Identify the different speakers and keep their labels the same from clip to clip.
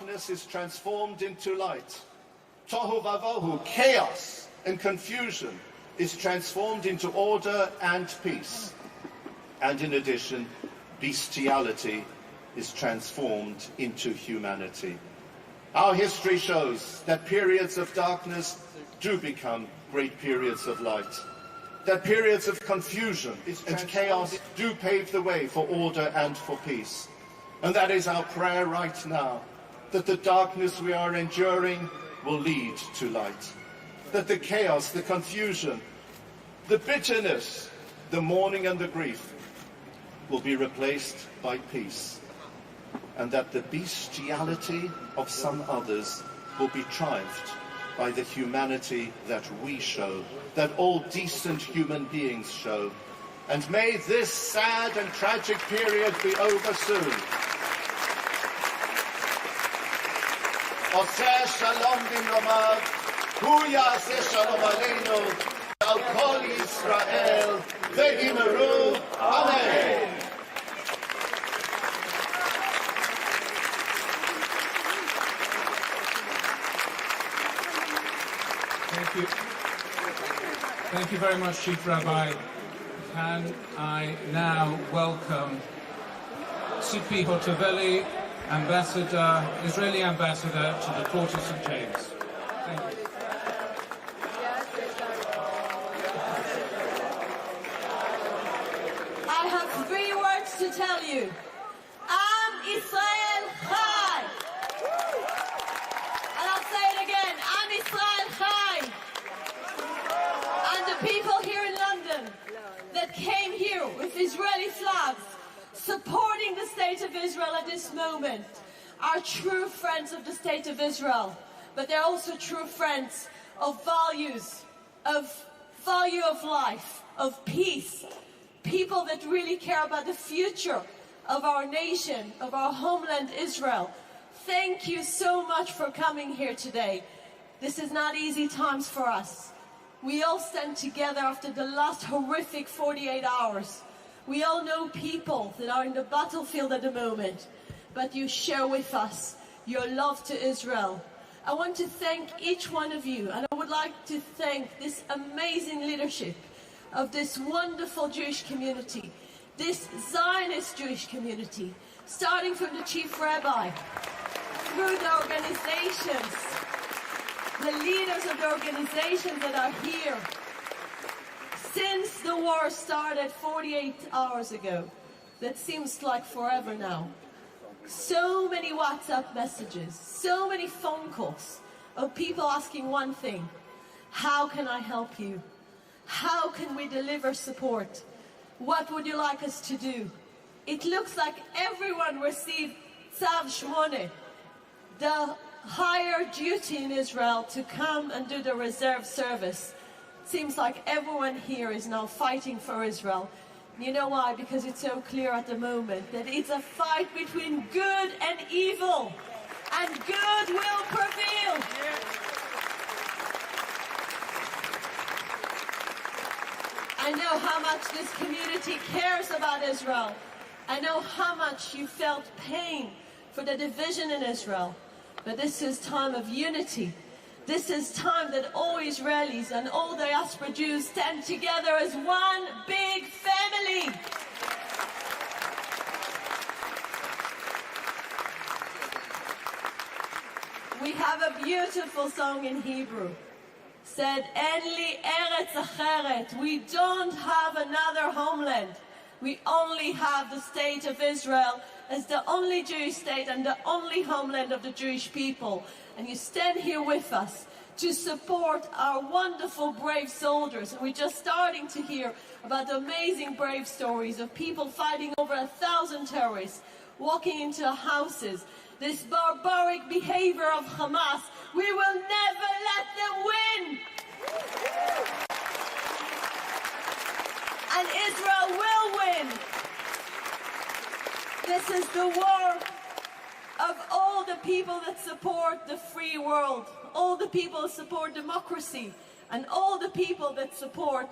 Speaker 1: darkness is transformed into light. Tohu vavohu, chaos and confusion, is transformed into order and peace. And in addition, bestiality is transformed into humanity. Our history shows that periods of darkness do become great periods of light. That periods of confusion and chaos do pave the way for order and for peace. And that is our prayer right now, that the darkness we are enduring will lead to light. That the chaos, the confusion, the bitterness, the mourning and the grief will be replaced by peace. And that the bestiality of some others will be triumphed by the humanity that we show, that all decent human beings show. And may this sad and tragic period be over soon. Oseh shalom bimromav, hu yaseh shalom aleinu, al kol Yisrael, ve'yimeru, Amen.
Speaker 2: Thank you. Thank you very much, Chief Rabbi. Can I now welcome Tzipi Hotovely, Israeli ambassador to the Court of St. James. Thank you.
Speaker 3: I have 3 words to tell you. Am Israel Chai. And I'll say it again. Am Israel Chai. And the people here in London that came here with Israeli flags, supporting the State of Israel at this moment, are true friends of the State of Israel, but they're also true friends of values, of value of life, of peace, people that really care about the future of our nation, of our homeland Israel. Thank you so much for coming here today. This is not easy times for us. We all stand together after the last horrific 48 hours. We all know people that are in the battlefield at the moment, but you share with us your love to Israel. I want to thank each one of you, and I would like to thank this amazing leadership of this wonderful Jewish community, this Zionist Jewish community, starting from the Chief Rabbi, through the organizations, the leaders of the organizations that are here. Since the war started 48 hours ago, that seems like forever now, so many WhatsApp messages, so many phone calls of people asking one thing: how can I help you? How can we deliver support? What would you like us to do? It looks like everyone received Tzav Shmone, the higher duty in Israel to come and do the reserve service. Seems like everyone here is now fighting for Israel. You know why? Because it's so clear at the moment that it's a fight between good and evil, and good will prevail. I know how much this community cares about Israel. I know how much you felt pain for the division in Israel. But this is time of unity. This is time that all Israelis and all diaspora Jews stand together as one big family. We have a beautiful song in Hebrew. Said, "En li eretz acheret." We don't have another homeland. We only have the State of Israel as the only Jewish state and the only homeland of the Jewish people. And you stand here with us to support our wonderful brave soldiers. And we're just starting to hear about the amazing brave stories of people fighting over 1,000 terrorists, walking into houses. This barbaric behavior of Hamas, we will never let them win. And Israel will win. This is the war of all the people that support the free world, all the people that support democracy, and all the people that support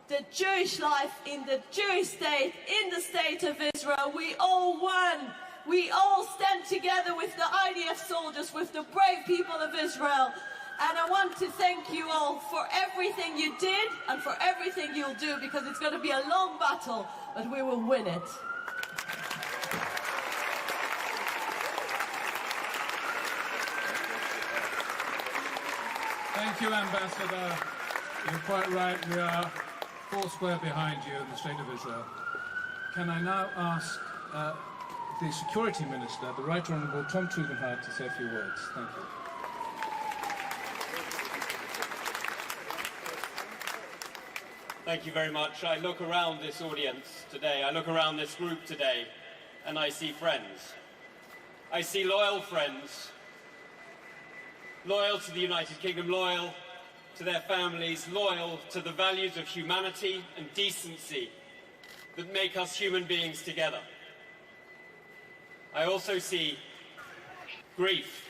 Speaker 3: the Jewish life in the Jewish state, in the State of Israel. We all won we all stand together with the IDF soldiers, with the brave people of Israel. And I want to thank you all for everything you did and for everything you'll do, because it's going to be a long battle, but we will win it.
Speaker 2: Thank you, Ambassador. You're quite right. We are foursquare behind you in the State of Israel. Can I now ask the Security Minister, the Right Honourable Tom Tugendhat, to say a few words? Thank you.
Speaker 4: Thank you very much. I look around this audience today, I look around this group today, and I see friends. I see loyal friends, loyal to the United Kingdom, loyal to their families, loyal to the values of humanity and decency that make us human beings together. I also see grief,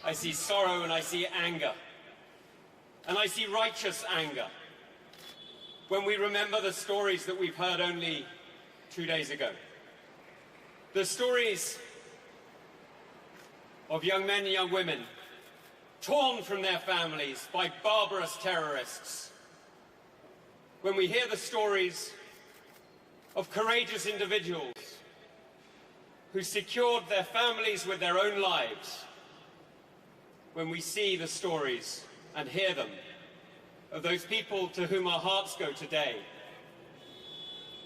Speaker 4: I see sorrow, and I see anger. And I see righteous anger when we remember the stories that we've heard only 2 days ago. The stories of young men and young women torn from their families by barbarous terrorists. When we hear the stories of courageous individuals who secured their families with their own lives. When we see the stories and hear them of those people to whom our hearts go today,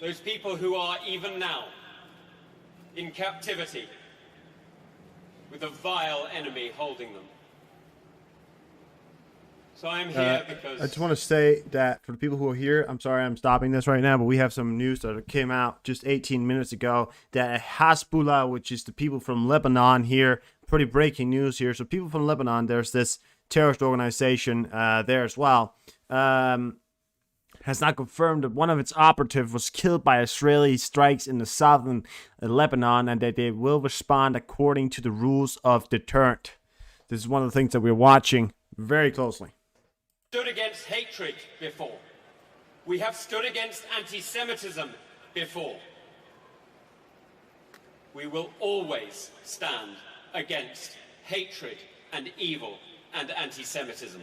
Speaker 4: those people who are even now in captivity with a vile enemy holding them. So I'm here because...
Speaker 5: I just want to say that for the people who are here, I'm sorry I'm stopping this right now, but we have some news that came out just 18 minutes ago that Hezbollah, which is the people from Lebanon here, pretty breaking news here. So people from Lebanon, there's this terrorist organization there as well, has now confirmed that one of its operatives was killed by Israeli strikes in the southern Lebanon, and that they will respond according to the rules of deterrent. This is one of the things that we're watching very closely.
Speaker 4: Stood against hatred before. We have stood against anti-Semitism before. We will always stand against hatred and evil and anti-Semitism.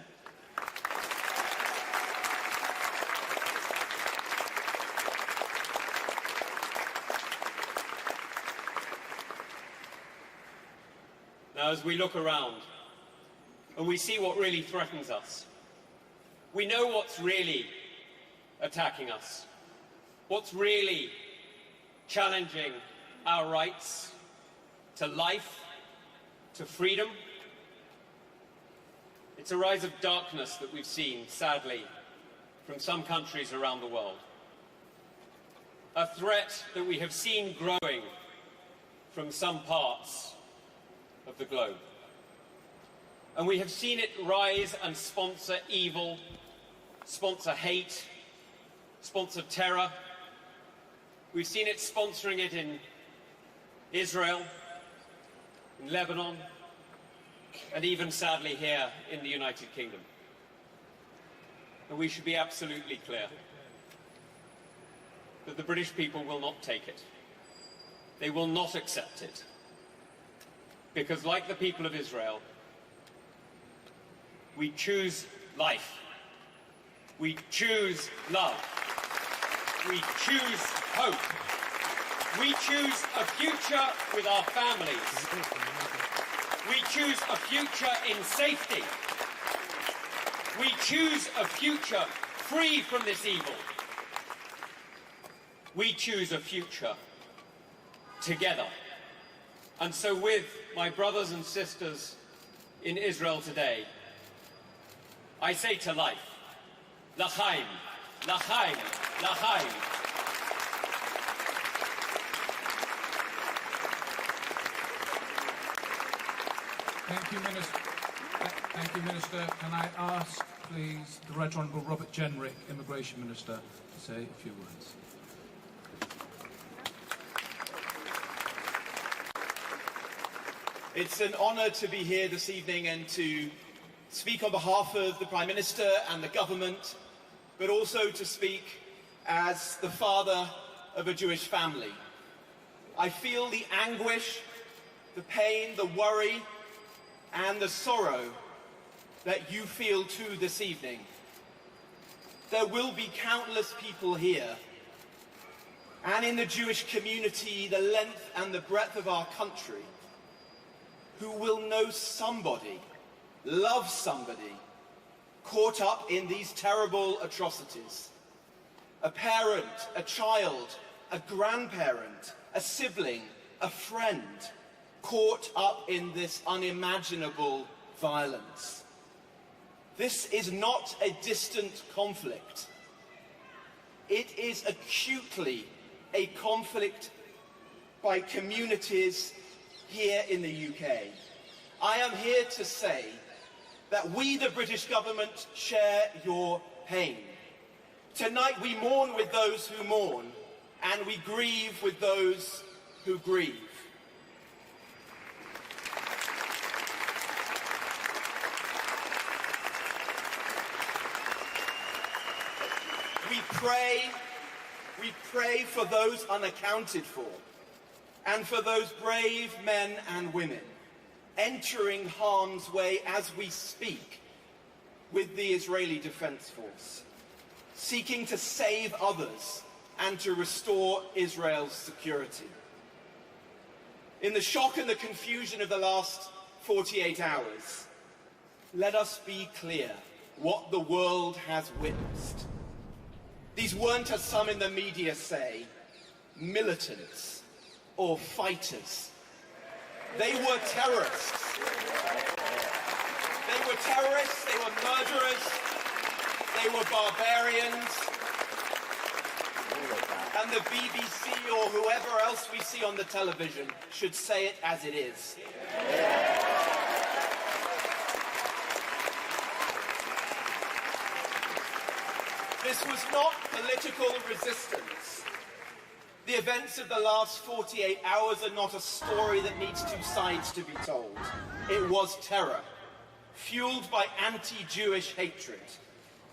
Speaker 4: Now, as we look around and we see what really threatens us, we know what's really attacking us, what's really challenging our rights to life, to freedom. It's a rise of darkness that we've seen, sadly, from some countries around the world. A threat that we have seen growing from some parts of the globe. And we have seen it rise and sponsor evil, sponsor hate, sponsor terror. We've seen it sponsoring it in Israel, in Lebanon, and even sadly here in the United Kingdom. And we should be absolutely clear that the British people will not take it. They will not accept it. Because like the people of Israel, we choose life. We choose love. We choose hope. We choose a future with our families. We choose a future in safety. We choose a future free from this evil. We choose a future together. And so with my brothers and sisters in Israel today, I say to life, L'chaim, L'chaim, L'chaim.
Speaker 2: Thank you, Minister. Thank you, Minister. Can I ask, please, the Right Honourable Robert Jenrick, Immigration Minister, to say a few words?
Speaker 6: It's an honour to be here this evening and to speak on behalf of the Prime Minister and the government, but also to speak as the father of a Jewish family. I feel the anguish, the pain, the worry, and the sorrow that you feel too this evening. There will be countless people here, and in the Jewish community, the length and the breadth of our country, who will know somebody, love somebody, caught up in these terrible atrocities. A parent, a child, a grandparent, a sibling, a friend, caught up in this unimaginable violence. This is not a distant conflict. It is acutely a conflict by communities here in the UK. I am here to say that we, the British government, share your pain. Tonight we mourn with those who mourn, and we grieve with those who grieve. We pray for those unaccounted for, and for those brave men and women entering harm's way as we speak with the Israeli Defense Force, seeking to save others and to restore Israel's security. In the shock and the confusion of the last 48 hours, let us be clear what the world has witnessed. These weren't, as some in the media say, militants or fighters. They were terrorists. They were terrorists, they were murderers, they were barbarians. And the BBC or whoever else we see on the television should say it as it is. This was not political resistance. The events of the last 48 hours are not a story that needs two sides to be told. It was terror, fueled by anti-Jewish hatred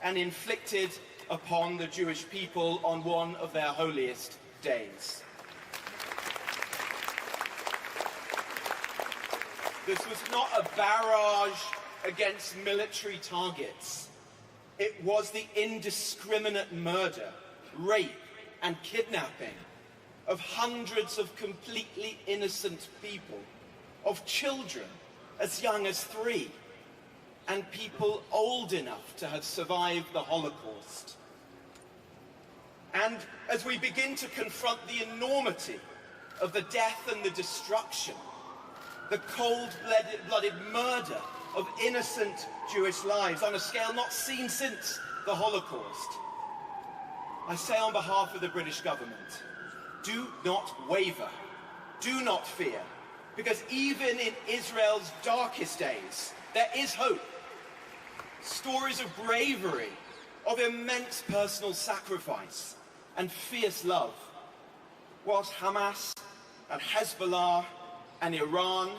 Speaker 6: and inflicted upon the Jewish people on one of their holiest days. This was not a barrage against military targets. It was the indiscriminate murder, rape, and kidnapping of hundreds of completely innocent people, of children as young as 3, and people old enough to have survived the Holocaust. And as we begin to confront the enormity of the death and the destruction, the cold-blooded murder of innocent Jewish lives on a scale not seen since the Holocaust, I say on behalf of the British government, do not waver, do not fear, because even in Israel's darkest days, there is hope. Stories of bravery, of immense personal sacrifice, and fierce love, whilst Hamas and Hezbollah and Iran,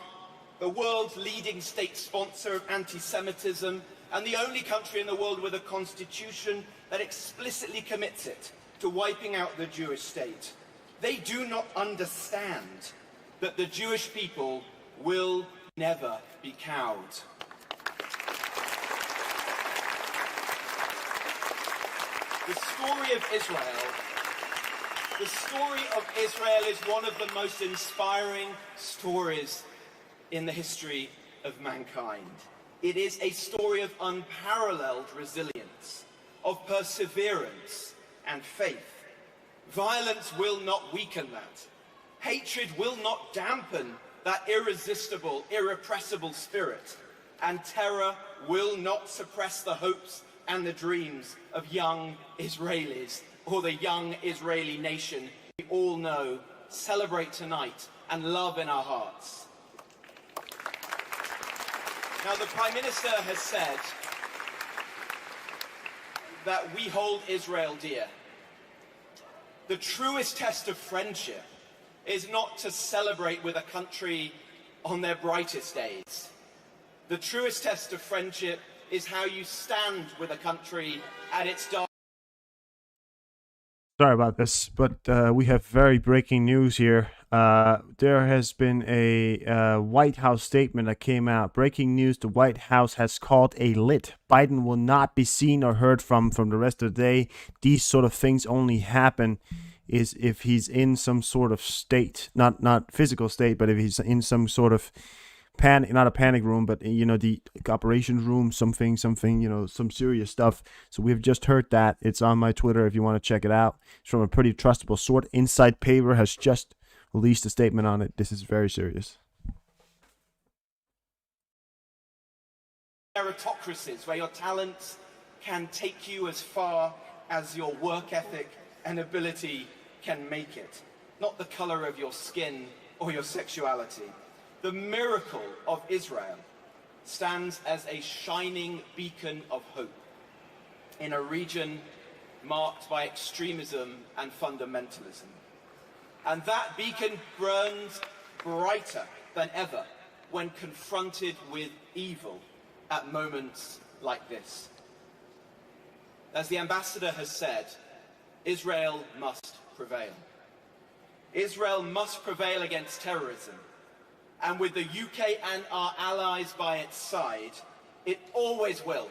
Speaker 6: the world's leading state sponsor of anti-Semitism, and the only country in the world with a constitution that explicitly commits it to wiping out the Jewish state, they do not understand that the Jewish people will never be cowed. The story of Israel is one of the most inspiring stories in the history of mankind. It is a story of unparalleled resilience, of perseverance and faith. Violence will not weaken that. Hatred will not dampen that irresistible, irrepressible spirit. And terror will not suppress the hopes and the dreams of young Israelis, or the young Israeli nation we all know, celebrate tonight, and love in our hearts. Now, the Prime Minister has said that we hold Israel dear. The truest test of friendship is not to celebrate with a country on their brightest days. The truest test of friendship is how you stand with a country at its dark.
Speaker 5: Sorry about this, but we have very breaking news here. There has been a White House statement that came out. Breaking news: the White House has called a lit. Biden will not be seen or heard from the rest of the day. These sort of things only happen is if he's in some sort of state, not physical state, but if he's in some sort of panic, not a panic room, but the operations room, something, some serious stuff. So we've just heard that. It's on my Twitter if you want to check it out. It's from a pretty trustable sort. Inside Paper has just released a statement on it. This is very serious.
Speaker 6: Meritocracies where your talents can take you as far as your work ethic and ability can make it, not the color of your skin or your sexuality. The miracle of Israel stands as a shining beacon of hope in a region marked by extremism and fundamentalism. And that beacon burns brighter than ever when confronted with evil at moments like this. As the ambassador has said, Israel must prevail. Israel must prevail against terrorism. And with the UK and our allies by its side, it always will.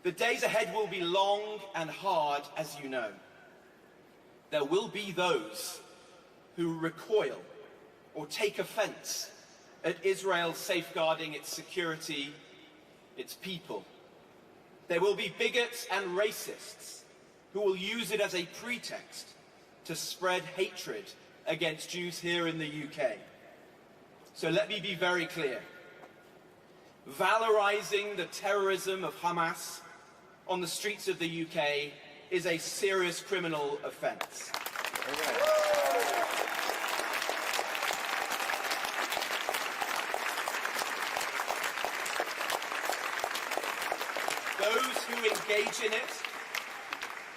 Speaker 6: The days ahead will be long and hard, as you know. There will be those who recoil or take offense at Israel safeguarding its security, its people. There will be bigots and racists who will use it as a pretext to spread hatred against Jews here in the UK. So let me be very clear. Valorizing the terrorism of Hamas on the streets of the UK is a serious criminal offense. Those who engage in it,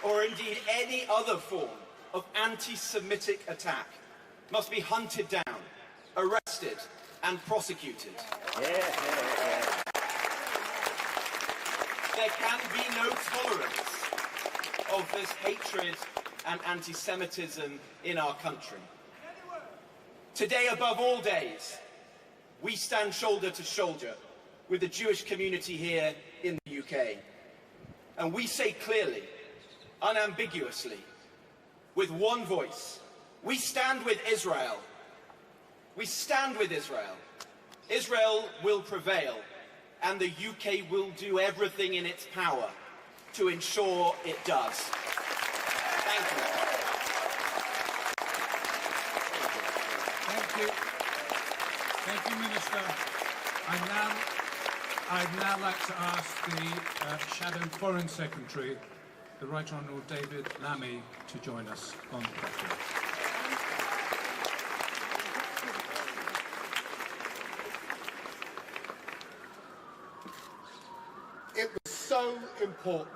Speaker 6: or indeed any other form of anti-Semitic attack, must be hunted down, arrested and prosecuted. There can be no tolerance of this hatred and anti-Semitism in our country. Today, above all days, we stand shoulder to shoulder with the Jewish community here in the UK. And we say clearly, unambiguously, with one voice, we stand with Israel. We stand with Israel. Israel will prevail, and the UK will do everything in its power to ensure it does. Thank you.
Speaker 2: Thank you. Thank you, Minister. I'd now like to ask the Shadow Foreign Secretary, the Right Honourable David Lammy, to join us on the platform.
Speaker 7: It was so important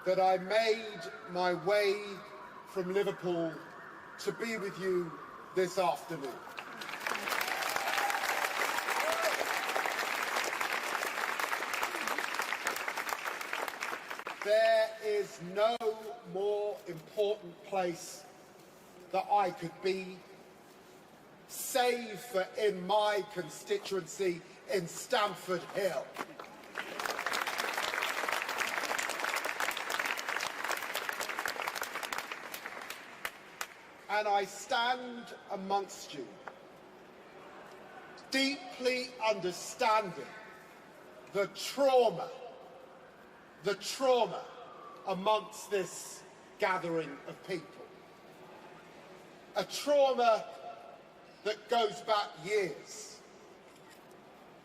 Speaker 7: that I made my way from Liverpool to be with you this afternoon. There is no more important place that I could be, save for in my constituency in Stamford Hill. And I stand amongst you, deeply understanding the trauma amongst this gathering of people. A trauma that goes back years.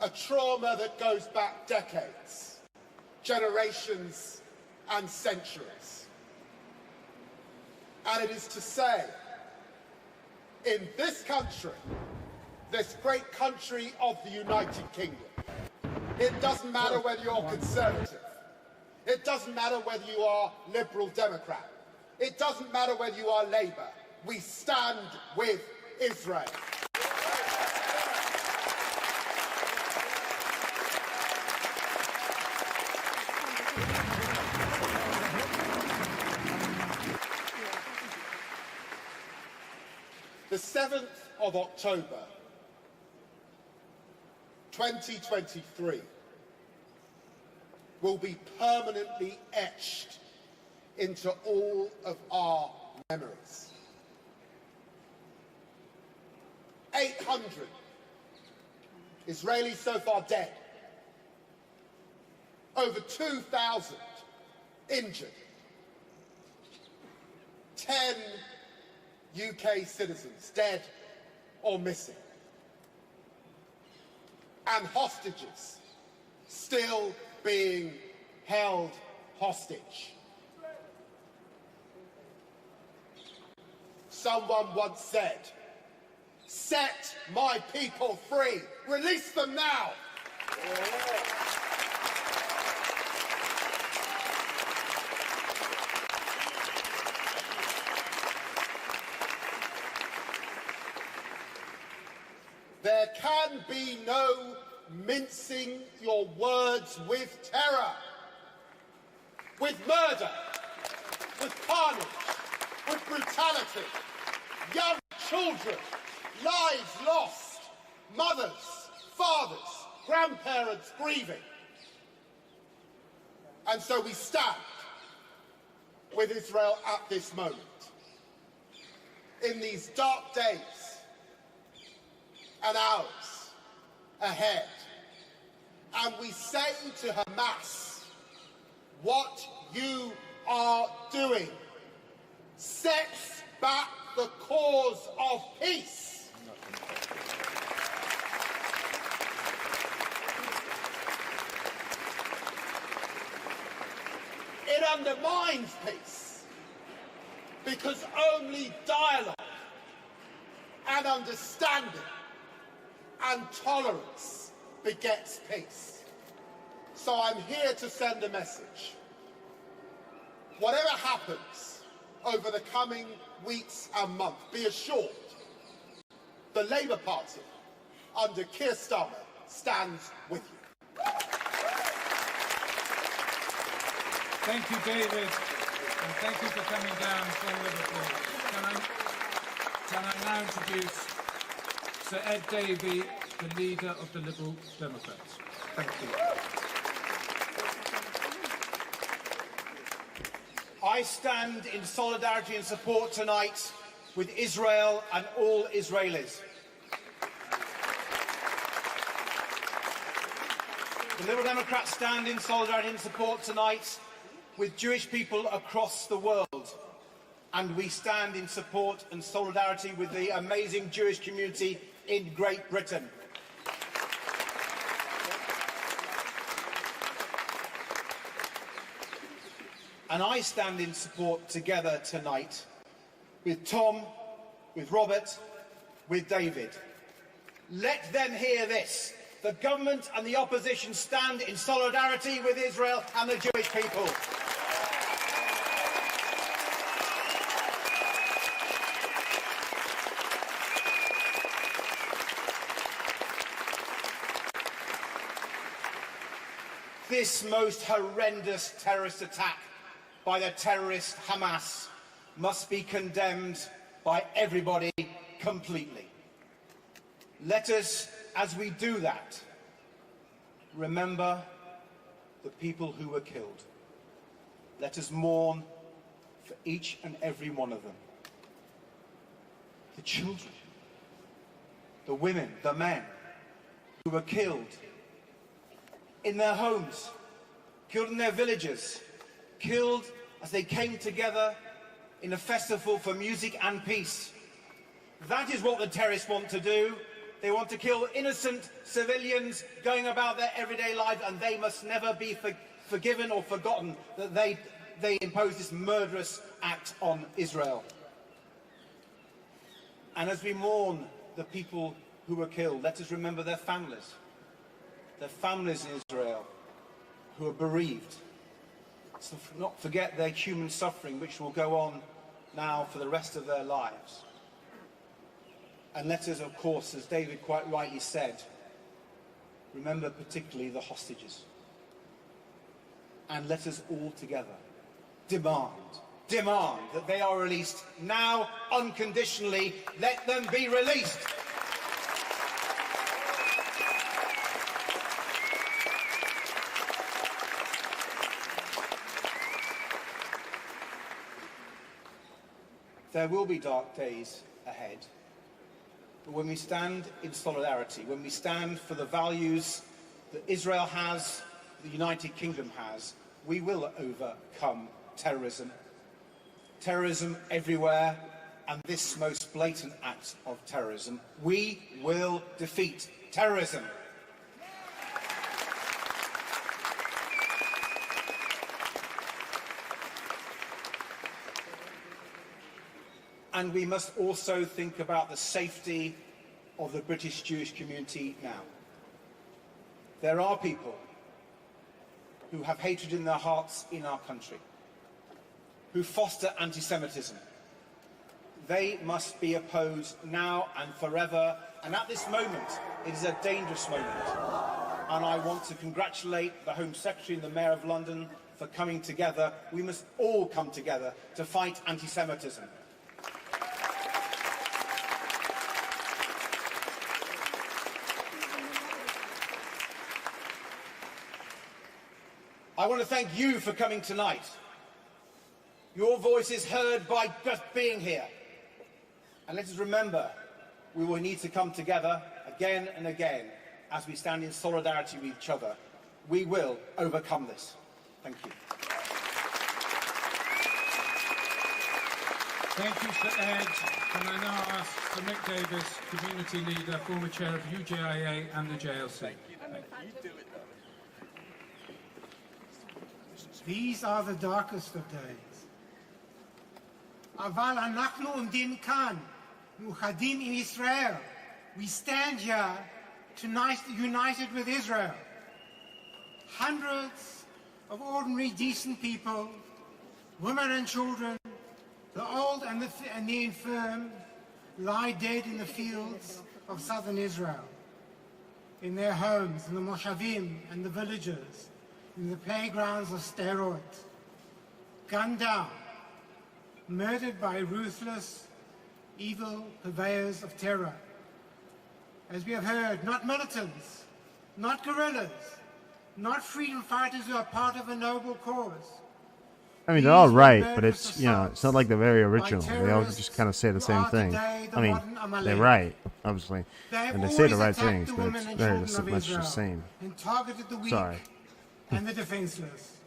Speaker 7: A trauma that goes back decades, generations and centuries. And it is to say, in this country, this great country of the United Kingdom, it doesn't matter whether you're conservative. It doesn't matter whether you are Liberal Democrat. It doesn't matter whether you are Labour. We stand with Israel. 7th of October 2023 will be permanently etched into all of our memories. 800 Israelis so far dead, over 2,000 injured, 10 UK citizens dead or missing, and hostages still being held hostage. Someone once said, "Set my people free, release them now." There can be no mincing your words with terror, with murder, with carnage, with brutality, young children, lives lost, mothers, fathers, grandparents grieving. And so we stand with Israel at this moment. In these dark days and hours ahead, and we say to Hamas, what you are doing sets back the cause of peace. It undermines peace, because only dialogue and understanding and tolerance begets peace. So I'm here to send a message. Whatever happens over the coming weeks and months, be assured the Labour Party under Keir Starmer stands with you.
Speaker 2: Thank you, David, and thank you for coming down from Liverpool. Can I now introduce Sir Ed Davey, the leader of the Liberal Democrats. Thank you.
Speaker 6: I stand in solidarity and support tonight with Israel and all Israelis. The Liberal Democrats stand in solidarity and support tonight with Jewish people across the world. And we stand in support and solidarity with the amazing Jewish community in Great Britain. And I stand in support together tonight with Tom, with Robert, with David. Let them hear this. The government and the opposition stand in solidarity with Israel and the Jewish people. This most horrendous terrorist attack by the terrorist Hamas must be condemned by everybody completely. Let us, as we do that, remember the people who were killed. Let us mourn for each and every one of them. The children, the women, the men who were killed in their homes, killed in their villages, killed as they came together in a festival for music and peace. That is what the terrorists want to do. They want to kill innocent civilians going about their everyday lives, and they must never be forgiven or forgotten that they imposed this murderous act on Israel. And as we mourn the people who were killed, let us remember their families in Israel who are bereaved. Let's not forget their human suffering, which will go on now for the rest of their lives. And let us, of course, as David quite rightly said, remember particularly the hostages. And let us all together demand demand that they are released now, unconditionally. Let them be released. There will be dark days ahead, but when we stand in solidarity, when we stand for the values that Israel has, the United Kingdom has, we will overcome terrorism. Terrorism everywhere, and this most blatant act of terrorism. We will defeat terrorism. And we must also think about the safety of the British Jewish community now. There are people who have hatred in their hearts in our country, who foster anti-Semitism. They must be opposed now and forever. And at this moment, it is a dangerous moment. And I want to congratulate the Home Secretary and the Mayor of London for coming together. We must all come together to fight anti-Semitism. I want to thank you for coming tonight. Your voice is heard by just being here. And let us remember, we will need to come together again and again as we stand in solidarity with each other. We will overcome this. Thank you.
Speaker 2: Thank you, Sir Ed. Can I now ask Sir Mick Davis, Community Leader, former Chair of UJIA and the JLC. Thank you.
Speaker 8: These are the darkest of days. Aval anachnu umdim kan, muchadim in Israel. We stand here tonight united with Israel. Hundreds of ordinary, decent people, women and children, the old and the infirm, lie dead in the fields of southern Israel, in their homes, in the moshavim and the villages, in the playgrounds of Sderot, gunned down, murdered by ruthless, evil purveyors of terror. As we have heard, not militants, not guerrillas, not freedom fighters who are part of a noble cause.
Speaker 5: I mean, they're all right, but it's, you know, it's not like they're very original. They all just kind of say the same thing. I mean, they're right, obviously, and they say the right things, but it's very much the same.
Speaker 8: And targeted the weak and the defenseless.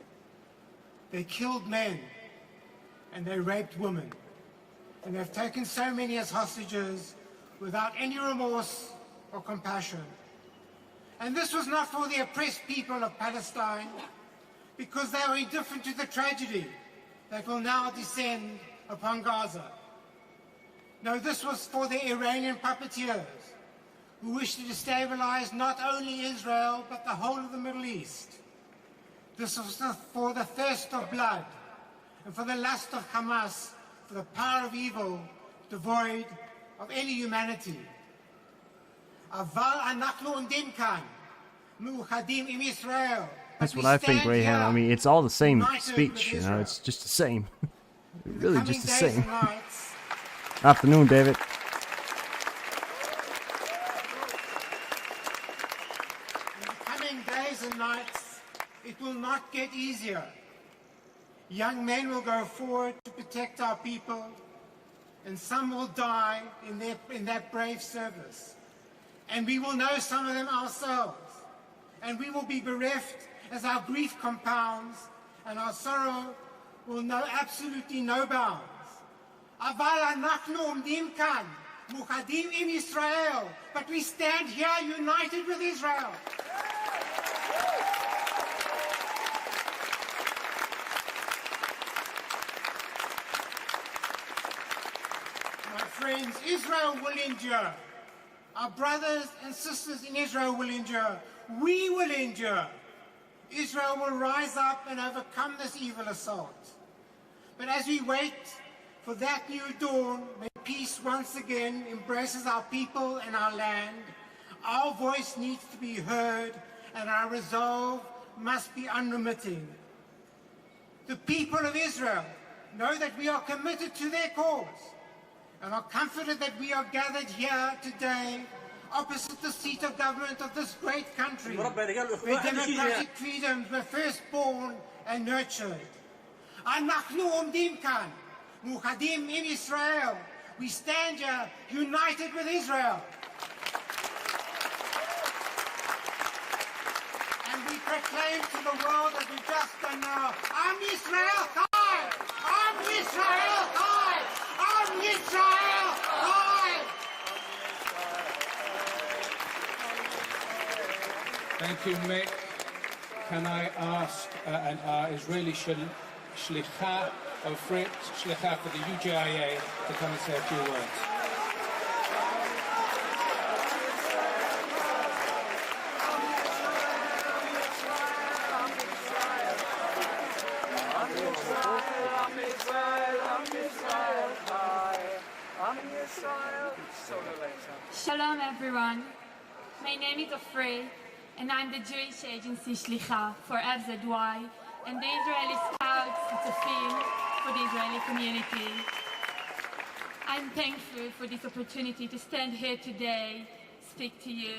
Speaker 8: They killed men and they raped women. And they've taken so many as hostages without any remorse or compassion. And this was not for the oppressed people of Palestine, because they were indifferent to the tragedy that will now descend upon Gaza. No, this was for the Iranian puppeteers who wish to destabilize not only Israel, but the whole of the Middle East. This was for the thirst of blood and for the lust of Hamas, for the power of evil devoid of any humanity. Aval anachnu umdim kan, muchadim im Israel.
Speaker 5: That's what I think, Graham. I mean, it's all the same speech, you know, it's just the same. Really just the same. Afternoon, David.
Speaker 8: In the coming days and nights, it will not get easier. Young men will go forward to protect our people, and some will die in that brave service. And we will know some of them ourselves. And we will be bereft as our grief compounds, and our sorrow will know absolutely no bounds. Aval anachnu umdim kan, muchadim im Israel. But we stand here united with Israel. My friends, Israel will endure. Our brothers and sisters in Israel will endure. We will endure. Israel will rise up and overcome this evil assault. But as we wait for that new dawn, when peace once again embraces our people and our land, our voice needs to be heard and our resolve must be unremitting. The people of Israel know that we are committed to their cause and are comforted that we are gathered here today opposite the seat of government of this great country, where democratic freedoms were first born and nurtured. אנחנו עומדים כאן, מאוחדים עם ישראל. We stand here united with Israel. And we proclaim to the world that we just done now, Am Yisrael Chai! Am Yisrael Chai! Am Yisrael Chai!
Speaker 2: Thank you, Mick. Can I ask an Israeli shlicha, or Fritz shlicha for the UJIA, to come and say a few words?
Speaker 9: Shalom everyone. My name is Ofrei and I'm the Jewish agency Shlicha for FZY and the Israeli Scouts Tzafim for the Israeli community. I'm thankful for this opportunity to stand here today, speak to you.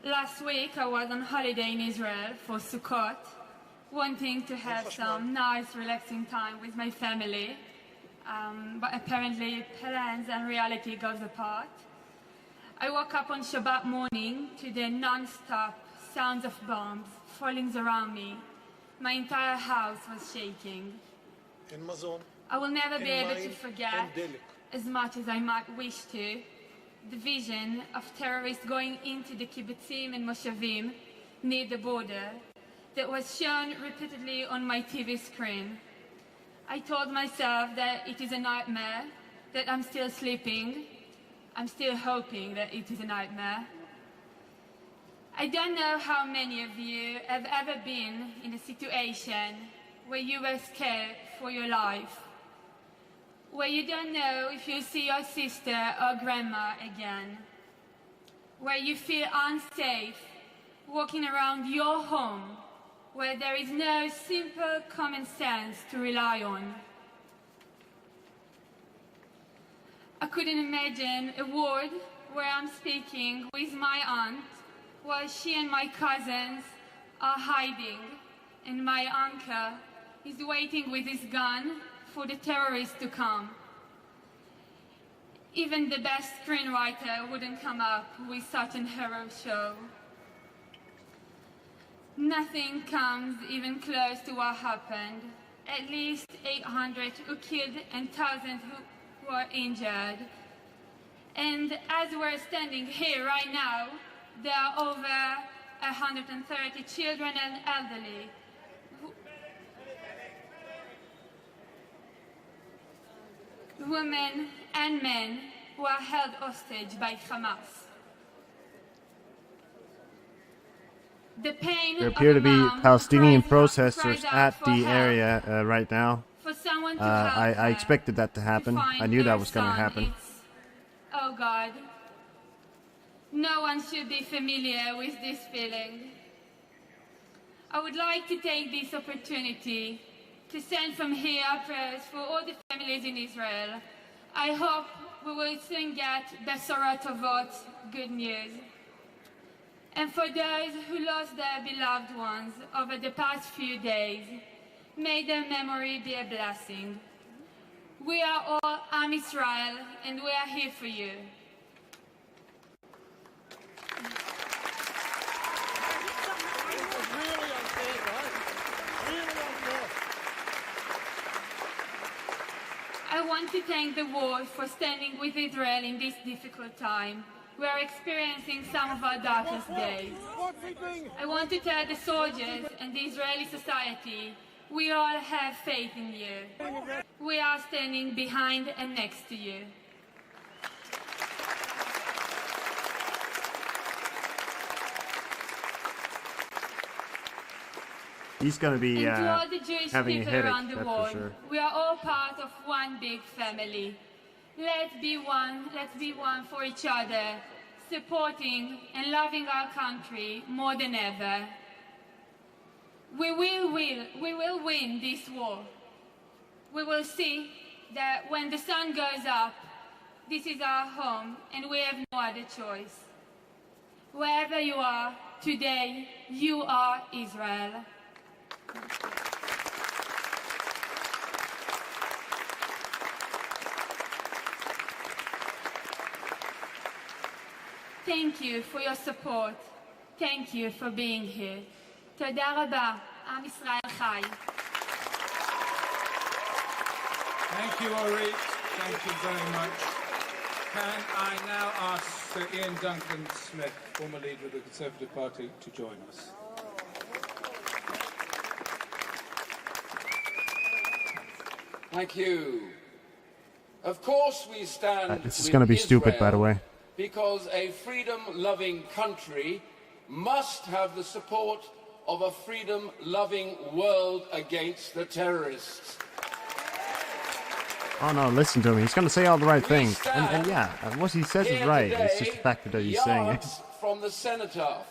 Speaker 9: Last week I was on holiday in Israel for Sukkot, wanting to have some nice relaxing time with my family. But apparently plans and reality goes apart. I woke up on Shabbat morning to the non-stop sounds of bombs falling around me. My entire house was shaking. I will never be able to forget, as much as I might wish to, the vision of terrorists going into the kibbutzim and moshavim near the border that was shown repeatedly on my TV screen. I told myself that it is a nightmare, that I'm still sleeping. I'm still hoping that it is a nightmare. I don't know how many of you have ever been in a situation where you were scared for your life, where you don't know if you'll see your sister or grandma again, where you feel unsafe walking around your home, where there is no simple common sense to rely on. I couldn't imagine a world where I'm speaking with my aunt while she and my cousins are hiding and my uncle is waiting with his gun for the terrorists to come. Even the best screenwriter wouldn't come up with such an hero show. Nothing comes even close to what happened. At least 800 who killed and thousands who were injured. And as we're standing here right now, there are over 130 children and elderly women and men who are held hostage by Hamas. The pain
Speaker 5: There appear to be
Speaker 9: of a mom
Speaker 5: Palestinian
Speaker 9: who
Speaker 5: protesters
Speaker 9: cries out
Speaker 5: at
Speaker 9: for
Speaker 5: the
Speaker 9: help,
Speaker 5: area right now.
Speaker 9: for someone to help
Speaker 5: I
Speaker 9: her,
Speaker 5: expected that to
Speaker 9: to
Speaker 5: happen.
Speaker 9: find
Speaker 5: I knew
Speaker 9: their
Speaker 5: that was going to
Speaker 9: son.
Speaker 5: happen.
Speaker 9: It's- oh God, no one should be familiar with this feeling. I would like to take this opportunity to send from here our prayers for all the families in Israel. I hope we will soon get Besorah Tovot, good news. And for those who lost their beloved ones over the past few days, may their memory be a blessing. We are all Am Israel, and we are here for you. I want to thank the world for standing with Israel in this difficult time. We are experiencing some of our darkest days. I want to tell the soldiers and the Israeli society, we all have faith in you. We are standing behind and next to you.
Speaker 5: He's going to be
Speaker 9: And to all the Jewish
Speaker 5: having a
Speaker 9: people
Speaker 5: headache,
Speaker 9: around the
Speaker 5: that's for
Speaker 9: world,
Speaker 5: sure.
Speaker 9: we are all part of one big family. Let's be one for each other, supporting and loving our country more than ever. We will win this war. we will see that when the sun goes up, this is our home and we have no other choice. Wherever you are, today, you are Israel. Thank you for your support. Thank you for being here. תודה רבה, עם ישראל חי.
Speaker 2: Thank you, Orit. Thank you very much. Can I now ask Sir Ian Duncan Smith, former leader of the Conservative Party, to join us?
Speaker 10: Thank you. Of course we stand
Speaker 5: This is
Speaker 10: with
Speaker 5: going to be stupid, by the
Speaker 10: Israel
Speaker 5: way.
Speaker 10: Because a freedom-loving country must have the support of a freedom-loving world against the terrorists.
Speaker 5: Oh no, listen to him. He's going to say all the right
Speaker 10: We
Speaker 5: things. And
Speaker 10: stand
Speaker 5: yeah, what he says is
Speaker 10: here
Speaker 5: right.
Speaker 10: today,
Speaker 5: It's just the fact that he's saying it.
Speaker 10: yards from the cenotaph.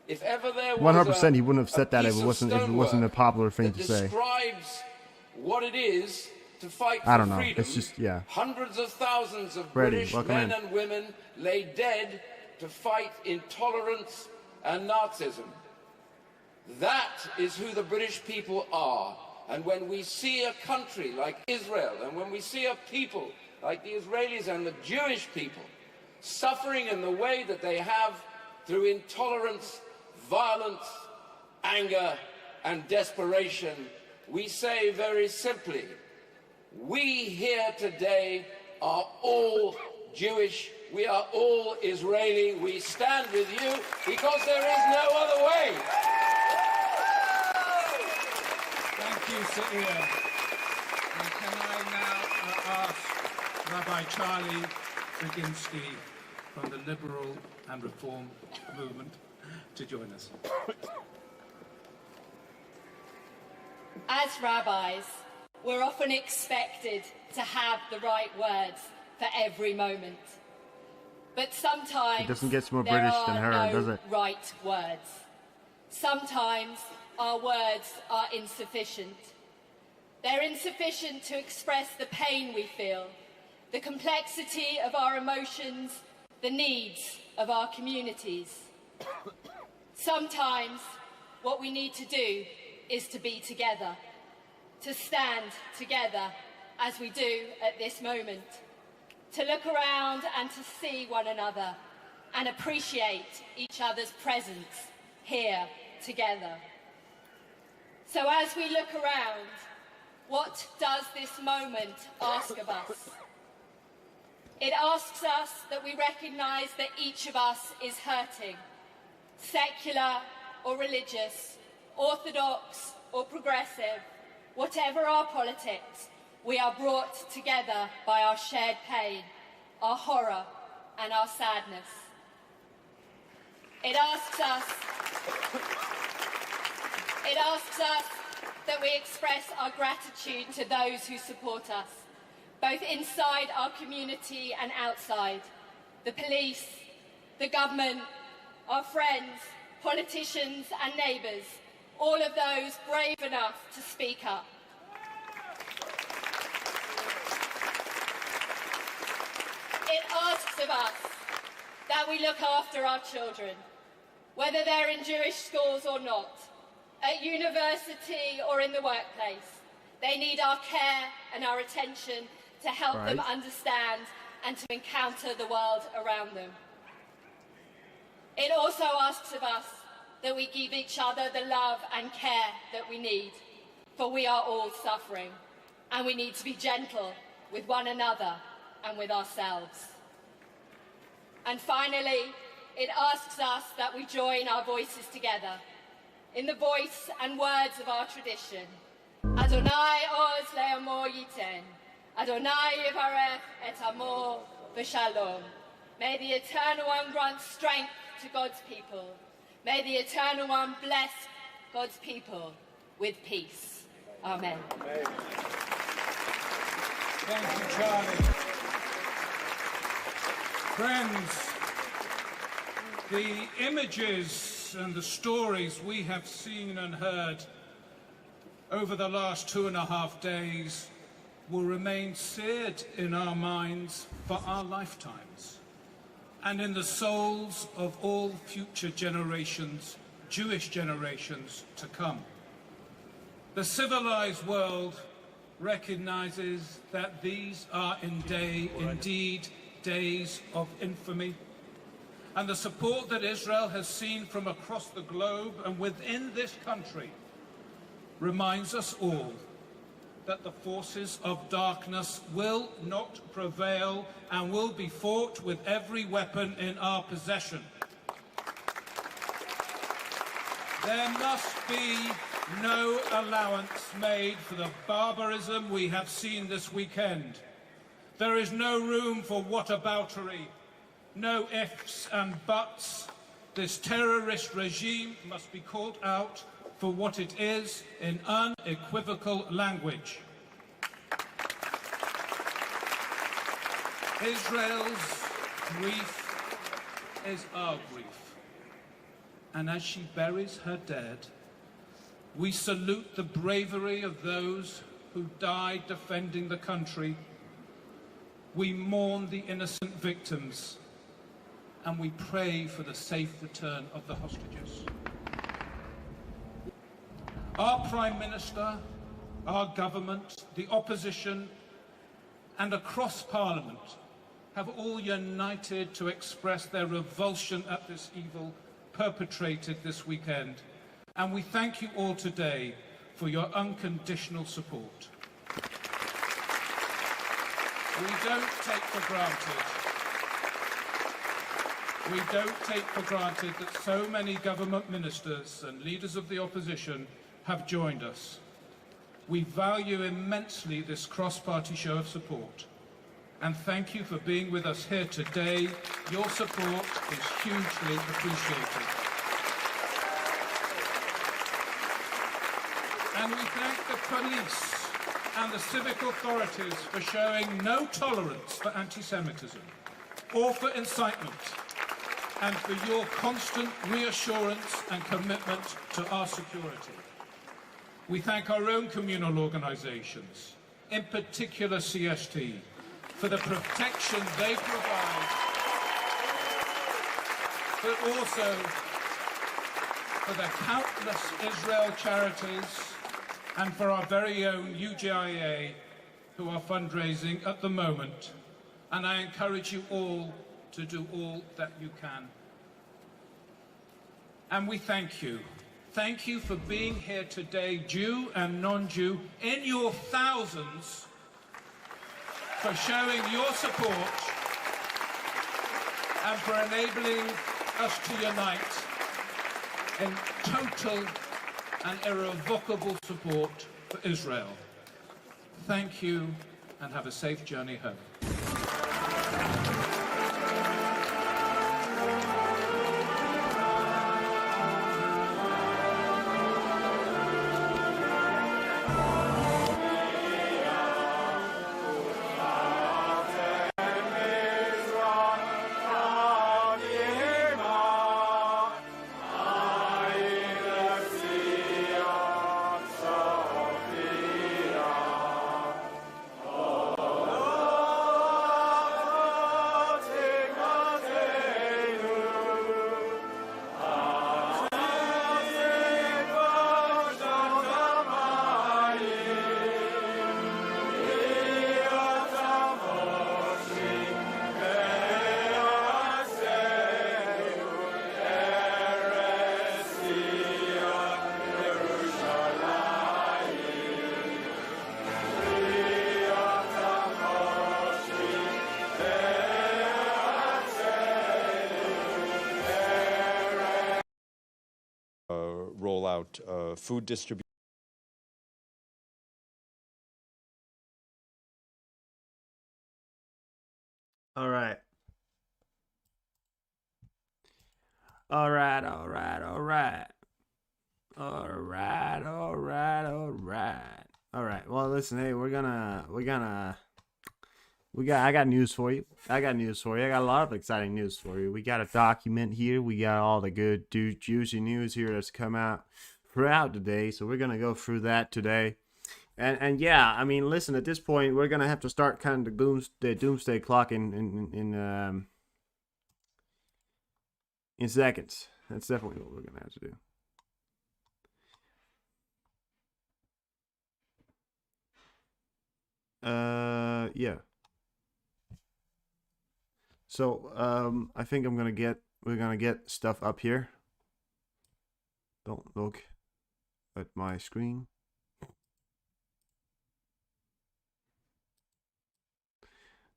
Speaker 10: If ever there was
Speaker 5: 100% he wouldn't have said that if
Speaker 10: piece
Speaker 5: it
Speaker 10: of
Speaker 5: wasn't a
Speaker 10: stonework
Speaker 5: popular thing
Speaker 10: that
Speaker 5: to say.
Speaker 10: describes what it is to fight for
Speaker 5: I don't know.
Speaker 10: freedom.
Speaker 5: It's just, yeah.
Speaker 10: Hundreds of thousands of
Speaker 5: Freddie,
Speaker 10: British
Speaker 5: welcome
Speaker 10: men
Speaker 5: in.
Speaker 10: and women lay dead to fight intolerance and Nazism. That is who the British people are. And when we see a country like Israel, and when we see a people like the Israelis and the Jewish people suffering in the way that they have through intolerance, violence, anger, and desperation, we say very simply, we here today are all Jewish, we are all Israeli, we stand with you because there is no other way.
Speaker 2: Thank you, Sir Ian. And can I now ask Rabbi Charlie Friginsky from the Liberal and Reform Movement to join us?
Speaker 3: As rabbis, we're often expected to have the right words for every moment. But sometimes
Speaker 5: It doesn't get more
Speaker 3: there
Speaker 5: British
Speaker 3: are
Speaker 5: than her,
Speaker 3: no
Speaker 5: does it?
Speaker 3: right words. Sometimes our words are insufficient. They're insufficient to express the pain we feel, the complexity of our emotions, the needs of our communities. Sometimes what we need to do is to be together, to stand together as we do at this moment, to look around and to see one another and appreciate each other's presence here together. So as we look around, what does this moment ask of us? It asks us that we recognise that each of us is hurting, secular or religious, orthodox or progressive, whatever our politics, we are brought together by our shared pain, our horror and our sadness. It asks us that we express our gratitude to those who support us, both inside our community and outside, the police, the government, our friends, politicians and neighbours, all of those brave enough to speak up. It asks of us that we look after our children, whether they're in Jewish schools or not, at university or in the workplace. They need our care and our attention to help them understand and to encounter the world around them. It also asks of us that we give each other the love and care that we need, for we are all suffering, and we need to be gentle with one another and with ourselves. And finally, it asks us that we join our voices together in the voice and words of our tradition. Adonai oz le'amor yiten, Adonai yivarech et amor v'shalom. May the Eternal One grant strength to God's people. May the Eternal One bless God's people with peace. Amen.
Speaker 2: Thank you, Charlie. Friends, the images and the stories we have seen and heard over the last 2.5 days will remain seared in our minds for our lifetimes and in the souls of all future generations, Jewish generations to come. The civilized world recognizes that these are indeed days of infamy, and the support that Israel has seen from across the globe and within this country reminds us all that the forces of darkness will not prevail and will be fought with every weapon in our possession. There must be no allowance made for the barbarism we have seen this weekend. There is no room for whataboutery, no ifs and buts. This terrorist regime must be called out for what it is in unequivocal language. Israel's grief is our grief. And as she buries her dead, we salute the bravery of those who died defending the country. We mourn the innocent victims, and we pray for the safe return of the hostages. Our Prime Minister, our government, the opposition, and across Parliament have all united to express their revulsion at this evil perpetrated this weekend. And we thank you all today for your unconditional support. We don't take for granted that so many government ministers and leaders of the opposition have joined us. We value immensely this cross-party show of support. And thank you for being with us here today. Your support is hugely appreciated. And we thank the police and the civic authorities for showing no tolerance for anti-Semitism or for incitement, and for your constant reassurance and commitment to our security. We thank our own communal organisations, in particular CST, for the protection they provide, but also for the countless Israel charities and for our very own UJIA who are fundraising at the moment. And I encourage you all to do all that you can. And we thank you. Thank you for being here today, Jew and non-Jew, in your thousands, for showing your support and for enabling us to unite in total and irrevocable support for Israel. Thank you, and have a safe journey home.
Speaker 11: roll out food distribution.
Speaker 5: All right. Well, listen, hey, I got news for you. I got a lot of exciting news for you. We got a document here. We got all the good, juicy news here that's come out throughout today. So we're going to go through that today. And yeah, I mean, listen. At this point, we're gonna have to start kind of the doomsday clock in seconds. That's definitely what we're gonna have to do. Yeah. So, I think we're gonna get stuff up here. Don't look at my screen.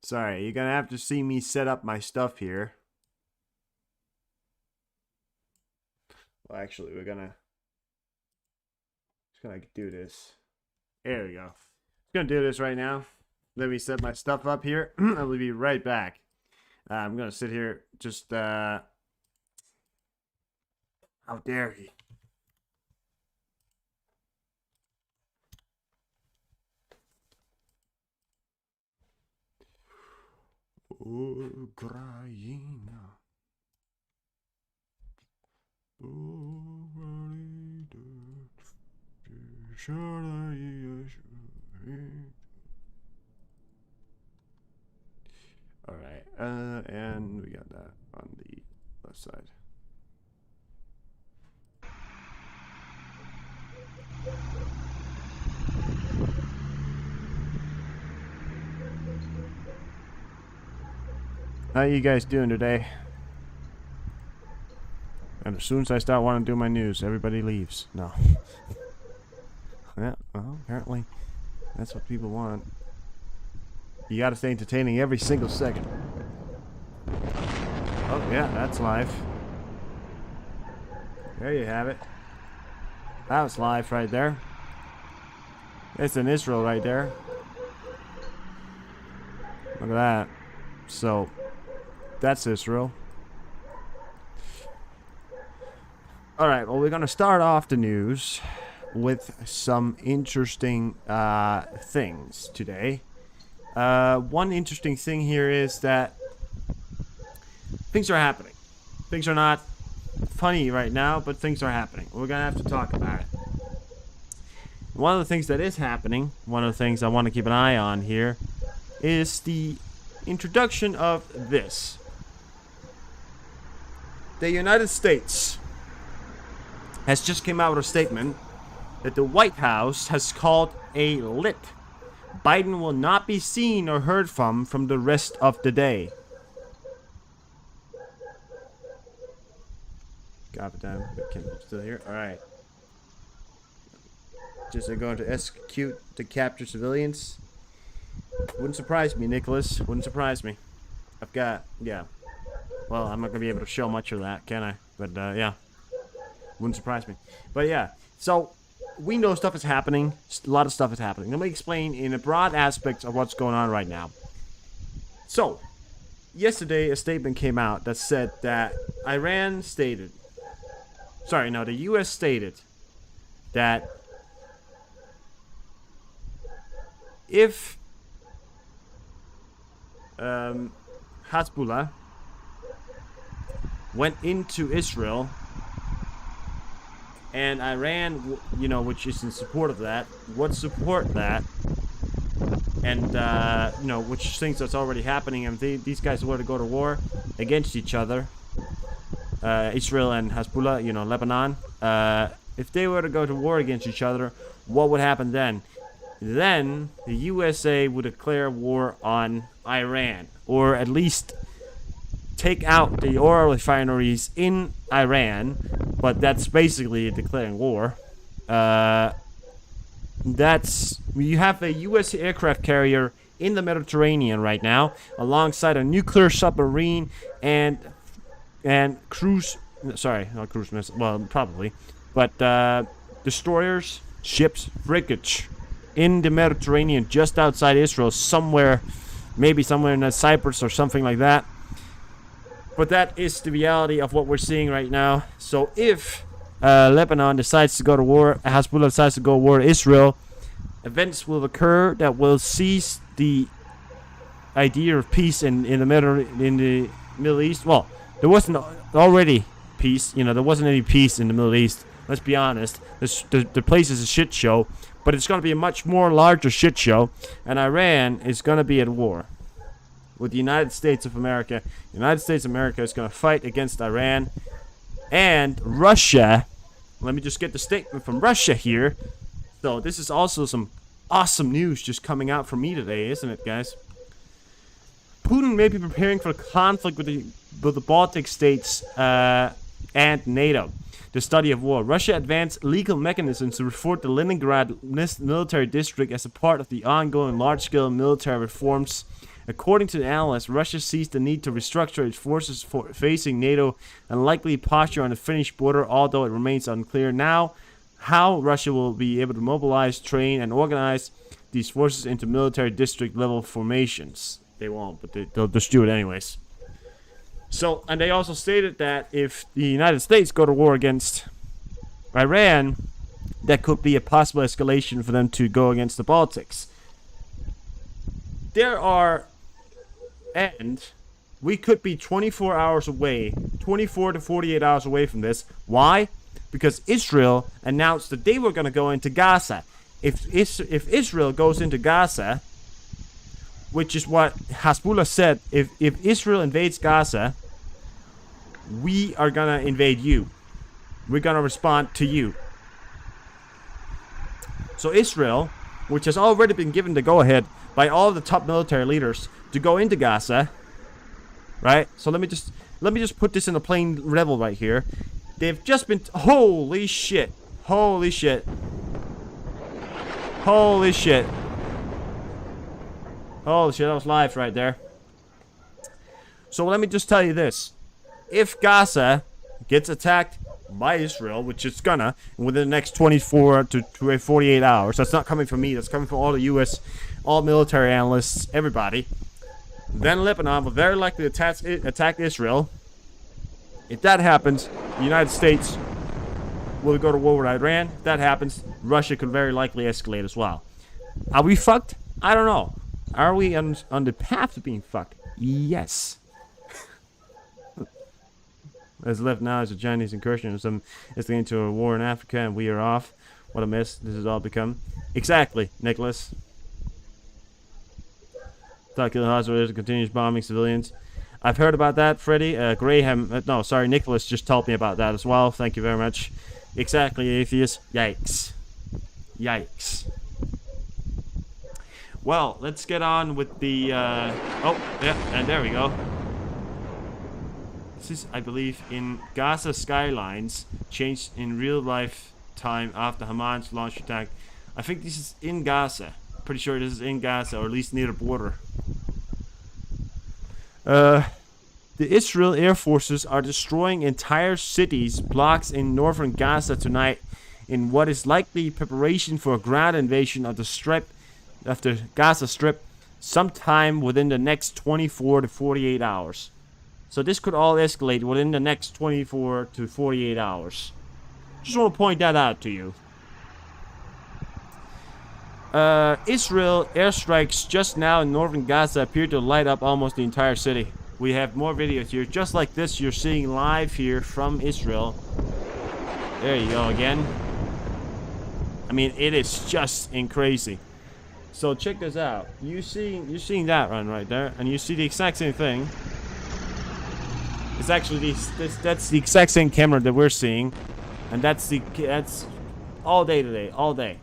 Speaker 5: Sorry, you're gonna have to see me set up my stuff here. Well, actually, just gonna do this. There we go. Just gonna do this right now. Let me set my stuff up here. I'll be right back. I'm gonna sit here. Just how dare he? Ukraina. All right, and we got that on the left side. How you guys doing today? And as soon as I start wanting to do my news, everybody leaves. No. Yeah, well, apparently that's what people want. You gotta stay entertaining every single second. Oh, yeah, that's live. There you have it. That was live right there. It's in Israel right there. Look at that. So, that's Israel. Alright, well, we're going to start off the news with some interesting things today. One interesting thing here is that things are happening. Things are not funny right now, but things are happening. We're going to have to talk about it. One of the things that is happening, one of the things I want to keep an eye on here, is the introduction of this. The United States has just came out with a statement that the White House has called a lit. Biden will not be seen or heard from the rest of the day. God damn, I'm still here. All right. Just are going to execute to capture civilians. Wouldn't surprise me, Nicholas. Wouldn't surprise me. I've got, yeah. Well, I'm not gonna be able to show much of that, can I? But yeah, wouldn't surprise me. But yeah, so we know stuff is happening. A lot of stuff is happening. Let me explain in a broad aspect of what's going on right now. So, yesterday a statement came out that said that Iran stated, sorry, no, the U.S. stated that if Hezbollah went into Israel and Iran, you know, which is in support of that, would support that, and you know, which things that's already happening, and these guys were to go to war against each other, Israel and Hezbollah, you know, Lebanon, if they were to go to war against each other, what would happen then? Then the USA would declare war on Iran, or at least take out the oil refineries in Iran, but that's basically declaring war. That's, you have a U.S. aircraft carrier in the Mediterranean right now, alongside a nuclear submarine and cruise, sorry, not cruise missiles, well, probably, but destroyers, ships, frigates in the Mediterranean, just outside Israel, somewhere, maybe somewhere in Cyprus or something like that. But that is the reality of what we're seeing right now. So if Lebanon decides to go to war, Hezbollah decides to go to war with Israel, events will occur that will seize the idea of peace in the Middle East. Well, there wasn't already peace. You know, there wasn't any peace in the Middle East Let's be honest. The place is a shit show, but it's going to be a much more larger shit show, and Iran is going to be at war with the United States of America. The United States of America is going to fight against Iran and Russia. Let me just get the statement from Russia here. So this is also some awesome news just coming out from me today, isn't it, guys? Putin may be preparing for a conflict with the Baltic states and NATO. The study of war. Russia advanced legal mechanisms to reform the Leningrad military district as a part of the ongoing large-scale military reforms. According to the analysts, Russia sees the need to restructure its forces for facing NATO and likely posture on the Finnish border, although it remains unclear now how Russia will be able to mobilize, train, and organize these forces into military district-level formations. They won't, but they'll just do it anyways. So, and they also stated that if the United States go to war against Iran, that could be a possible escalation for them to go against the Baltics. And we could be 24 hours away, 24 to 48 hours away from this. Why? Because Israel announced that they were going to go into Gaza. If Israel goes into Gaza, which is what Hezbollah said, if Israel invades Gaza, we are going to invade you. We're going to respond to you. So Israel, which has already been given the go-ahead by all the top military leaders to go into Gaza, right? So let me just put this in a plain level right here. They've just been... Holy shit. Holy shit. Holy shit. Holy shit, that was live right there. So let me just tell you this. If Gaza gets attacked by Israel, which it's gonna, within the next 24 to 48 hours, that's not coming from me, that's coming from all the US, all military analysts, everybody, then Lebanon will very likely attack Israel. If that happens, the United States will go to war with Iran. If that happens, Russia could very likely escalate as well. Are we fucked? I don't know. Are we on the path to being fucked? Yes. What's left now is a Chinese incursion and some is leading to a war in Africa, and we are off. What a mess this has all become. Exactly, Nicholas. Talking to the hospitals and continues bombing civilians. I've heard about that, Freddie. Nicholas just told me about that as well. Thank you very much. Exactly, atheist. Yikes. Yikes. Well, let's get on with the, and there we go. This is, I believe, in Gaza skylines, changed in real life time after Hamas launched attack. I think this is in Gaza. Pretty sure this is in Gaza, or at least near the border. The Israel Air Forces are destroying entire cities, blocks in northern Gaza tonight in what is likely preparation for a ground invasion of the Gaza Strip sometime within the next 24 to 48 hours. So this could all escalate within the next 24 to 48 hours. Just want to point that out to you. Israel airstrikes just now in northern Gaza appear to light up almost the entire city. We have more videos here, just like this you're seeing live here from Israel. There you go again. I mean, it is just crazy. So check this out. You're seeing that run right there, and you see the exact same thing. It's actually that's the exact same camera that we're seeing, and that's all day today, all day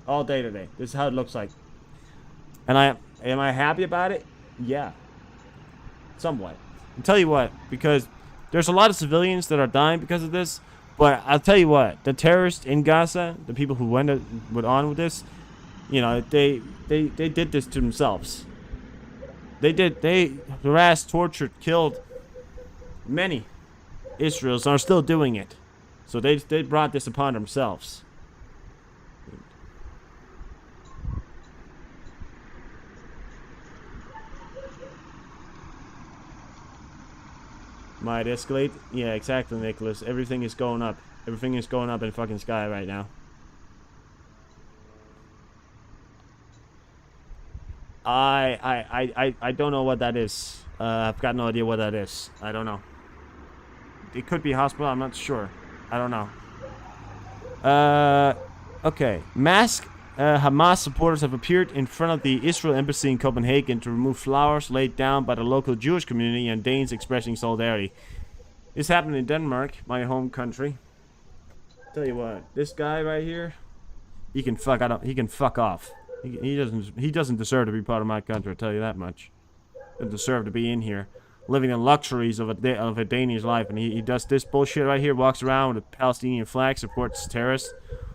Speaker 5: today. This is how it looks like. And am I happy about it? Yeah, somewhat. I'll tell you what, because there's a lot of civilians that are dying because of this. But I'll tell you what, the terrorists in Gaza, the people who went on with this, you know, they did this to themselves. They harassed, tortured, killed many Israelis and are still doing it. So they brought this upon themselves. Might escalate? Yeah, exactly, Nicholas. Everything is going up. Everything is going up in the fucking sky right now. I don't know what that is. I've got no idea what that is. I don't know. It could be a hospital. I'm not sure. I don't know. Okay. Masked Hamas supporters have appeared in front of the Israel embassy in Copenhagen to remove flowers laid down by the local Jewish community and Danes expressing solidarity. This happened in Denmark, my home country. Tell you what, this guy right here, he can fuck out. He can fuck off. He doesn't deserve to be part of my country. I'll tell you that much. Doesn't deserve to be in here, living the luxuries of a Danish life, and he does this bullshit right here. Walks around with a Palestinian flag, supports terrorists.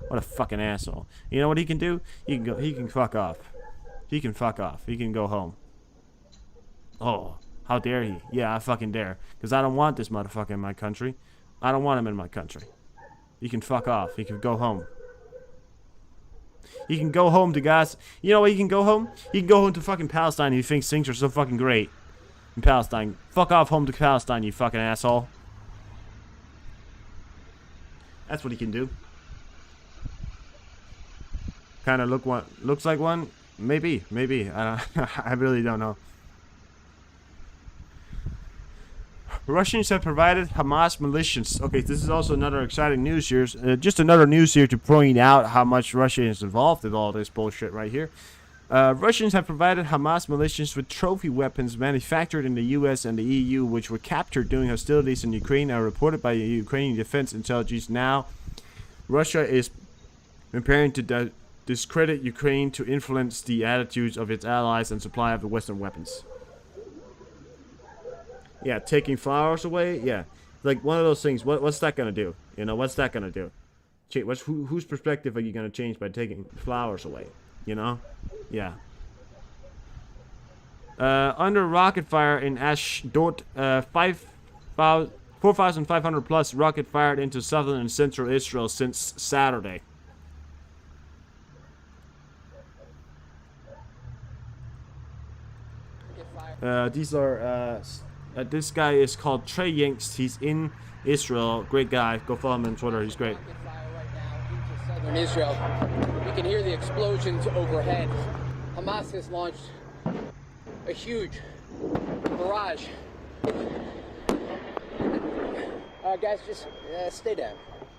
Speaker 5: What a fucking asshole. You know what he can do? He can fuck off. He can fuck off. He can go home. Oh, how dare he? Yeah, I fucking dare. Because I don't want this motherfucker in my country. I don't want him in my country. He can fuck off. He can go home. He can go home to Gaza. You know where he can go home? He can go home to fucking Palestine if he thinks things are so fucking great in Palestine. Fuck off home to Palestine, you fucking asshole. That's what he can do. Kind of looks like one. Maybe. I really don't know. Russians have provided Hamas militias. Okay, this is also another exciting news here. Just another news here to point out how much Russia is involved in all this bullshit right here. Russians have provided Hamas militias with trophy weapons manufactured in the US and the EU, which were captured during hostilities in Ukraine, are reported by Ukrainian Defense Intelligence. Now, Russia is preparing to discredit Ukraine to influence the attitudes of its allies and supply of the Western weapons. Yeah, taking flowers away. Yeah, like one of those things. What's that gonna do? You know, what's that gonna do? Whose perspective are you gonna change by taking flowers away? You know, yeah. Under rocket fire in Ashdod, 4,500 plus rocket fired into southern and central Israel since Saturday. These are this guy is called Trey Yanks. He's in Israel. Great guy. Go follow him on Twitter. He's great.
Speaker 11: Southern Israel. You can hear the explosions overhead. Hamas has launched a huge barrage. Guys, just stay down.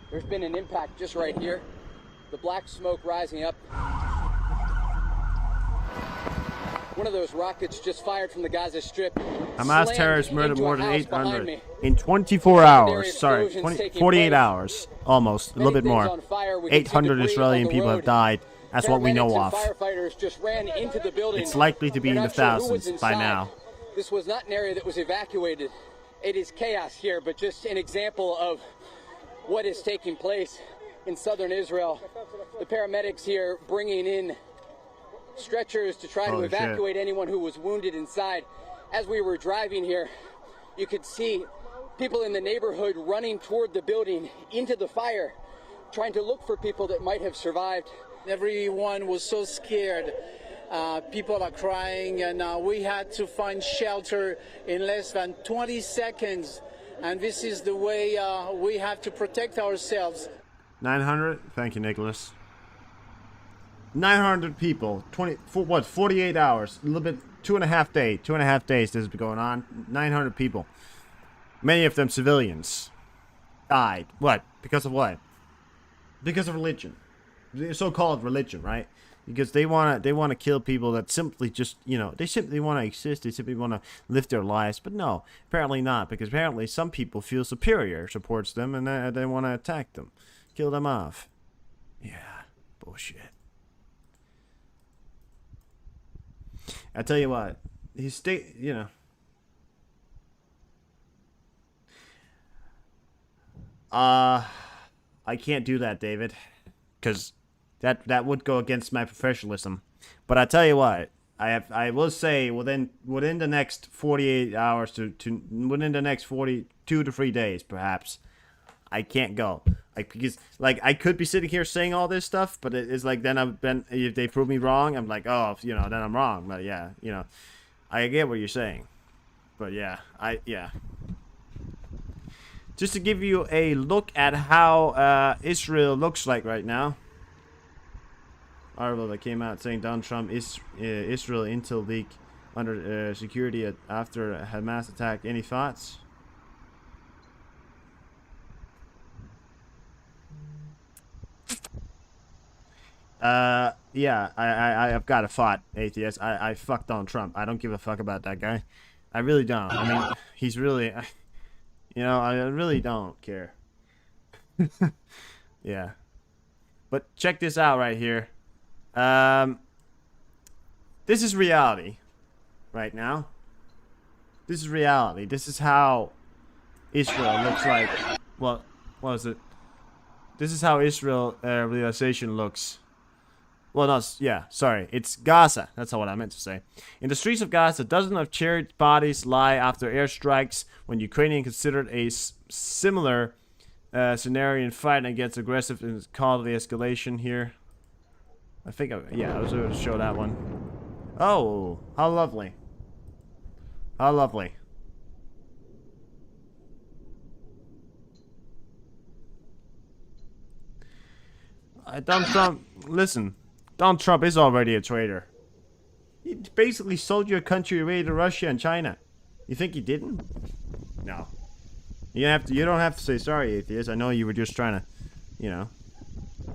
Speaker 11: There's been an impact just right here. The black smoke rising up. One of those rockets just fired from the Gaza Strip.
Speaker 5: Hamas terrorists murdered more than 800 in 24 hours. Sorry, 48 hours. Almost. A little bit more. 800 Israeli people have died. That's what we know of. It's likely to be in the thousands by now.
Speaker 11: This was not an area that was evacuated. It is chaos here, but just an example of what is taking place in southern Israel. The paramedics here bringing in stretchers to try to evacuate anyone who was wounded inside. As we were driving here, you could see people in the neighborhood running toward the building into the fire, trying to look for people that might have survived.
Speaker 12: Everyone was so scared. People are crying, and we had to find shelter in less than 20 seconds. And this is the way we have to protect ourselves.
Speaker 5: 900? Thank you, Nicholas. 900 people, 48 hours, a little bit, 2.5 days, 2.5 days this has been going on. 900 people, many of them civilians, died. What? Because of what? Because of religion, so-called religion, right? Because they wanna kill people that simply just, you know, they simply want to exist. They simply want to live their lives. But no, apparently not, because apparently some people feel superior supports them, and they want to attack them, kill them off. Yeah, bullshit. I tell you what, you know. I can't do that, David, because that would go against my professionalism. But I tell you what, I will say within the next 48 hours to within the next 42 to 3 days, perhaps, I can't go. Because I could be sitting here saying all this stuff, but it's like then if they prove me wrong, I'm like, oh, you know, then I'm wrong. But yeah, you know, I get what you're saying. But yeah, just to give you a look at how Israel looks like right now. Article that came out saying Donald Trump Israel intel leak under security after Hamas attack. Any thoughts? Yeah, I've got to fight, atheist. I fuck Donald Trump. I don't give a fuck about that guy. I really don't. I mean, he's really, I really don't care. Yeah. But check this out right here. This is reality right now. This is reality. This is how Israel looks like. Well, what is it? This is how Israel realization looks. Well, no, yeah, sorry. It's Gaza. That's what I meant to say. In the streets of Gaza, dozens of charred bodies lie after airstrikes when Ukrainians considered a similar scenario in fighting against aggressive and called the escalation here. I think, I was able to show that one. Oh, how lovely. How lovely. Donald Trump, listen. Donald Trump is already a traitor. He basically sold your country away to Russia and China. You think he didn't? No. You don't have to say sorry, atheist. I know you were just trying to,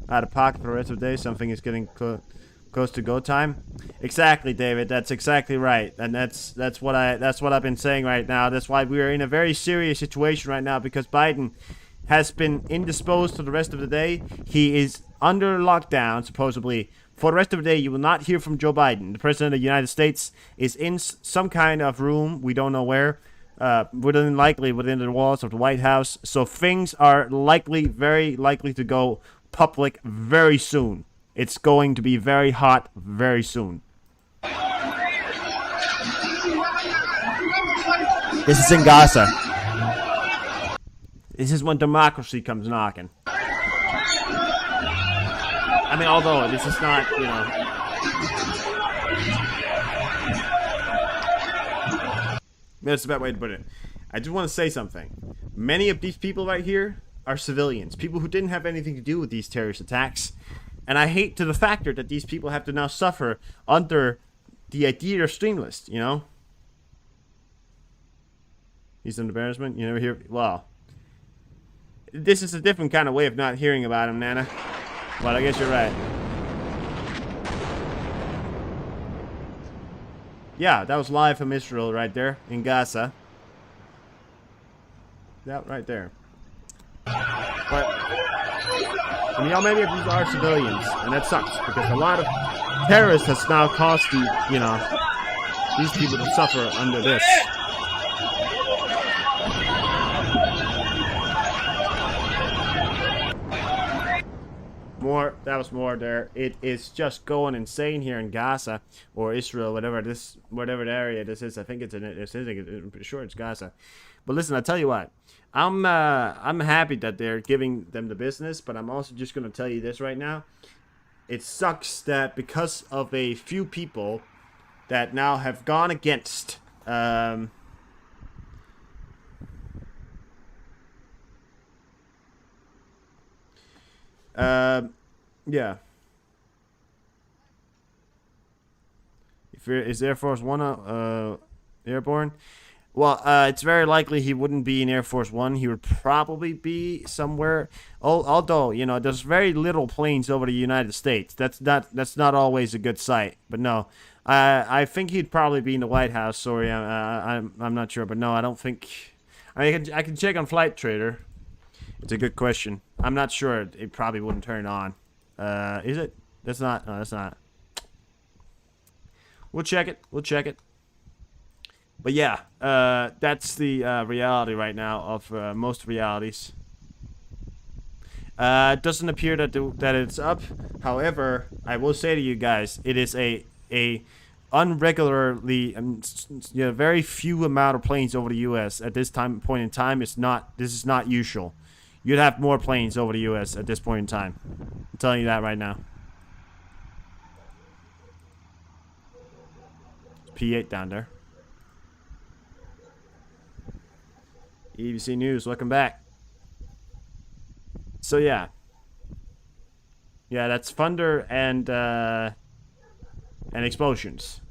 Speaker 5: out of pocket for the rest of the day. Something is getting close to go time. Exactly, David. That's exactly right, and that's what I've been saying right now. That's why we are in a very serious situation right now, because Biden has been indisposed for the rest of the day. He is under lockdown, supposedly. For the rest of the day, you will not hear from Joe Biden. The President of the United States is in some kind of room. We don't know where. Likely within the walls of the White House. So things are very likely to go public very soon. It's going to be very hot very soon. This is in Gaza. This is when democracy comes knocking. I mean, although this is not, that's the best way to put it. I just want to say something. Many of these people right here are civilians. People who didn't have anything to do with these terrorist attacks. And I hate to the factor that these people have to now suffer under the idea of streamless, He's an embarrassment. You never hear... Well, this is a different kind of way of not hearing about him, Nana. But I guess you're right. Yeah, that was live from Israel right there in Gaza. That right there. But many of these are civilians, and that sucks because a lot of terrorists has now caused these people to suffer under this. That was more there. It is just going insane here in Gaza or Israel, whatever area this is. I think I'm pretty sure it's Gaza. But listen, I tell you what, I'm happy that they're giving them the business, but I'm also just gonna tell you this right now. It sucks that because of a few people that now have gone against yeah. Is Air Force One airborne? Well, it's very likely he wouldn't be in Air Force One. He would probably be somewhere. Although there's very little planes over the United States. That's not always a good sight. But no, I think he'd probably be in the White House. Sorry, I'm not sure. But no, I don't think. I can check on Flight Trader. It's a good question. I'm not sure. It probably wouldn't turn on. Is it? That's not. No, that's not. We'll check it. But yeah, that's the reality right now of most realities. It doesn't appear that it's up. However, I will say to you guys, it is a unregularly, very few amount of planes over the U.S. at this point in time. This is not usual. You'd have more planes over the U.S. at this point in time. I'm telling you that right now. P8 down there. EBC News, welcome back. So yeah, that's thunder and explosions.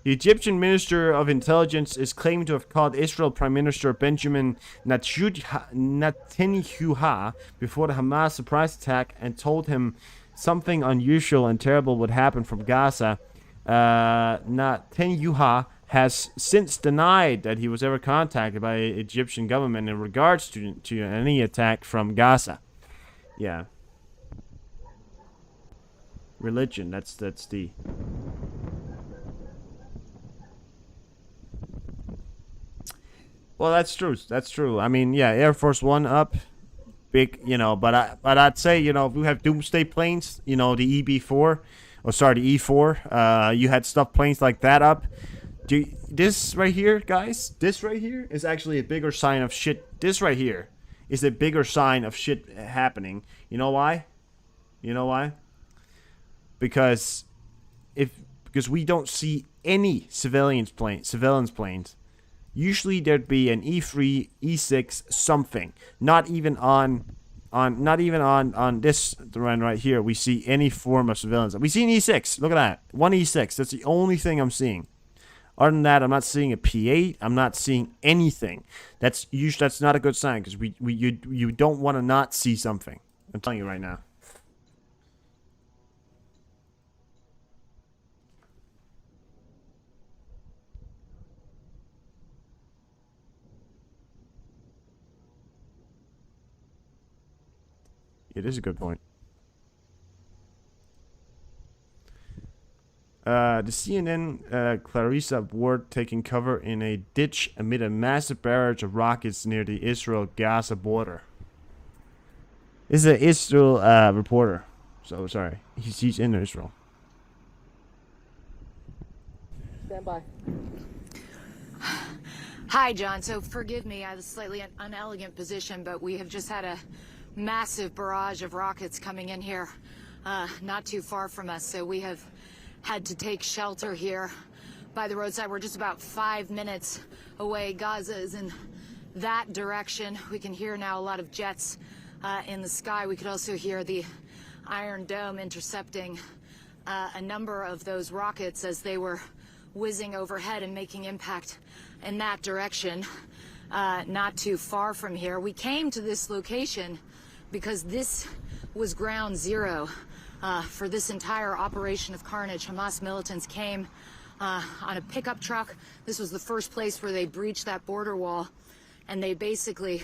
Speaker 5: The Egyptian Minister of Intelligence is claimed to have called Israel Prime Minister Benjamin Netanyahu before the Hamas surprise attack and told him something unusual and terrible would happen from Gaza. Netanyahu has since denied that he was ever contacted by the Egyptian government in regards to any attack from Gaza. Yeah. Religion, that's the... Well, that's true. That's true. I mean, yeah, Air Force One up, big, but I'd say, if we have Doomsday planes, the EB4, the E4, you had stuff planes like that up. This right here, guys, this right here is actually a bigger sign of shit. This right here is a bigger sign of shit happening. You know why? Because we don't see any civilians planes. Usually there'd be an E3, E6, something. Not even on this run right here. We see any form of surveillance. We see an E6. Look at that. One E6. That's the only thing I'm seeing. Other than that, I'm not seeing a P8. I'm not seeing anything. That's not a good sign because you don't want to not see something. I'm telling you right now. It is a good point. The CNN Clarissa Ward taking cover in a ditch amid a massive barrage of rockets near the Israel-Gaza border. This is an Israel reporter. So, sorry. He's in Israel.
Speaker 13: Stand by. Hi, John. So, forgive me. I have a slightly unelegant position, but we have just had a massive barrage of rockets coming in here not too far from us, so we have had to take shelter here by the roadside. We're just about 5 minutes away. Gaza is in that direction. We can hear now a lot of jets in the sky. We could also hear the Iron Dome intercepting a number of those rockets as they were whizzing overhead and making impact in that direction, not too far from here. We came to this location because this was ground zero for this entire operation of carnage. Hamas militants came on a pickup truck. This was the first place where they breached that border wall, and they basically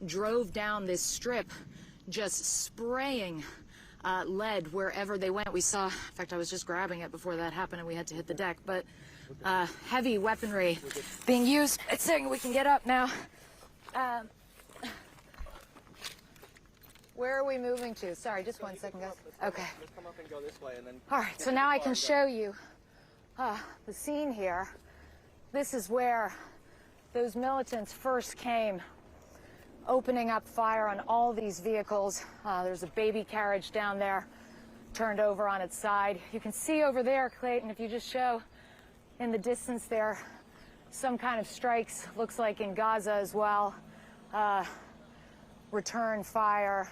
Speaker 13: drove down this strip, just spraying lead wherever they went. We saw, in fact, I was just grabbing it before that happened and we had to hit the deck, but heavy weaponry being used. It's saying we can get up now. Where are we moving to? Sorry, just 1 second, guys. Okay.
Speaker 6: Let's come up and go this way and then...
Speaker 13: All right, so now I can show you the scene here. This is where those militants first came, opening up fire on all these vehicles. There's a baby carriage down there, turned over on its side. You can see over there, Clayton, if you just show in the distance there, some kind of strikes, looks like in Gaza as well. Return fire.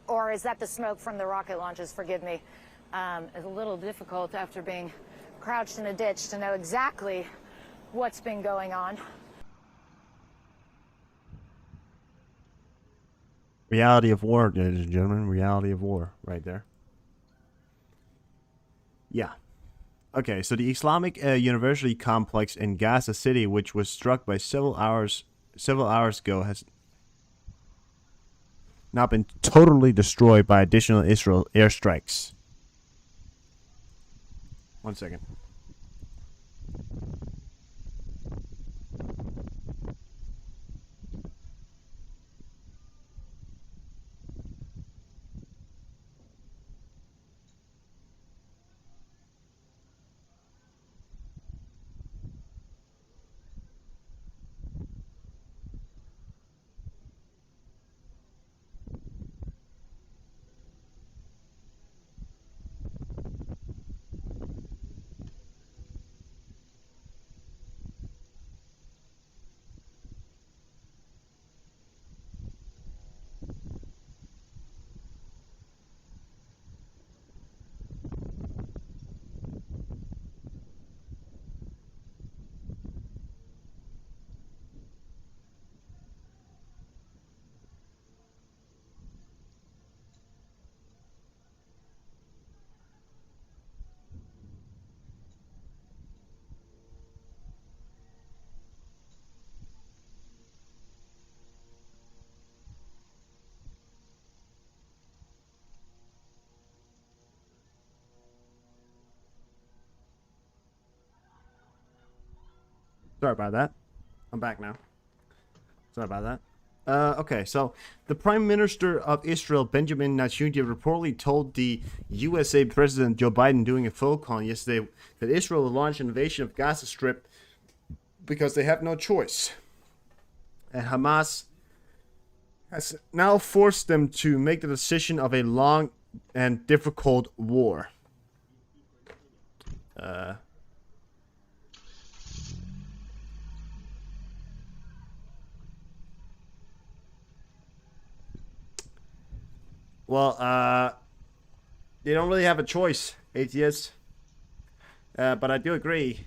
Speaker 13: Or is that the smoke from the rocket launches? Forgive me. It's a little difficult after being crouched in a ditch to know exactly what's been going on.
Speaker 5: Reality of war, ladies and gentlemen. Reality of war, right there. Yeah. Okay, so the Islamic University complex in Gaza City, which was struck by several hours ago, has now been totally destroyed by additional Israel airstrikes. 1 second. Sorry about that. I'm back now. Sorry about that. Okay, so the Prime Minister of Israel, Benjamin Netanyahu, reportedly told the USA President Joe Biden during a phone call yesterday that Israel will launch an invasion of Gaza Strip because they have no choice. And Hamas has now forced them to make the decision of a long and difficult war. Well, they don't really have a choice, atheists. But I do agree.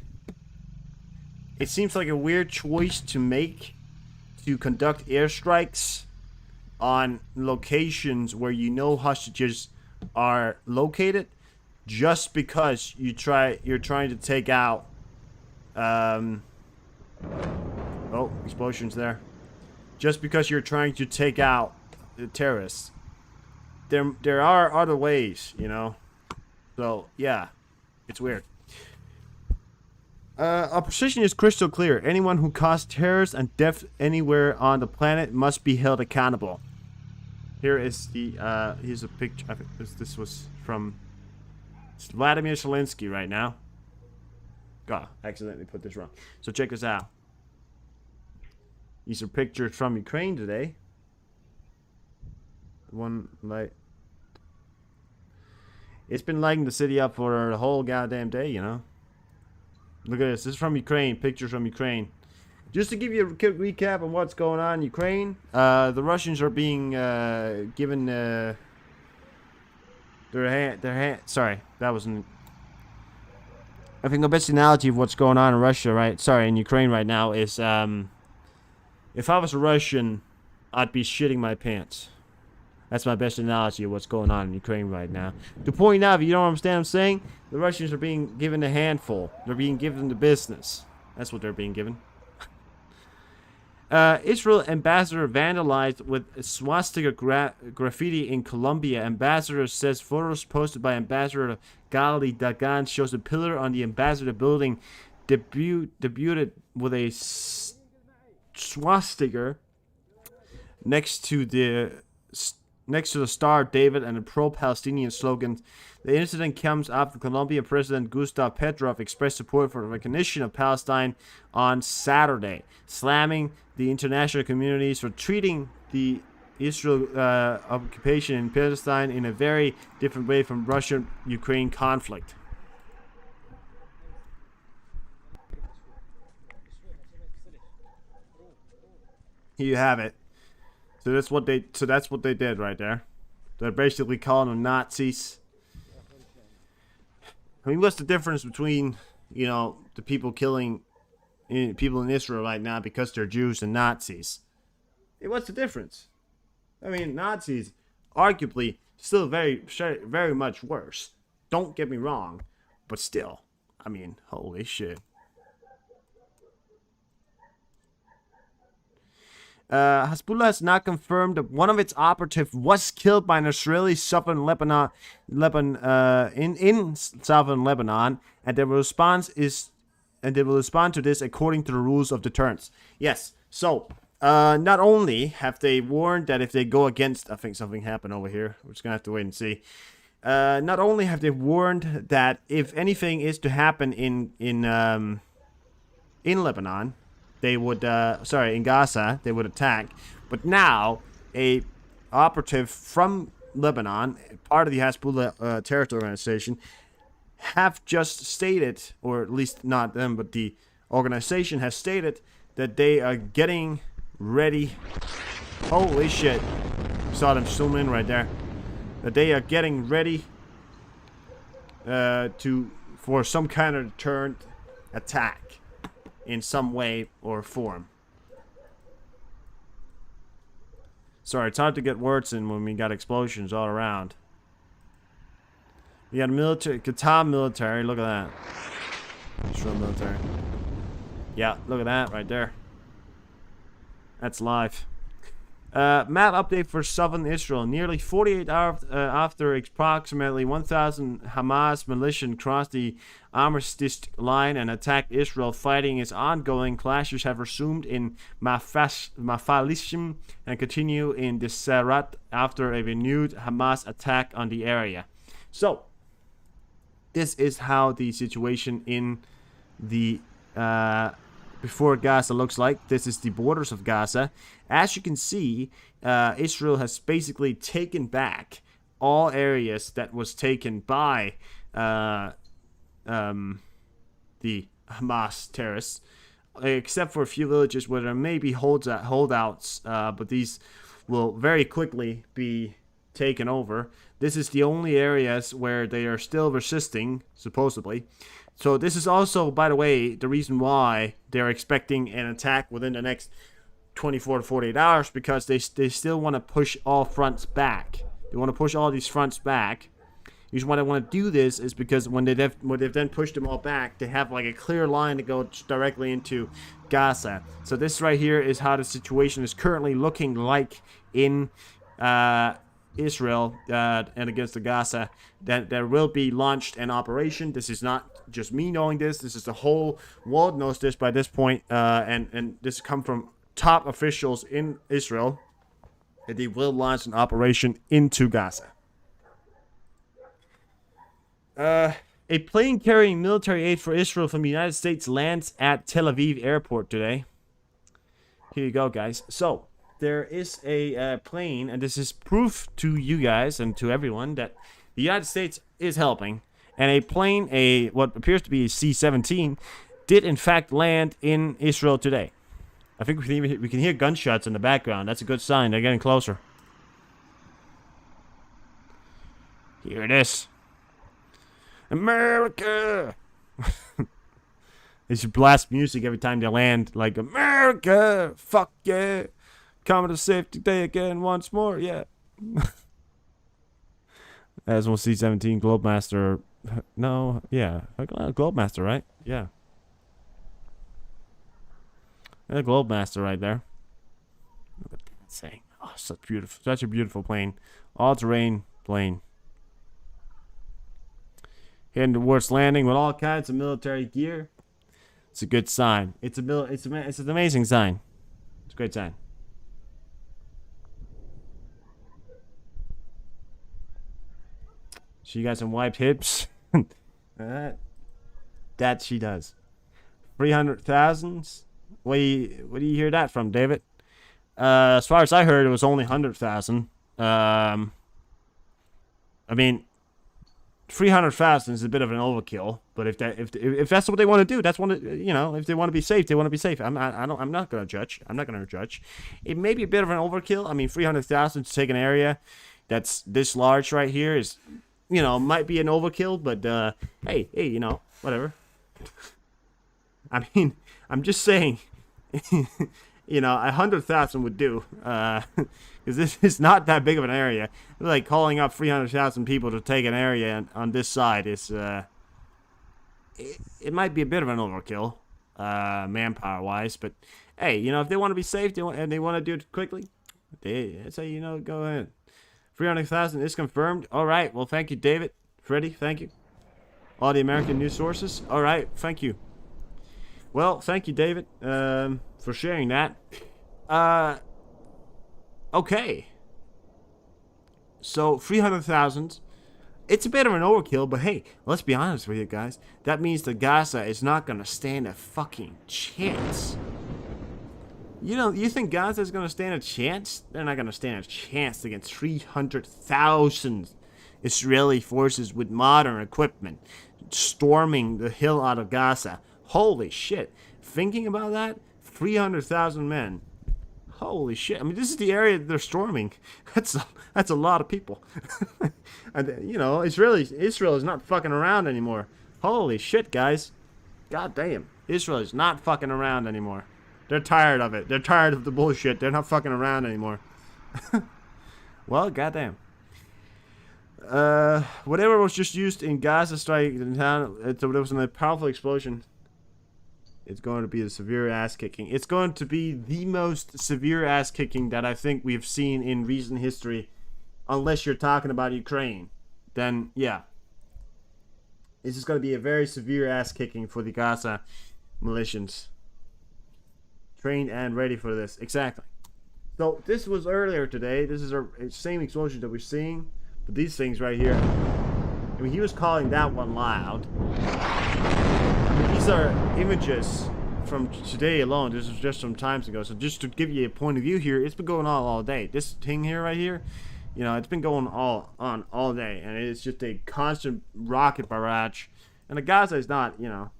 Speaker 5: It seems like a weird choice to make to conduct airstrikes on locations where you know hostages are located, just because you're trying to take out. Oh, explosions there. Just because you're trying to take out the terrorists. There are other ways, you know. So yeah, it's weird. Our position is crystal clear. Anyone who caused terrors and death anywhere on the planet must be held accountable. Here is the here's a picture. I think this was from Vladimir Zelensky right now. God, I accidentally put this wrong. So check this out. These are pictures from Ukraine today. One light. It's been lighting the city up for the whole goddamn day, you know. Look at this. This is from Ukraine. Pictures from Ukraine. Just to give you a quick recap on what's going on in Ukraine, the Russians are being given their hand. Sorry, that wasn't. I think the best analogy of what's going on in Russia, right? Sorry, in Ukraine right now is if I was a Russian, I'd be shitting my pants. That's my best analogy of what's going on in Ukraine right now. To point out, if you don't understand what I'm saying, the Russians are being given a handful. They're being given the business. That's what they're being given. Israel ambassador vandalized with swastika graffiti in Colombia. Ambassador says photos posted by Ambassador Gali Dagan shows a pillar on the ambassador building debuted with a swastika next to the Star of David and a pro-Palestinian slogan. The incident comes after Colombian President Gustavo Petro expressed support for the recognition of Palestine on Saturday, slamming the international communities for treating the Israel occupation in Palestine in a very different way from Russia-Ukraine conflict. Here you have it. So that's what they did right there. They're basically calling them Nazis. I mean, what's the difference between, you know, the people killing people in Israel right now because they're Jews and Nazis? What's the difference? I mean, Nazis, arguably, still very, very much worse. Don't get me wrong, but still, I mean, holy shit. Hezbollah has not confirmed that one of its operatives was killed by an Israeli southern Lebanon, in southern Lebanon, and they will respond to this according to the rules of deterrence. Yes, so not only have they warned that if they go against, I think something happened over here. We're just gonna have to wait and see. Not only have they warned that if anything is to happen in Lebanon, they would, in Gaza, they would attack. But now, a operative from Lebanon, part of the Hezbollah terrorist organization, have just stated, or at least not them, but the organization has stated that they are getting ready. Holy shit. Saw them zoom in right there. That they are getting ready for some kind of deterrent attack in some way or form. Sorry, it's hard to get words in when we got explosions all around. We got Qatar military, look at that. Israel military. Yeah, look at that right there. That's live. Map update for southern Israel. Nearly 48 hours after approximately 1,000 Hamas militias crossed the armistice line and attacked Israel, fighting is ongoing. Clashes have resumed in Mafalishim and continue in the Sarat after a renewed Hamas attack on the area. So, this is how the situation in the before Gaza looks like. This is the borders of Gaza. As you can see, Israel has basically taken back all areas that was taken by the Hamas terrorists, except for a few villages where there may be holdouts, but these will very quickly be taken over. This is the only areas where they are still resisting, supposedly. So this is also, by the way, the reason why they're expecting an attack within the next 24 to 48 hours, because they still want to push all fronts back. They want to push all these fronts back. The reason why they want to do this is because when they've then pushed them all back, they have like a clear line to go directly into Gaza. So this right here is how the situation is currently looking like in Israel and against the Gaza. That there will be launched an operation. This is not just me knowing this. This is the whole world knows this by this point, and this come from top officials in Israel, that they will launch an operation into Gaza. A plane carrying military aid for Israel from the United States lands at Tel Aviv airport today. Here you go, guys. So, there is a plane, and this is proof to you guys and to everyone that the United States is helping. And a plane, what appears to be a C-17, did in fact land in Israel today. I think we can hear gunshots in the background. That's a good sign. They're getting closer. Here it is. America! They should blast music every time they land, like, America! Fuck yeah! Coming to safety day again once more, yeah. As we'll see, 17 Globemaster. No, yeah. Globemaster, right? Yeah. A Globemaster right there. Look at that thing. Oh, such a beautiful plane. All-terrain plane. Heading towards landing with all kinds of military gear. It's a good sign. It's an amazing sign. It's a great sign. She got some wiped hips. That she does. 300,000. Where do you hear that from, David? As far as I heard, it was only 100,000. I mean, 300,000 is a bit of an overkill. But if that's what they want to do, that's what if they want to be safe, they want to be safe. I'm not gonna judge. I'm not gonna judge. It may be a bit of an overkill. I mean, 300,000 to take an area that's this large right here is, might be an overkill. But hey, whatever. I mean, I'm just saying. 100,000 would do, because this is not that big of an area. Like calling up 300,000 people to take an area on this side is, it might be a bit of an overkill, manpower wise. But hey, if they want to be safe and they want to do it quickly, they say go ahead. 300,000 is confirmed. All right. Well, thank you, David, Freddie. Thank you. All the American news sources. All right. Thank you. Well, thank you, David, for sharing that. Okay. So, 300,000. It's a bit of an overkill, but hey, let's be honest with you guys. That means that Gaza is not going to stand a fucking chance. You think Gaza is going to stand a chance? They're not going to stand a chance against 300,000 Israeli forces with modern equipment storming the hill out of Gaza. Holy shit. Thinking about that, 300,000 men. Holy shit. I mean, this is the area that they're storming. That's a lot of people. And, Israel is not fucking around anymore. Holy shit, guys. God damn. Israel is not fucking around anymore. They're tired of it. They're tired of the bullshit. They're not fucking around anymore. Well, goddamn. Whatever was just used in Gaza strike in town, there was a powerful explosion. It's going to be a severe ass kicking. It's going to be the most severe ass kicking that I think we've seen in recent history, unless you're talking about Ukraine. Then yeah, this is going to be a very severe ass kicking for the Gaza militias. Trained and ready for this. Exactly. So this was earlier today. This is a same explosion that we're seeing, but these things right here. I mean, he was calling that one loud. I mean, these are images from today alone. This was just some times ago. So just to give you a point of view here, it's been going on all day. This thing here right here, you know, it's been going on all day, and it's just a constant rocket barrage. And the Gaza is not, you know.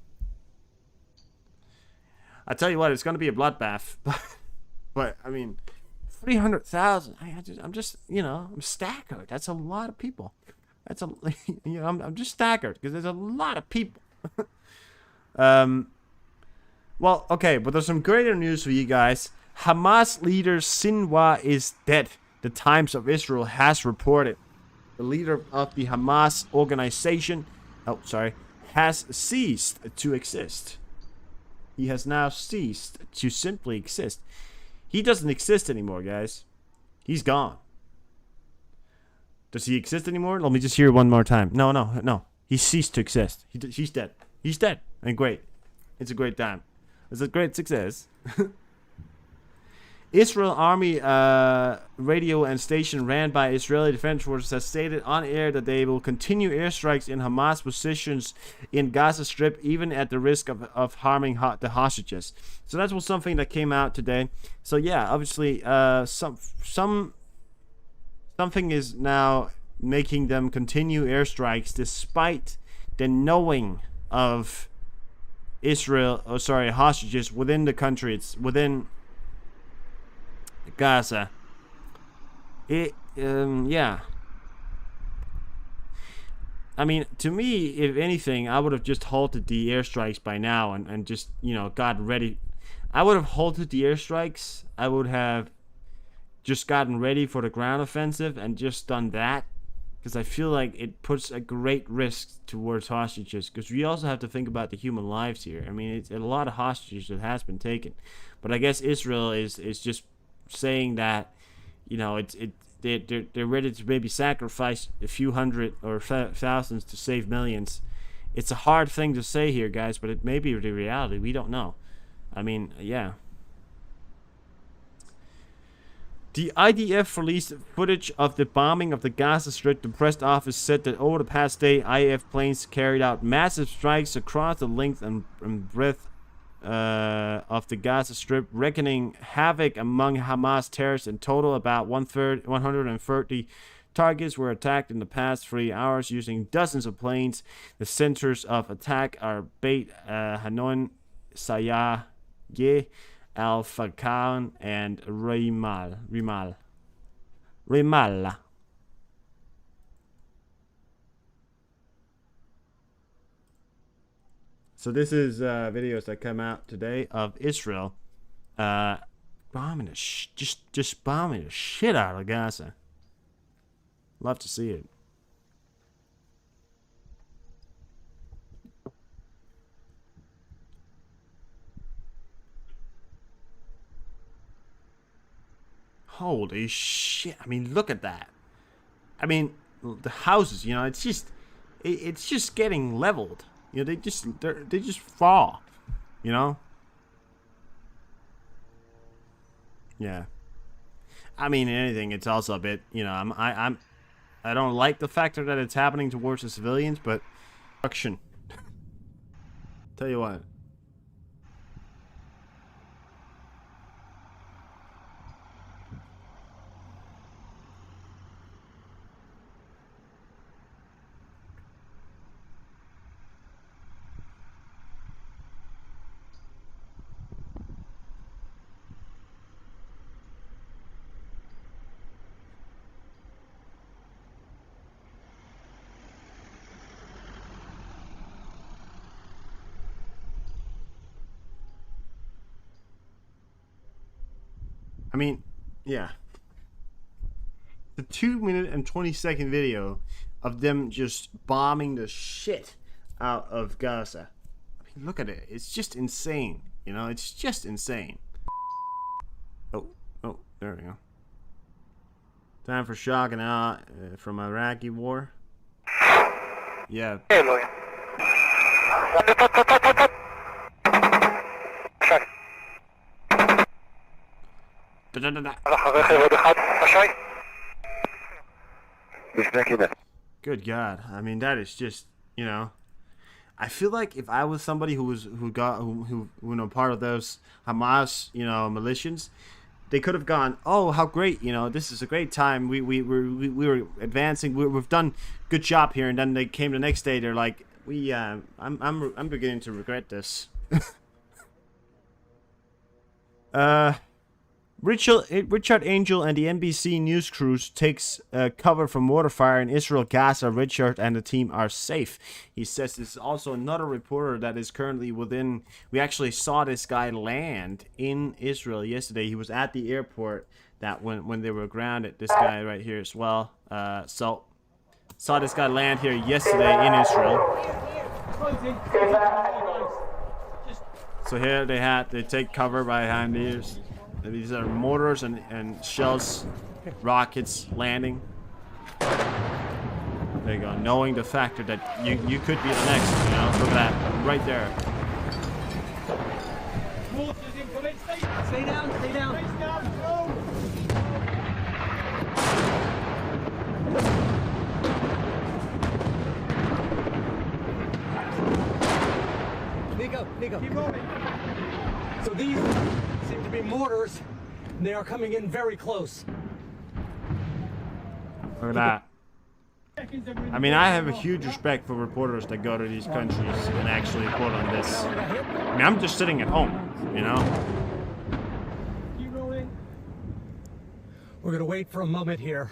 Speaker 5: I tell you what, it's going to be a bloodbath. But I mean, 300,000. I'm just, you know, I'm staggered. That's a lot of people. That's a, you know, I'm just staggered because there's a lot of people. Well, okay, but there's some greater news for you guys. Hamas leader Sinwar is dead. The Times of Israel has reported. The leader of the Hamas organization, has ceased to exist. He has now ceased to simply exist. He doesn't exist anymore, guys. He's gone. Does he exist anymore? Let me just hear it one more time. No. He ceased to exist. He's dead. He's dead. And great. It's a great time. It's a great success. Israel Army radio and station ran by Israeli Defense Forces has stated on air that they will continue airstrikes in Hamas positions in Gaza Strip, even at the risk of harming the hostages. So that was something that came out today. So yeah, obviously, something is now making them continue airstrikes despite the knowing of hostages within the country. It's within Gaza. Yeah. I mean, to me, if anything, I would have just halted the airstrikes by now and just, you know, gotten ready. I would have halted the airstrikes. I would have just gotten ready for the ground offensive and just done that. Because I feel like it puts a great risk towards hostages. Because we also have to think about the human lives here. I mean, it's a lot of hostages that has been taken. But I guess Israel is just saying that, you know, they're ready to maybe sacrifice a few hundred or thousands to save millions. It's a hard thing to say here, guys, but it may be the reality. We don't know. I mean, yeah. The IDF released footage of the bombing of the Gaza Strip. The press office said that over the past day, IDF planes carried out massive strikes across the length and breadth of the Gaza Strip, wreaking havoc among Hamas terrorists. In total, about 130 targets were attacked in the past 3 hours using dozens of planes. The centers of attack are Beit Hanon, Sayah, Al-Fakan, and Ramallah. So this is videos that come out today of Israel bombing just bombing the shit out of Gaza. Love to see it. Holy shit. I mean, look at that. I mean, the houses, you know, it's just getting leveled. You know, they just fall, you know? Yeah. I mean, anything, it's also a bit, you know, I don't like the fact that it's happening towards the civilians, but action. Tell you what. I mean, yeah. The 2-minute and 20-second video of them just bombing the shit out of Gaza. mean, look at it. It's just insane. You know, it's just insane. Oh, there we go. Time for shock and awe from Iraqi war. Yeah. Good God. I mean, that is just, you know, I feel like if I was somebody who know, part of those Hamas, you know, militias, they could have gone, oh, how great, you know, this is a great time. We were advancing. We've done good job here. And then they came the next day. They're like, I'm beginning to regret this. Richard Angel and the NBC News crews takes cover from mortar fire in Israel, Gaza. Richard and the team are safe. He says this is also another reporter that is currently within. We actually saw this guy land in Israel yesterday. He was at the airport that when they were grounded. This guy right here as well. So saw this guy land here yesterday in Israel. So here they take cover behind these. These are mortars and shells, rockets landing. There you go. Knowing the factor that you could be the next, you know. Look at that, right there.
Speaker 14: Stay down, stay down. Nico. Keep moving. So these seem to be mortars. And they are coming in very close.
Speaker 5: Look at that. I mean, I have a huge respect for reporters that go to these countries and actually report on this. I mean, I'm just sitting at home, you know?
Speaker 14: Keep rolling. We're gonna wait for a moment here.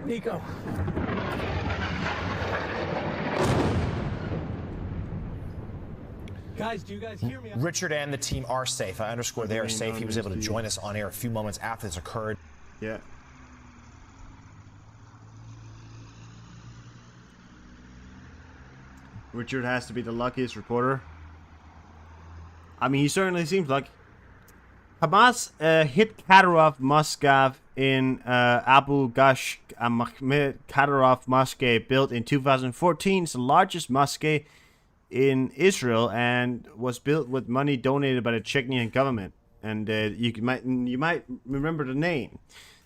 Speaker 14: Nico. Guys, do you guys hear me?
Speaker 15: Richard and the team are safe. I underscore they are safe. He was able to join us on air a few moments after this occurred.
Speaker 5: Yeah. Richard has to be the luckiest reporter. I mean, he certainly seems like. Hamas hit Kadyrov Mosque in Abu Ghash Mahmed Kadyrov Mosque, built in 2014. It's the largest mosque in Israel and was built with money donated by the Chechenian government. And you might remember the name.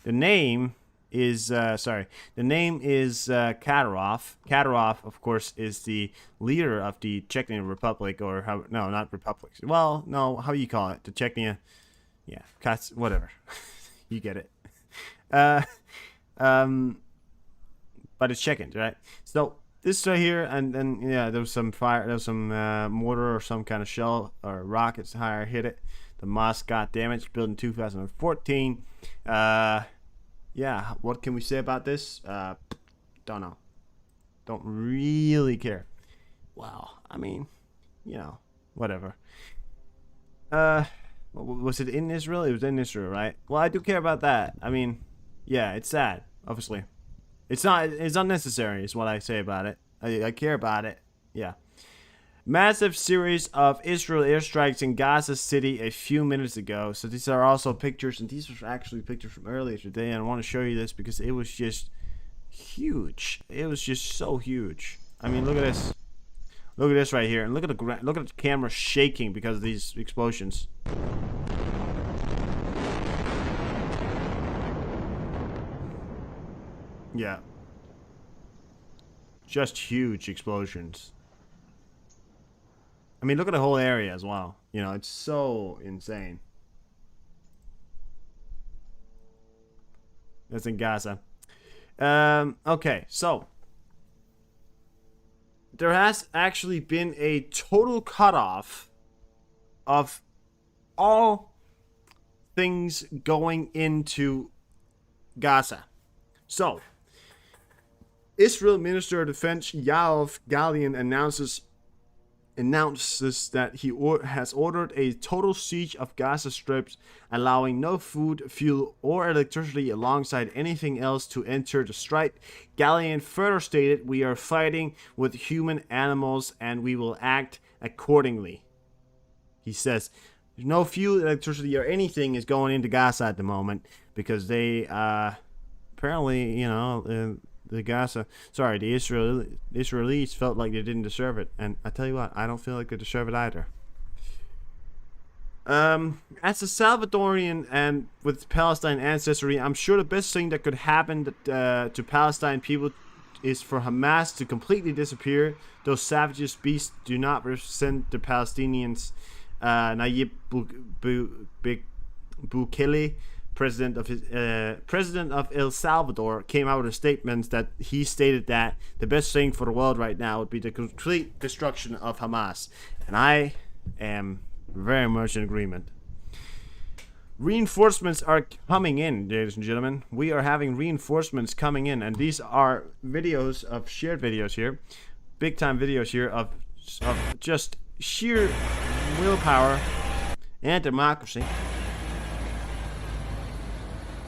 Speaker 5: The name is Kadyrov. Kadyrov, of course, is the leader of the Chechen Republic, or not Republic. Well, no, how do you call it? The Chechnya. Yeah, whatever. You get it. But it's Chechen, right? So this right here, and then yeah, there was some fire, there was some mortar or some kind of shell or rockets higher hit it. The mosque got damaged, built in 2014. Yeah, what can we say about this? Don't know. Don't really care. Well, I mean, you know, whatever. Was it in Israel? It was in Israel, right? Well, I do care about that. I mean, yeah, it's sad, obviously. It's unnecessary, is what I say about it. I care about it. Yeah. Massive series of Israel airstrikes in Gaza City a few minutes ago. So these are also pictures, and these are actually pictures from earlier today. And I want to show you this because it was just huge. It was just so huge. I mean, look at this. Look at this right here, and look at the camera shaking because of these explosions. Yeah. Just huge explosions. I mean, look at the whole area as well. You know, it's so insane. That's in Gaza. Okay, so there has actually been a total cutoff of all things going into Gaza. So, Israel Minister of Defense Yoav Gallant announces announces that he has ordered a total siege of Gaza Strips, allowing no food, fuel, or electricity alongside anything else to enter the strike. Gallian further stated, "We are fighting with human animals and we will act accordingly." He says no fuel, electricity, or anything is going into Gaza at the moment because they apparently, you know, the Israelis felt like they didn't deserve it, and I tell you what, I don't feel like they deserve it either. As a Salvadorian and with Palestine ancestry, I'm sure the best thing that could happen to Palestine people is for Hamas to completely disappear. Those savages beasts do not represent the Palestinians. Nayib Bukele, president of El Salvador, came out with statements that he stated that the best thing for the world right now would be the complete destruction of Hamas, and I am very much in agreement. Reinforcements are coming in, ladies and gentlemen. We are having reinforcements coming in, and these are videos of shared videos here, big time videos here of just sheer willpower and democracy.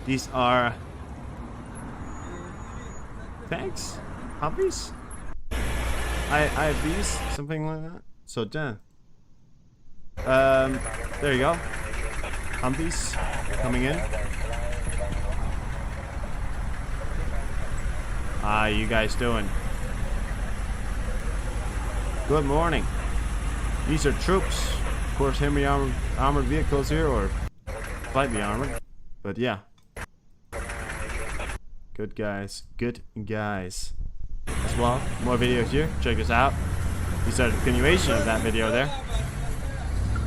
Speaker 5: These are tanks, Humvees, IFVs, something like that. So done. There you go. Humvees coming in. How you guys doing? Good morning. These are troops. Of course, heavy armored vehicles here, or slightly armored. But yeah. Good guys. Good guys. As well, more videos here. Check this out. These are the continuation of that video there.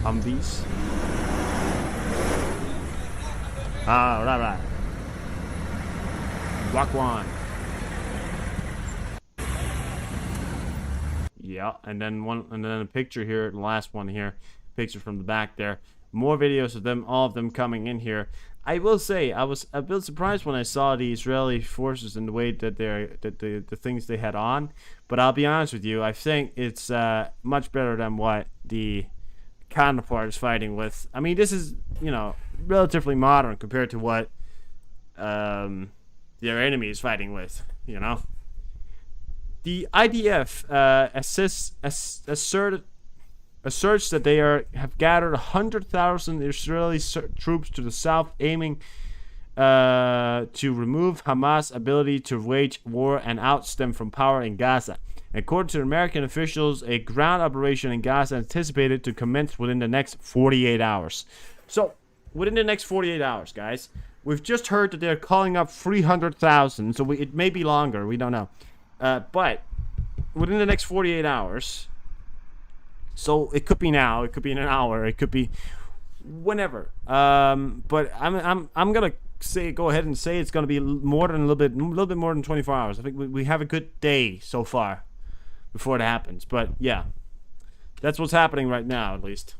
Speaker 5: Humvees. Right. Walk one. Yeah, and then a picture here, the last one here, picture from the back there. More videos of them, all of them coming in here. I will say, I was a bit surprised when I saw the Israeli forces and the way that the things they had on. But I'll be honest with you, I think it's much better than what the counterpart is fighting with. I mean, this is, you know, relatively modern compared to what their enemy is fighting with, you know. The IDF asserts that they have gathered 100,000 Israeli troops to the south, aiming to remove Hamas' ability to wage war and oust them from power in Gaza. According to American officials, a ground operation in Gaza is anticipated to commence within the next 48 hours. So, within the next 48 hours, guys, we've just heard that they're calling up 300,000, so it may be longer, we don't know. But within the next 48 hours, so it could be now, it could be in an hour, it could be whenever. But I'm gonna go ahead and say it's gonna be more than a little bit more than 24 hours. I think we have a good day so far before it happens. But yeah, that's what's happening right now, at least.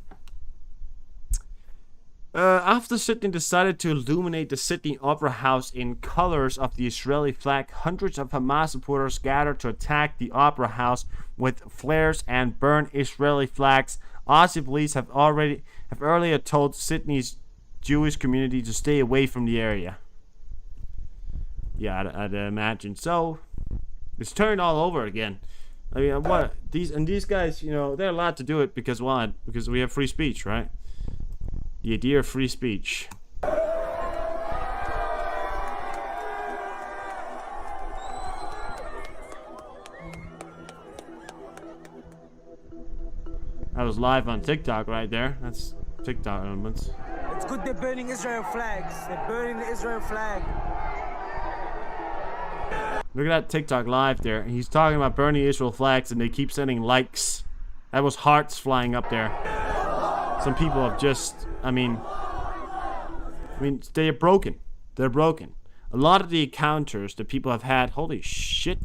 Speaker 5: After Sydney decided to illuminate the Sydney Opera House in colors of the Israeli flag, hundreds of Hamas supporters gathered to attack the Opera House with flares and burn Israeli flags. Aussie police have earlier told Sydney's Jewish community to stay away from the area. Yeah, I'd imagine. So, it's turned all over again. I mean, these guys, you know, they're allowed to do it because what? Because we have free speech, right? The idea of free speech. I was live on TikTok right there. That's TikTok elements.
Speaker 16: It's good they're burning Israel flags. They're burning the Israel flag.
Speaker 5: Look at that TikTok live there. He's talking about burning Israel flags and they keep sending likes. That was hearts flying up there. Some people have just, I mean, they're broken. They're broken. A lot of the encounters that people have had, holy shit.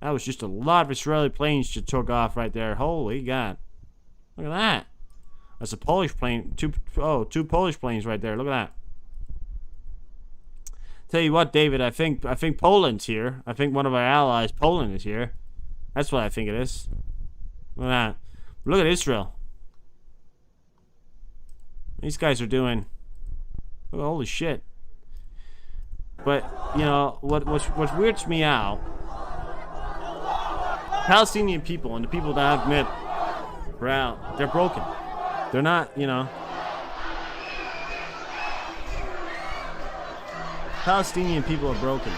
Speaker 5: That was just a lot of Israeli planes just took off right there. Holy God. Look at that. That's a Polish plane. Two Polish planes right there. Look at that. Tell you what, David, I think Poland's here. I think one of our allies, Poland, is here. That's what I think it is. Look at that. Look at Israel. These guys are doing. Oh, holy shit. But you know what weirds me out. Palestinian people and the people that I've met around, they're broken. They're not, you know. Palestinian people are broken.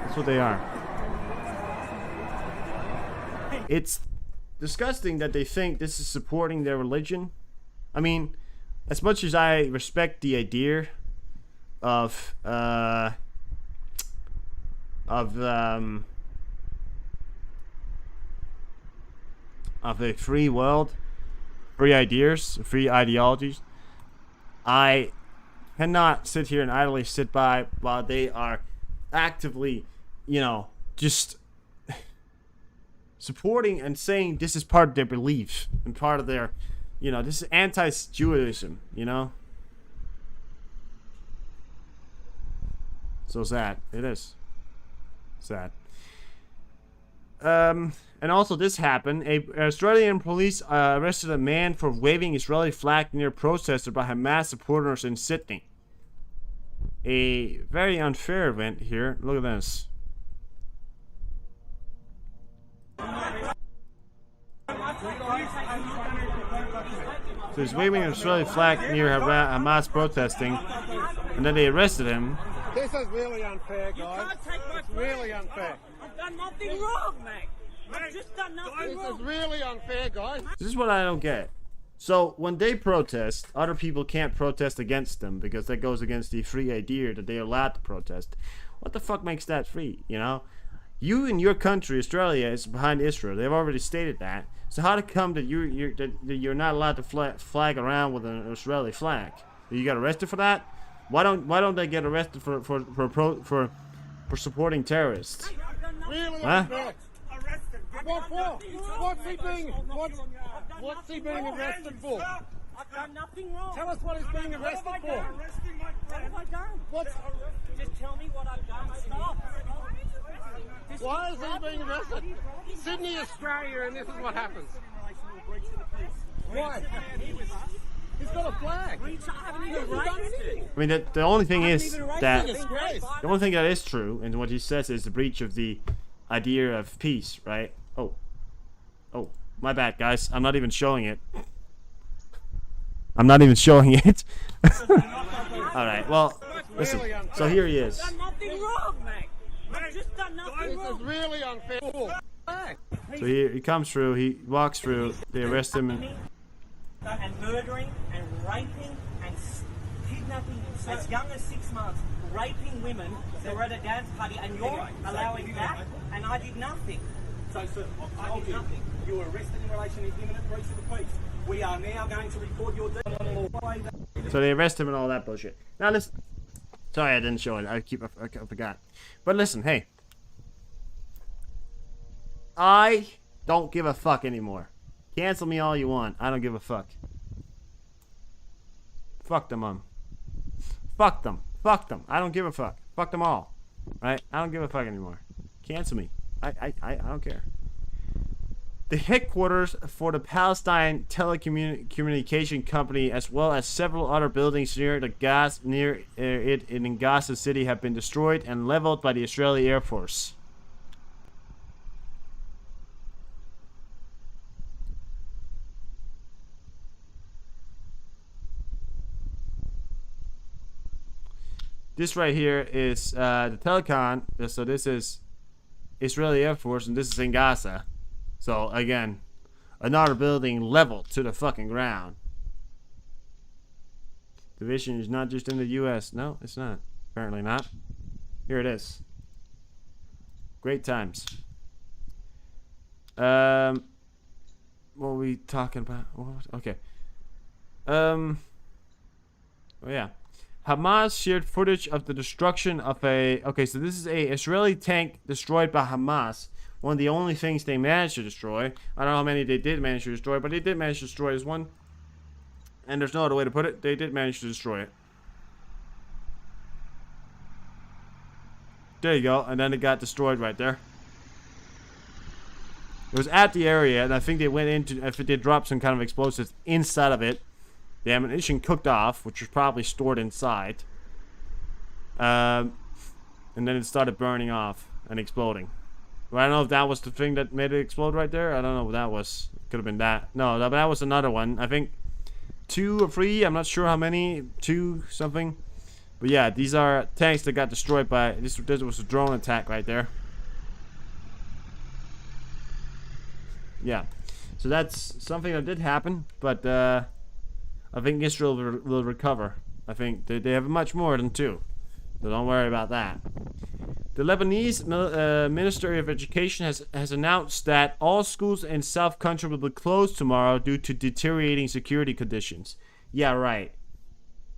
Speaker 5: That's what they are. It's disgusting that they think this is supporting their religion. I mean, as much as I respect the idea of a free world, free ideas, free ideologies, I cannot sit here and idly sit by while they are actively, you know, just supporting and saying this is part of their belief and part of their, you know, this is anti-Judaism, you know. So sad. It is sad. And also this happened. Australian police arrested a man for waving Israeli flag near protesters by Hamas supporters in Sydney. A very unfair event here. Look at this. So he's waving an Israeli flag near Hamas protesting, and then they arrested him.
Speaker 17: This is really unfair, guys. It's really unfair.
Speaker 16: I've done nothing wrong, mate. I've just done nothing wrong.
Speaker 17: This is really unfair, guys.
Speaker 5: This is what I don't get. So when they protest, other people can't protest against them because that goes against the free idea that they're allowed to protest. What the fuck makes that free, you know? You in your country, Australia, is behind Israel. They've already stated that. So how to come that you're not allowed to flag around with an Israeli flag? You got arrested for that? Why don't they get arrested for supporting terrorists?
Speaker 17: Really
Speaker 5: huh?
Speaker 17: unfair. What for? What's he being arrested for?
Speaker 16: I've done nothing wrong.
Speaker 17: Tell us what he's being arrested for.
Speaker 16: What have I done? Just tell me what I've done. Stop.
Speaker 17: Why is he being arrested? Sydney, Australia, and this is what happens. Why? He's got a flag.
Speaker 5: I mean, the only thing is that the only thing that is true, and what he says is the breach of the idea of peace, right? Oh, my bad, guys. I'm not even showing it. I'm not even showing it. All right. Well, listen. So here he is.
Speaker 16: I've done nothing wrong, mate. I've just done nothing wrong.
Speaker 17: This is really unfair.
Speaker 5: So he comes through. He walks through. They arrest him.
Speaker 16: And murdering and raping and kidnapping as young as 6 months, raping women that were at a dance party, and you're allowing that, and I did nothing.
Speaker 14: So, sir, I told you, you were arrested in relation to imminent breach of the peace. We are now going to record your deed.
Speaker 5: So they arrest him and all that bullshit. Now listen. Sorry, I didn't show it. I forgot. But listen, hey. I don't give a fuck anymore. Cancel me all you want. I don't give a fuck. Fuck them, Fuck them. Fuck them. I don't give a fuck. Fuck them all. Right? I don't give a fuck anymore. Cancel me. I don't care. The headquarters for the Palestine telecommunication company, as well as several other buildings near it in Gaza City, have been destroyed and leveled by the Israeli Air Force. This right here is the telecom. So this is Israeli Air Force, and this is in Gaza. So again, another building leveled to the fucking ground. Division is not just in the U.S. No, it's not. Apparently not. Here it is. Great times. What were we talking about? What? Okay. Oh yeah. Hamas shared footage of the destruction of a... Okay, so this is a Israeli tank destroyed by Hamas. One of the only things they managed to destroy. I don't know how many they did manage to destroy, but they did manage to destroy this one. And there's no other way to put it. They did manage to destroy it. There you go. And then it got destroyed right there. It was at the area, and I think they went into, I think they dropped some kind of explosives inside of it. The ammunition cooked off, which was probably stored inside. And then it started burning off and exploding. Well, I don't know if that was the thing that made it explode right there. I don't know what that was. Could have been that. No, that was another one. I think 2 or 3. I'm not sure how many. 2 something. But yeah, these are tanks that got destroyed by... This was a drone attack right there. Yeah. So that's something that did happen. But I think Israel will recover. I think they have much more than 2. So don't worry about that. The Lebanese Ministry of Education has announced that all schools in South Country will be closed tomorrow due to deteriorating security conditions. Yeah, right.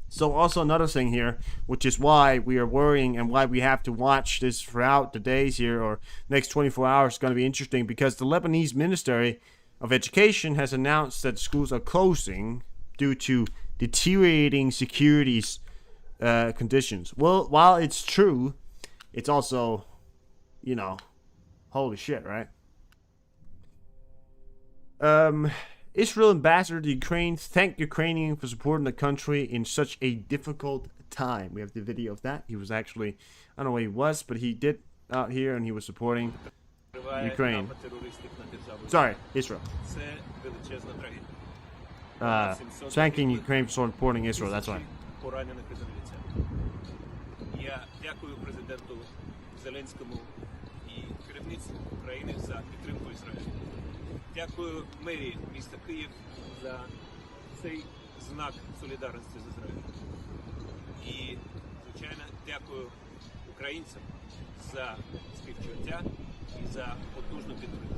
Speaker 5: So also another thing here, which is why we are worrying and why we have to watch this throughout the days here, or next 24 hours is going to be interesting, because the Lebanese Ministry of Education has announced that schools are closing due to deteriorating securities conditions. Well, while it's true, it's also, you know, holy shit, right? Israel ambassador to Ukraine thanked Ukrainians for supporting the country in such a difficult time. We have the video of that. He was actually, I don't know where he was, but he did out here and he was supporting Ukraine. Sorry, Israel. Thanking Ukraine for supporting Israel, that's right.
Speaker 18: Я дякую президенту Зеленському і керівництву України за підтримку Ізраїлю. Дякую мерії міста Київ за цей знак солідарності з Ізраїлем. І, звичайно, дякую українцям за співчуття і за потужну підтримку.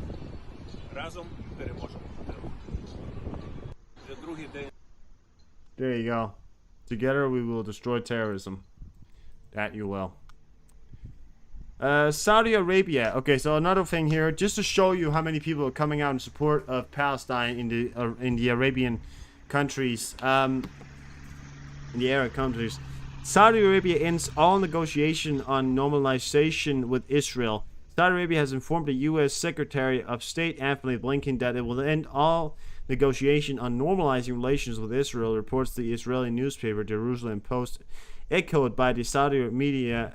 Speaker 18: Разом переможемо терор. Вже другий день.
Speaker 5: There you go. Together we will destroy terrorism. That you will. Saudi Arabia. Okay, so another thing here, just to show you how many people are coming out in support of Palestine in the Arabian countries, in the Arab countries. Saudi Arabia ends all negotiation on normalization with Israel. Saudi Arabia has informed the U.S. Secretary of State Anthony Blinken that it will end all negotiation on normalizing relations with Israel, reports the Israeli newspaper Jerusalem Post, echoed by the Saudi media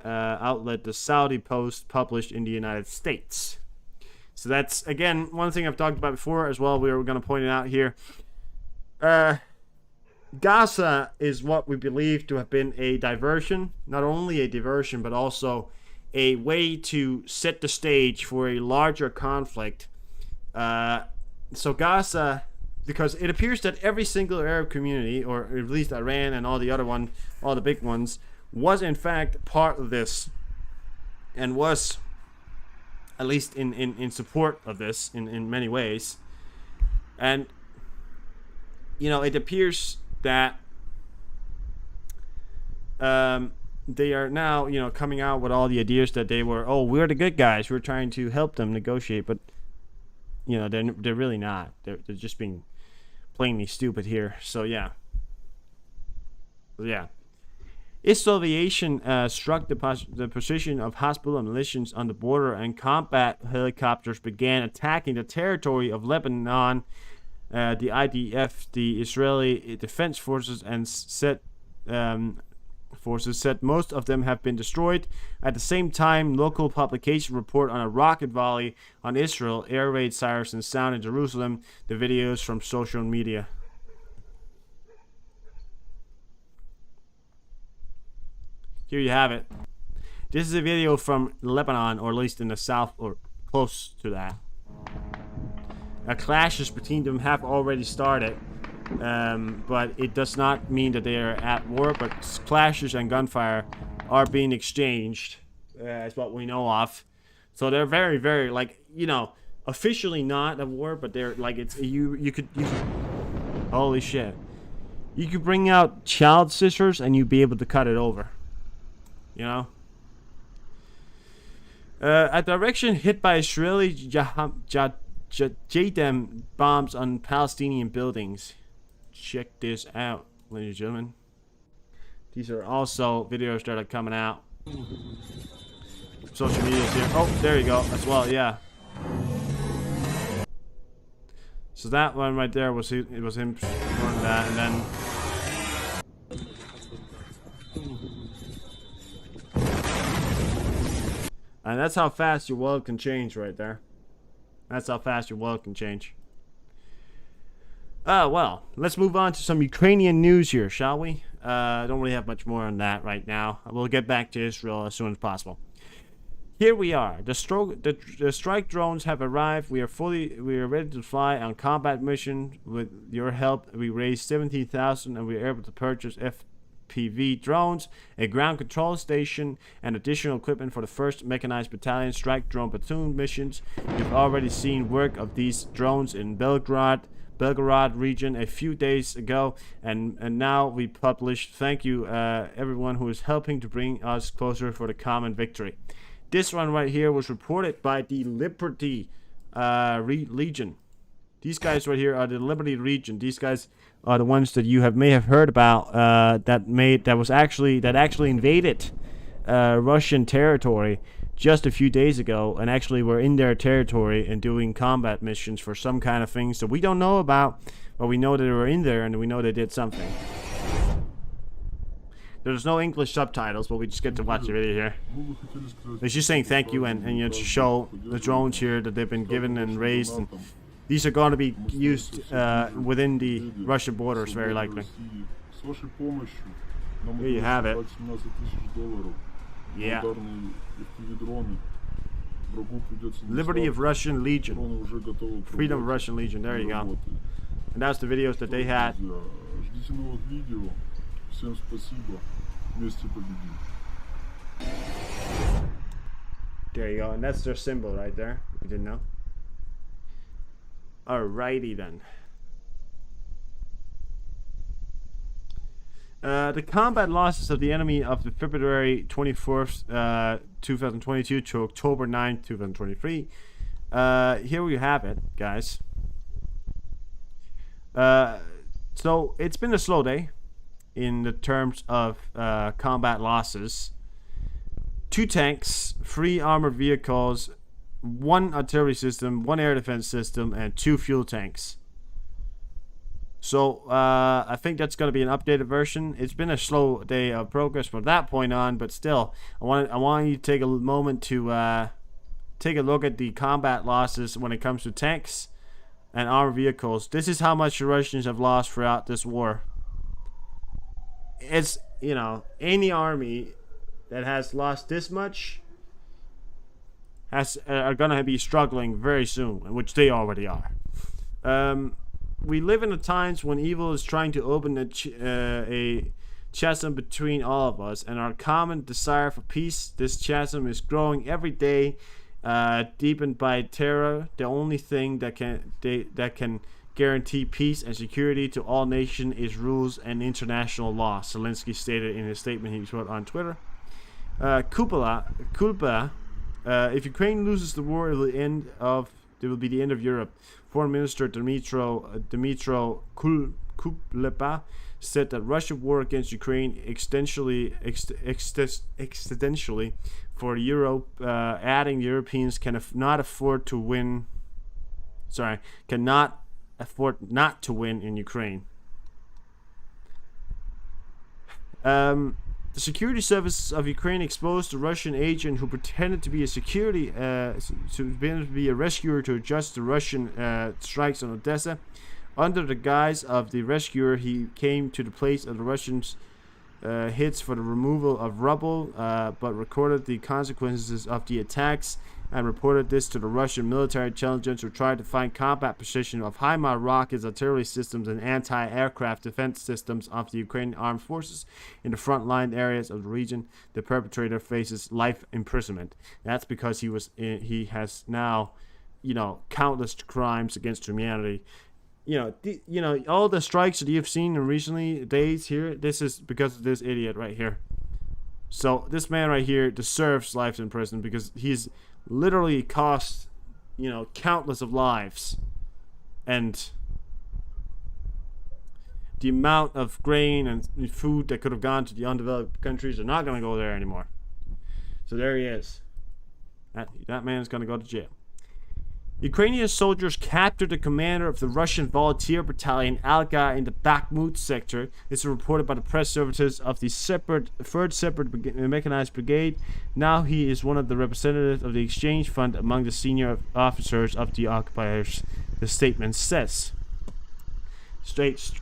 Speaker 5: outlet the Saudi Post, published in the United States. So that's, again, one thing I've talked about before as well. We were going to point it out here. Gaza is what we believe to have been a diversion. Not only a diversion, but also a way to set the stage for a larger conflict. So Gaza, because it appears that every single Arab community, or at least Iran and all the other ones, all the big ones, was in fact part of this, and was at least in support of this in many ways. And, you know, it appears that they are now, you know, coming out with all the ideas that they were, oh, we're the good guys, we're trying to help them negotiate, but, you know, they're really not. They're just being plainly stupid here. So yeah. Israel aviation struck the position of Hezbollah militias on the border, and combat helicopters began attacking the territory of Lebanon. The IDF, the Israeli Defense Forces, and said most of them have been destroyed. At the same time, local publications report on a rocket volley on Israel, air raid sirens sound in Jerusalem. The videos from social media. Here you have it. This is a video from Lebanon, or at least in the south, or close to that. Clashes between them have already started, but it does not mean that they are at war, but clashes and gunfire are being exchanged, is what we know of. So they're very, very, like, you know, officially not at war, but they're like, it's, you could holy shit. You could bring out child scissors and you'd be able to cut it over. You know? A direction hit by Israeli JDAM bombs on Palestinian buildings. Check this out, ladies and gentlemen. These are also videos that are coming out. Social media here. Oh, there you go as well, yeah. So that one right there was it was him doing that, and then that's how fast your world can change right there. That's how fast your world can change. Well, let's move on to some Ukrainian news here, shall we? I don't really have much more on that right now. We'll get back to Israel as soon as possible. Here we are. The strike drones have arrived. We are ready to fly on combat mission. With your help, we raised 17,000 and we were able to purchase FPV drones, a ground control station, and additional equipment for the 1st Mechanized Battalion strike drone platoon missions. You've already seen work of these drones in Belgorod region a few days ago, and now we published. Thank you everyone who is helping to bring us closer for the common victory. This one right here was reported by the Liberty Legion. These guys right here are the Liberty Legion. These guys are the ones that you may have heard about that actually invaded Russian territory just a few days ago, and actually were in their territory and doing combat missions for some kind of things that we don't know about, but we know that they were in there and we know they did something. There's no English subtitles, but we just get to watch the video here. It's just saying thank you and you know, to show the drones here that they've been given and raised. And these are going to be used within the Russian borders, very likely. Here you have it. Yeah. Liberty of Russian Legion. Freedom of Russian Legion. There you go. And that's the videos that they had. There you go, and that's their symbol right there. You didn't know? Alrighty then. The combat losses of the enemy of the February 24th, 2022 to October 9th, 2023. Here we have it, guys. So it's been a slow day in the terms of combat losses. 2 tanks, 3 armored vehicles, 1 artillery system, 1 air defense system, and 2 fuel tanks. So I think that's going to be an updated version. It's been a slow day of progress from that point on, but still, I want you to take a moment to take a look at the combat losses when it comes to tanks and armored vehicles. This is how much the Russians have lost throughout this war. It's, you know, any army that has lost this much are gonna be struggling very soon, which they already are. We live in the times when evil is trying to open a chasm between all of us and our common desire for peace. This chasm is growing every day, deepened by terror. The only thing that can guarantee peace and security to all nations is rules and international law, Zelensky stated in a statement he wrote on Twitter. Kulpa, if Ukraine loses the war, it will be the end of Europe. Foreign Minister Dmytro Kuleba said that Russia's war against Ukraine extensionally for Europe, adding Europeans cannot afford not to win in Ukraine. The security services of Ukraine exposed a Russian agent who pretended to be a rescuer to adjust the Russian strikes on Odessa. Under the guise of the rescuer, he came to the place of the Russians' hits for the removal of rubble, but recorded the consequences of the attacks and reported this to the Russian military intelligence, who tried to find combat position of HIMARS rockets, artillery systems, and anti-aircraft defense systems of the Ukrainian armed forces in the front-line areas of the region. The perpetrator faces life imprisonment. That's because he has now, you know, countless crimes against humanity. You know, all the strikes that you've seen in recent days here, this is because of this idiot right here. So this man right here deserves life in prison because he's literally cost, you know, countless of lives, and the amount of grain and food that could have gone to the undeveloped countries are not going to go there anymore. So there he is. That man's going to go to jail. Ukrainian soldiers captured the commander of the Russian volunteer battalion Alga in the Bakhmut sector. This is reported by the press services of the 3rd Separate Mechanized Brigade. Now he is one of the representatives of the exchange fund among the senior officers of the occupiers, the statement says.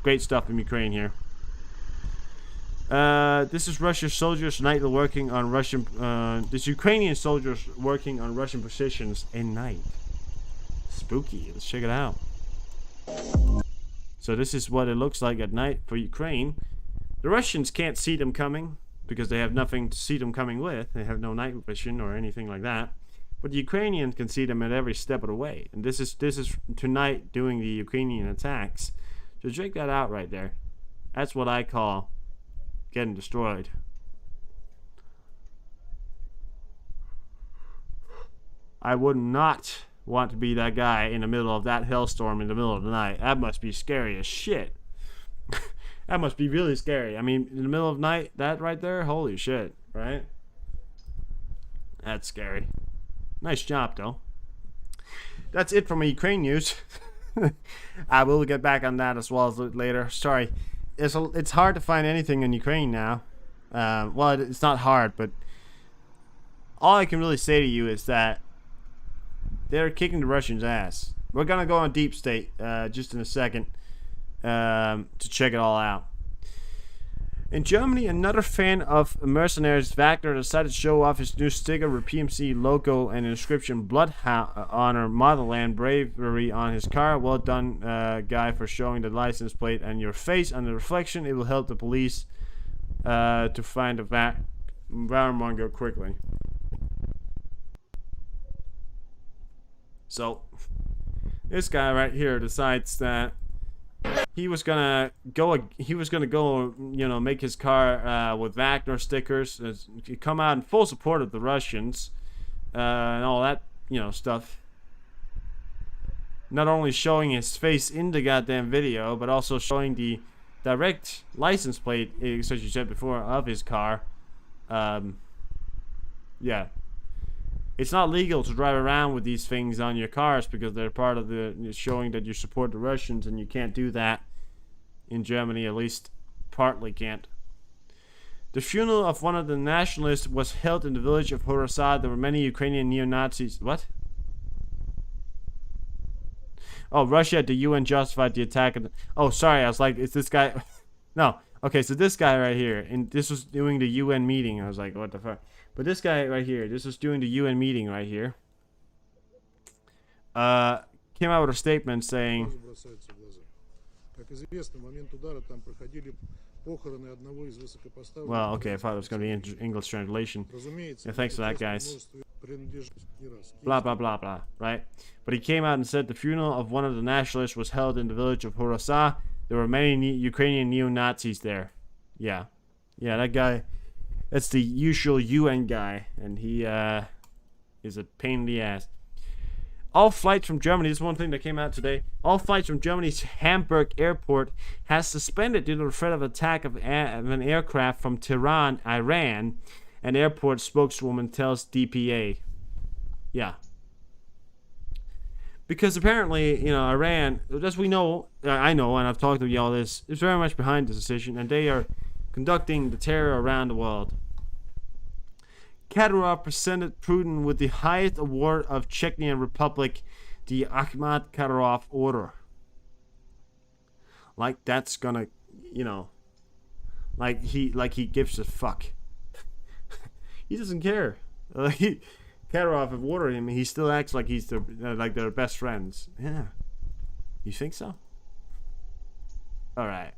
Speaker 5: Great stuff in Ukraine here. This is Russian soldiers nightly working on Russian. This Ukrainian soldiers working on Russian positions in night. Spooky. Let's check it out. So this is what it looks like at night for Ukraine. The Russians can't see them coming because they have nothing to see them coming with. They have no night vision or anything like that. But the Ukrainians can see them at every step of the way. And this is tonight doing the Ukrainian attacks. So check that out right there. That's what I call getting destroyed. I would not want to be that guy in the middle of that hailstorm in the middle of the night. That must be scary as shit. That must be really scary. I mean, in the middle of night, that right there, holy shit, right? That's scary. Nice job, though. That's it from Ukraine news. I will get back on that as well as later. Sorry. It's hard to find anything in Ukraine now. Well, it's not hard, but all I can really say to you is that they're kicking the Russians' ass. We're gonna go on Deep State just in a second to check it all out. In Germany, another fan of mercenaries Wagner decided to show off his new sticker with PMC logo and inscription "Blood Honor Motherland Bravery" on his car. Well done, guy, for showing the license plate and your face on the reflection. It will help the police to find a warmonger quickly. So, this guy right here decides that he was gonna go, you know, make his car with Wagner stickers, come out in full support of the Russians, and all that, you know, stuff. Not only showing his face in the goddamn video, but also showing the direct license plate, as you said before, of his car. Yeah. It's not legal to drive around with these things on your cars because they're part of the showing that you support the Russians, and you can't do that in Germany, at least partly can't. The funeral of one of the nationalists was held in the village of Horosad. There were many Ukrainian neo-Nazis. What? Oh, Russia at the UN justified the attack. Oh, sorry, I was like, is this guy... No. Okay, so this guy right here, and this was doing the UN meeting. I was like, what the fuck? But this guy right here, this was doing the UN meeting right here, came out with a statement saying, well, okay, I thought it was going to be English translation. Yeah, thanks for that, guys. Blah, blah, blah, blah, right? But he came out and said the funeral of one of the nationalists was held in the village of Horosad. There were many Ukrainian neo-Nazis there. Yeah. Yeah, that guy... That's the usual UN guy, and he is a pain in the ass. All flights from Germany, this is one thing that came out today, all flights from Germany's Hamburg airport has suspended due to the threat of attack of an aircraft from Tehran, Iran, an airport spokeswoman tells DPA. Yeah. Because apparently, you know, Iran, as we know, I know, and I've talked to y'all this, is very much behind this decision, and they are conducting the terror around the world. Kadyrov presented Putin with the highest award of Chechnya Republic, the Akhmat Kadyrov Order. Like that's gonna, you know, like he gives a fuck. He doesn't care. Kadyrov awarded him, he still acts like he's like they're best friends. Yeah, you think so? All right.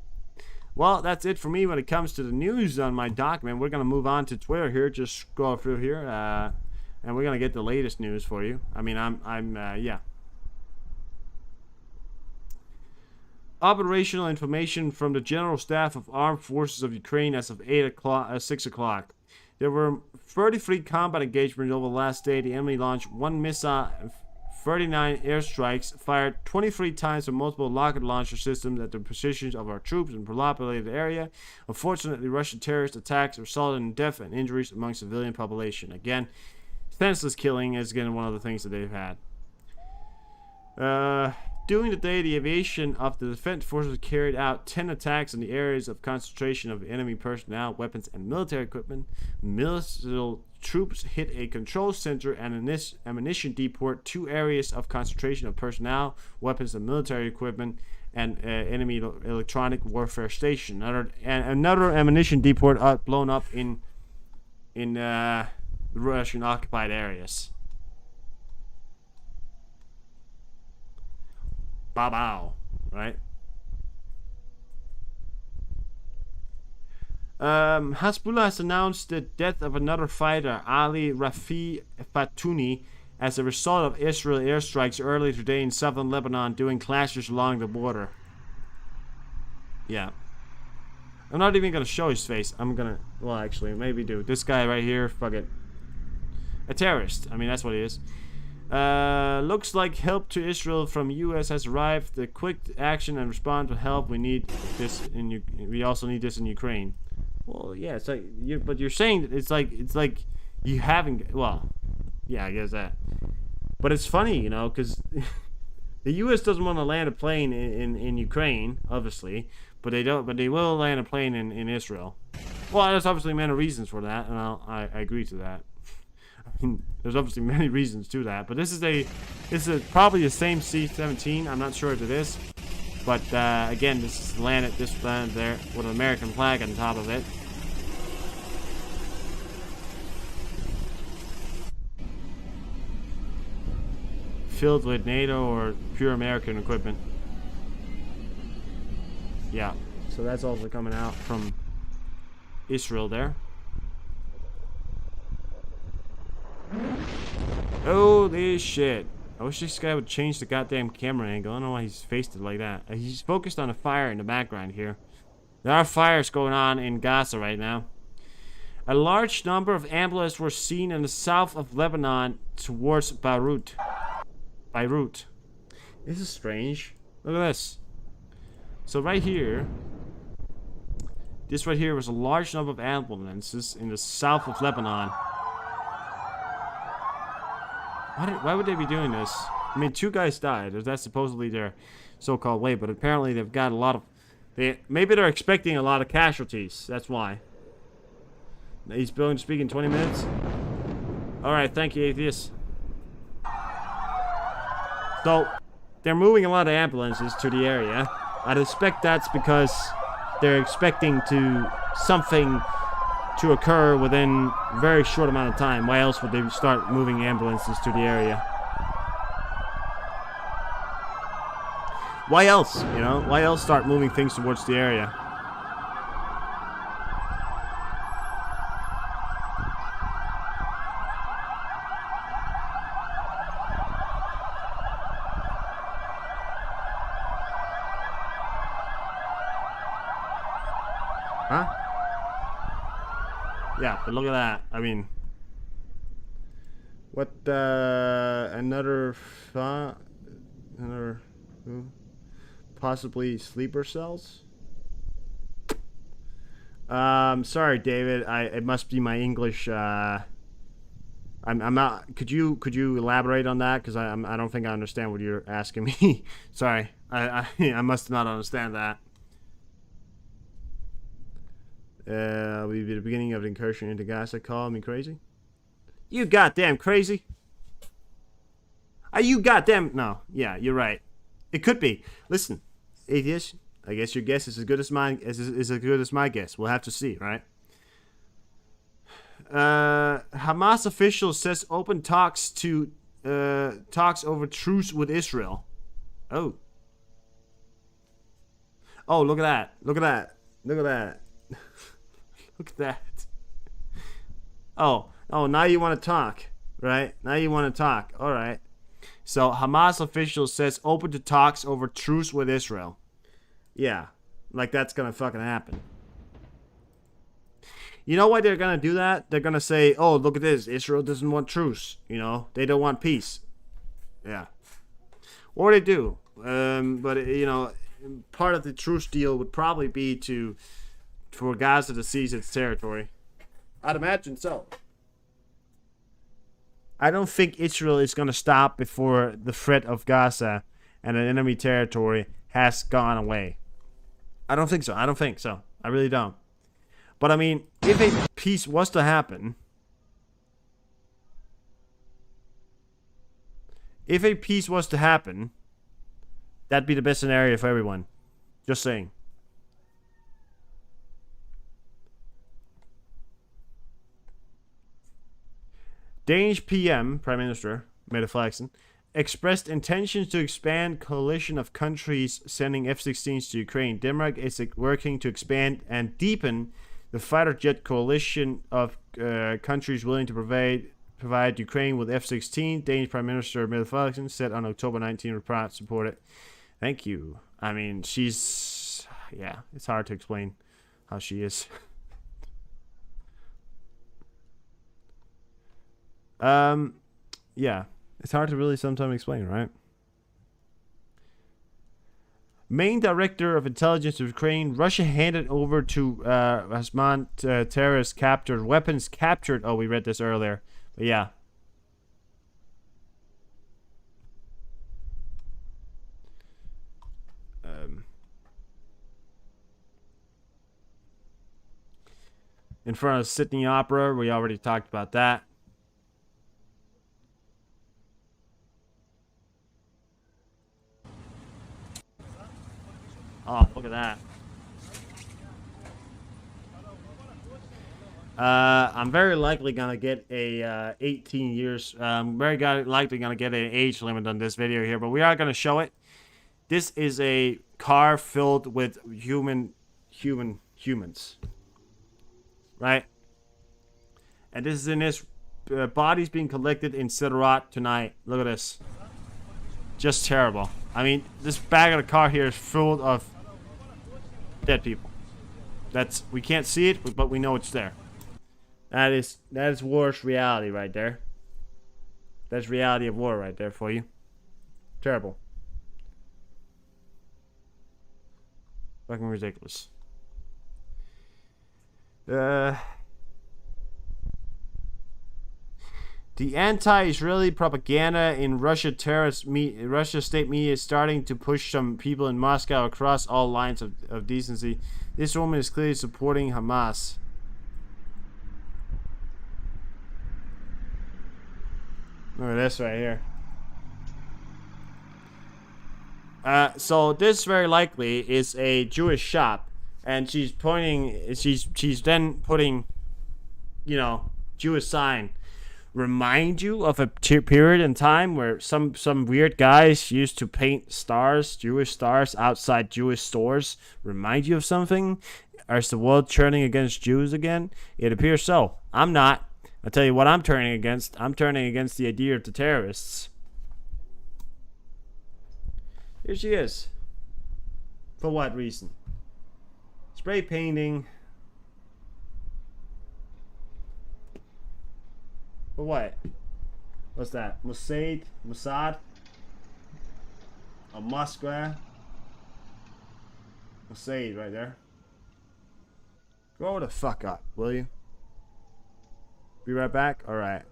Speaker 5: Well, that's it for me when it comes to the news on my document. We're going to move on to Twitter here. Just scroll through here. And we're going to get the latest news for you. I mean, yeah. Operational information from the General Staff of Armed Forces of Ukraine as of 6 o'clock. There were 33 combat engagements over the last day. The enemy launched 1 missile, 39 airstrikes, fired 23 times from multiple rocket launcher systems at the positions of our troops in the populated area. Unfortunately, Russian terrorist attacks resulted in death and injuries among civilian population. Again, senseless killing is again one of the things that they've had. During the day, the aviation of the defense forces carried out 10 attacks on the areas of concentration of enemy personnel, weapons, and military equipment. Missile troops hit a control center and an ammunition depot, 2 areas of concentration of personnel, weapons, and military equipment, and enemy electronic warfare station. Another ammunition depot blown up in Russian occupied areas. Bow, right? Hezbollah has announced the death of another fighter, Ali Rafi Fatouni, as a result of Israel airstrikes earlier today in southern Lebanon during clashes along the border. Yeah. I'm not even gonna show his face. I'm gonna, well, actually, maybe do. This guy right here, fuck it. A terrorist. I mean, that's what he is. Looks like help to Israel from U.S. has arrived. The quick action and respond to help. We need this in we also need this in Ukraine. Well, yeah, it's like but you're saying it's like you haven't. Well, yeah, I guess that. But it's funny, you know, because the U.S. doesn't want to land a plane in Ukraine, obviously, but they don't. But they will land a plane in Israel. Well, there's obviously many reasons for that, and I agree to that. I mean, there's obviously many reasons to that, but this is probably the same C-17. I'm not sure if it is, but again, this landed there with an American flag on top of it. Filled with NATO or pure American equipment. Yeah, so that's also coming out from Israel there. Holy shit. I wish this guy would change the goddamn camera angle. I don't know why he's faced it like that. He's focused on a fire in the background here. There are fires going on in Gaza right now. A large number of ambulances were seen in the south of Lebanon towards Beirut. This is strange. Look at this. So right here, this right here was a large number of ambulances in the south of Lebanon. Why would they be doing this? I mean, 2 guys died. That's supposedly their so-called way, but apparently they've got a lot of... maybe they're expecting a lot of casualties. That's why. He's willing to speak in 20 minutes? Alright, thank you, Atheist. So, they're moving a lot of ambulances to the area. I'd expect that's because they're expecting something to occur within a very short amount of time. Why else would they start moving ambulances to the area? Why else, you know? Why else start moving things towards the area? Huh? Yeah, but look at that. I mean, what? Another possibly sleeper cells. Sorry, David. It must be my English. I'm not. Could you elaborate on that? Because I don't think I understand what you're asking me. Sorry. I must not understand that. Will be the beginning of the incursion into Gaza. Call me crazy? You goddamn crazy? Are you goddamn... No. Yeah, you're right. It could be. Listen, Atheist, I guess your guess is as good as mine. Is as good as my guess. We'll have to see, right? Hamas official says open talks over truce with Israel. Oh. Oh, look at that. Look at that. Look at that. Look at that. Oh, now you want to talk, right? Now you want to talk. All right. So, Hamas official says open to talks over truce with Israel. Yeah, like that's going to fucking happen. You know why they're going to do that? They're going to say, oh, look at this. Israel doesn't want truce. You know, they don't want peace. Yeah. Or they do. But, you know, part of the truce deal would probably be for Gaza to seize its territory. I'd imagine so. I don't think Israel is going to stop before the threat of Gaza and an enemy territory has gone away. I don't think so. I don't think so. I really don't. But I mean, if a peace was to happen, that'd be the best scenario for everyone. Just saying. Danish PM, Prime Minister, Mette Frederiksen, expressed intentions to expand coalition of countries sending F-16s to Ukraine. Denmark is working to expand and deepen the fighter jet coalition of countries willing to provide Ukraine with F-16. Danish Prime Minister Mette Frederiksen said on October 19 report supported. Thank you. I mean, she's... yeah, it's hard to explain how she is. Yeah, it's hard to really sometimes explain, right? Main Director of Intelligence of Ukraine, Russia handed over to Hasman terrorists captured, weapons captured. Oh, we read this earlier. But yeah. In front of Sydney Opera, we already talked about that. Oh, look at that. I'm very likely gonna get a 18 years. Very likely gonna get an age limit on this video here, but we are gonna show it. This is a car filled with humans, right? And this is in this bodies being collected in Siderat tonight. Look at this. Just terrible. I mean, this bag of the car here is full of dead people. We can't see it, but we know it's there. That is war's reality right there. That's reality of war right there for you. Terrible. Fucking ridiculous. The anti-Israeli propaganda in Russia state media is starting to push some people in Moscow across all lines of decency. This woman is clearly supporting Hamas. Look at this right here. So this very likely is a Jewish shop, and she's pointing. She's then putting, you know, Jewish sign. Remind you of a period in time where some weird guys used to paint stars, Jewish stars, outside Jewish stores. Remind you of something? Is the world turning against Jews again? It appears so. I'm not. I'll tell you what I'm turning against. I'm turning against the idea of the terrorists. Here she is. For what reason? Spray painting. For what? What's that? Mossad? A Moskva? Mossad right there. Grow the fuck up, will you? Be right back? Alright.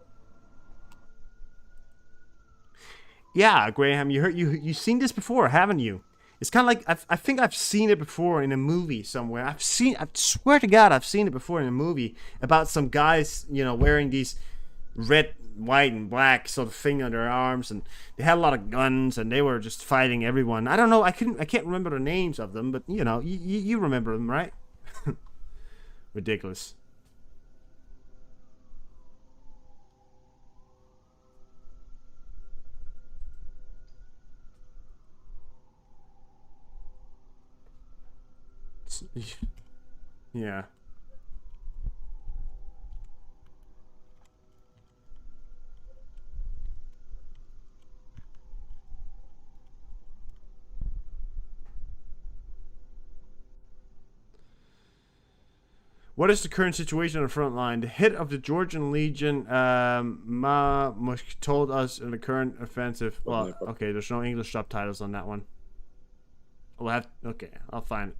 Speaker 5: Yeah, Graham, you've seen this before, haven't you? It's kind of like, I think I've seen it before in a movie somewhere. I swear to God, I've seen it before in a movie about some guys, you know, wearing these red, white, and black sort of thing on their arms, and they had a lot of guns, and they were just fighting everyone. I don't know, I can't remember the names of them, but you know, you remember them, right? Ridiculous. Yeah. What is the current situation on the front line? The head of the Georgian Legion, told us in the current offensive. Well, okay, there's no English subtitles on that one. Okay, I'll find it.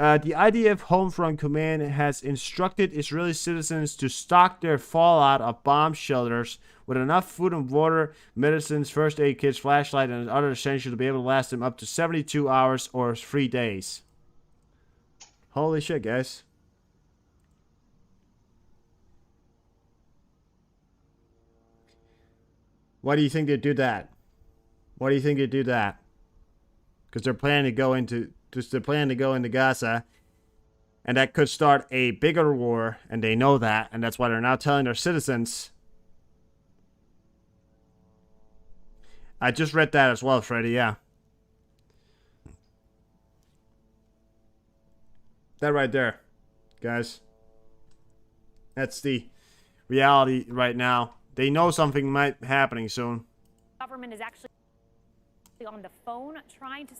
Speaker 5: The IDF Home Front Command has instructed Israeli citizens to stock their fallout of bomb shelters with enough food and water, medicines, first aid kits, flashlight, and other essentials to be able to last them up to 72 hours or 3 days. Holy shit, guys. Why do you think they do that? Why do you think they do that? Because they're planning to go into Gaza, and that could start a bigger war, and they know that, and that's why they're now telling their citizens. I just read that as well, Freddy, yeah. That right there, guys. That's the reality right now. They know something might be happening soon.
Speaker 19: Government is actually on the phone trying to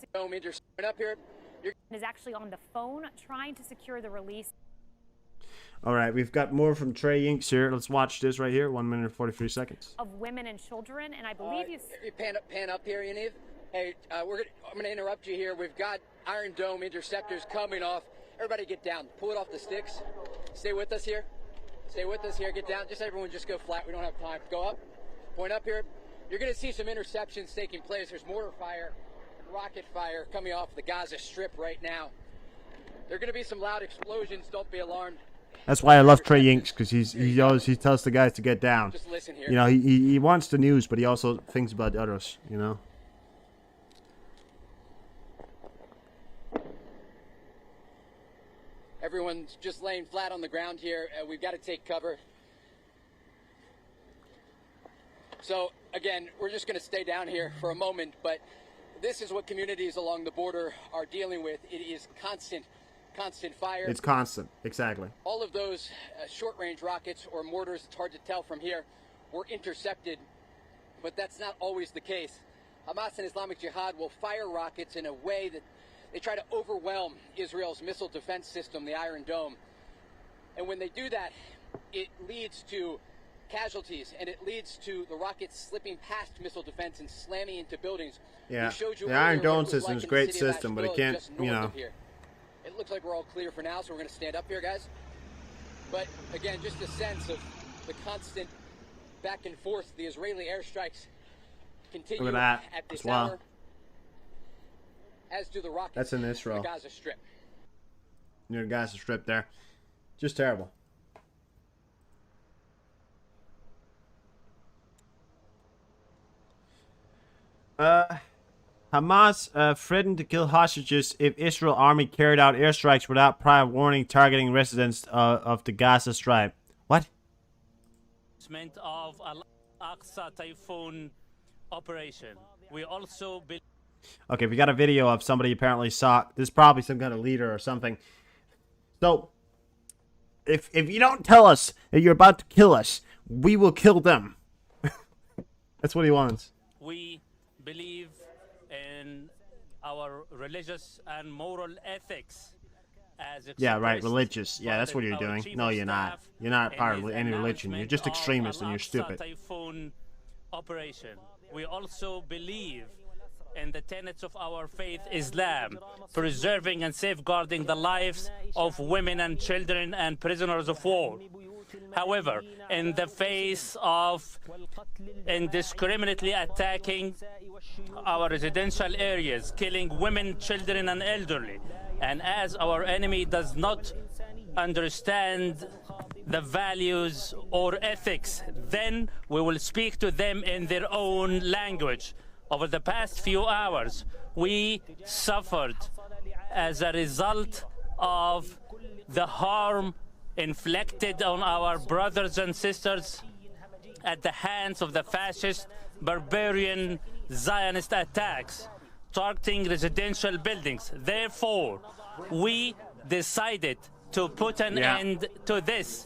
Speaker 19: secure the release.
Speaker 5: All right, we've got more from Trey Inks here. Let's watch this right here. 1 minute and 43 seconds.
Speaker 19: Of women and children, and I believe you
Speaker 11: pan up here, Yaniv. Hey, I'm going to interrupt you here. We've got Iron Dome interceptors coming off. Everybody get down. Pull it off the sticks. Stay with us here. Stay with us here. Get down. Just everyone just go flat. We don't have time. Go up. Point up here. You're going to see some interceptions taking place. There's mortar fire and rocket fire coming off the Gaza Strip right now. There are going to be some loud explosions. Don't be alarmed.
Speaker 5: That's why I love Trey Inks, because he tells the guys to get down.
Speaker 11: Just listen here.
Speaker 5: You know, he wants the news, but he also thinks about others, you know.
Speaker 11: Everyone's just laying flat on the ground here. We've got to take cover. So, again, we're just going to stay down here for a moment, but this is what communities along the border are dealing with. It is constant fire.
Speaker 5: It's constant, exactly.
Speaker 11: All of those short-range rockets or mortars, it's hard to tell from here, were intercepted, but that's not always the case. Hamas and Islamic Jihad will fire rockets in a way that they try to overwhelm Israel's missile defense system, the Iron Dome. And when they do that, it leads to casualties, and it leads to the rockets slipping past missile defense and slamming into buildings.
Speaker 5: Yeah, the Iron Dome system is a great system, but it can't, you know.
Speaker 11: It looks like we're all clear for now, so we're going to stand up here, guys. But, again, just a sense of the constant back and forth. The Israeli airstrikes continue
Speaker 5: Look at that
Speaker 11: at this
Speaker 5: as well.
Speaker 11: hour, as do the rockets.
Speaker 5: That's in Israel.
Speaker 11: The Gaza Strip.
Speaker 5: Near the Gaza Strip there. Just terrible. Hamas threatened to kill hostages if Israel army carried out airstrikes without prior warning targeting residents of the Gaza Strip. What?
Speaker 20: Of Al-Aqsa Typhoon operation. We also
Speaker 5: Okay, we got a video of somebody apparently saw. This is probably some kind of leader or something. So, if you don't tell us that you're about to kill us, we will kill them. That's what he wants.
Speaker 20: We believe in our religious and moral ethics as
Speaker 5: yeah, right, religious. Yeah, that's what you're doing. No, you're not. You're not part of any religion. You're just extremist and you're stupid.
Speaker 20: Typhoon operation. We also believe in the tenets of our faith, Islam, preserving and safeguarding the lives of women and children and prisoners of war. However, in the face of indiscriminately attacking our residential areas, killing women, children, and elderly, and as our enemy does not understand the values or ethics, then we will speak to them in their own language. Over the past few hours, we suffered as a result of the harm inflicted on our brothers and sisters at the hands of the fascist, barbarian, Zionist attacks targeting residential buildings. Therefore, we decided to put an end to this.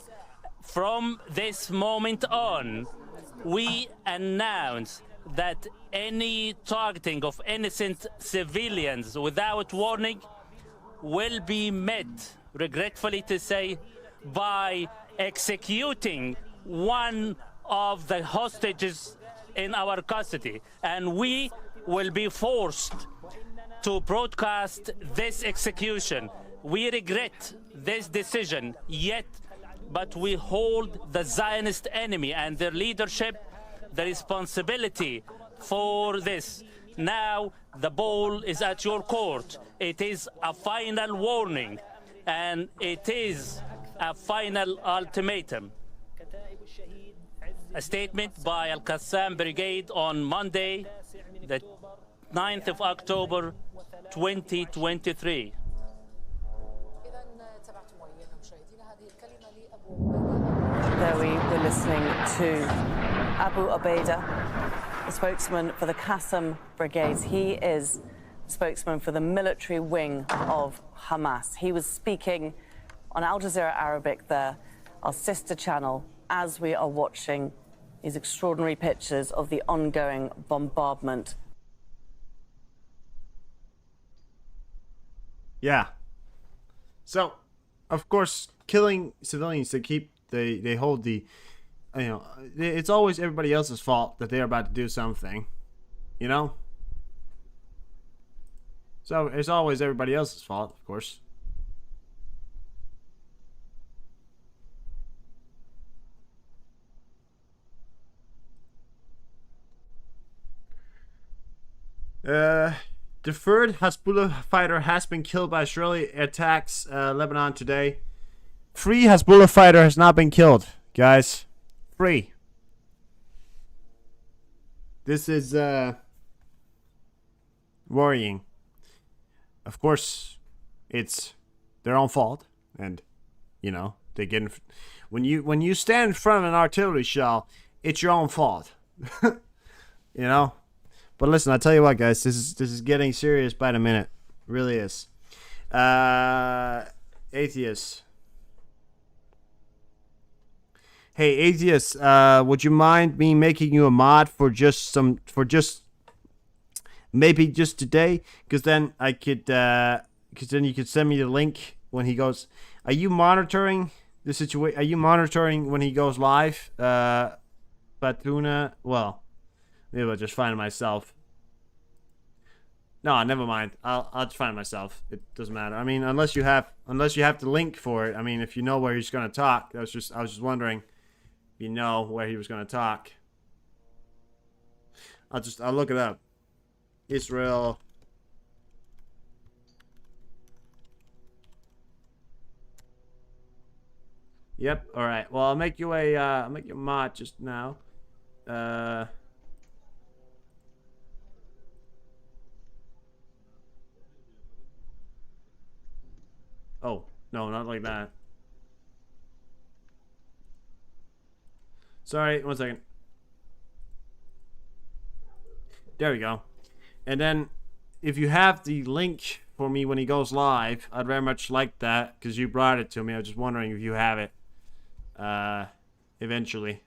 Speaker 20: From this moment on, we announce that any targeting of innocent civilians without warning will be met, regretfully to say, by executing one of the hostages in our custody. And we will be forced to broadcast this execution We regret this decision, but we hold the Zionist enemy and their leadership the responsibility for this. Now the ball is at your court. It is a final warning, and it is a final ultimatum. A statement by Al-Qassam Brigade on Monday, the 9th of October, 2023.
Speaker 21: There we were listening to Abu Ubaidah, the spokesman for the Qassam Brigades. He is spokesman for the military wing of Hamas. He was speaking on Al Jazeera Arabic there, our sister channel, as we are watching these extraordinary pictures of the ongoing bombardment.
Speaker 5: Yeah. So, of course, killing civilians to keep they hold the, you know, it's always everybody else's fault that they're about to do something, you know? So it's always everybody else's fault, of course. Deferred Hezbollah fighter has been killed by Israeli attacks Lebanon today. Free Hezbollah fighter has not been killed, guys. Free. This is worrying. Of course, it's their own fault, and you know they get when you stand in front of an artillery shell, it's your own fault. You know. But listen, I tell you what, guys, this is getting serious by the minute. It really is. Atheist. Hey, Atheist, would you mind me making you a mod for maybe just today? Because then I could, because then you could send me the link when he goes. Are you monitoring the situation? Are you monitoring when he goes live? Batuna, well, maybe I'll just find it myself. No, never mind. I'll just find it myself. It doesn't matter. I mean, unless you have the link for it. I mean, if you know where he's gonna talk, I was just wondering. You know where he was going to talk. I'll look it up. Israel. Yep. All right. Well, I'll make you a mod just now. Oh, no, not like that. Sorry, 1 second. There we go. And then, if you have the link for me when he goes live, I'd very much like that, because you brought it to me. I was just wondering if you have it. Eventually.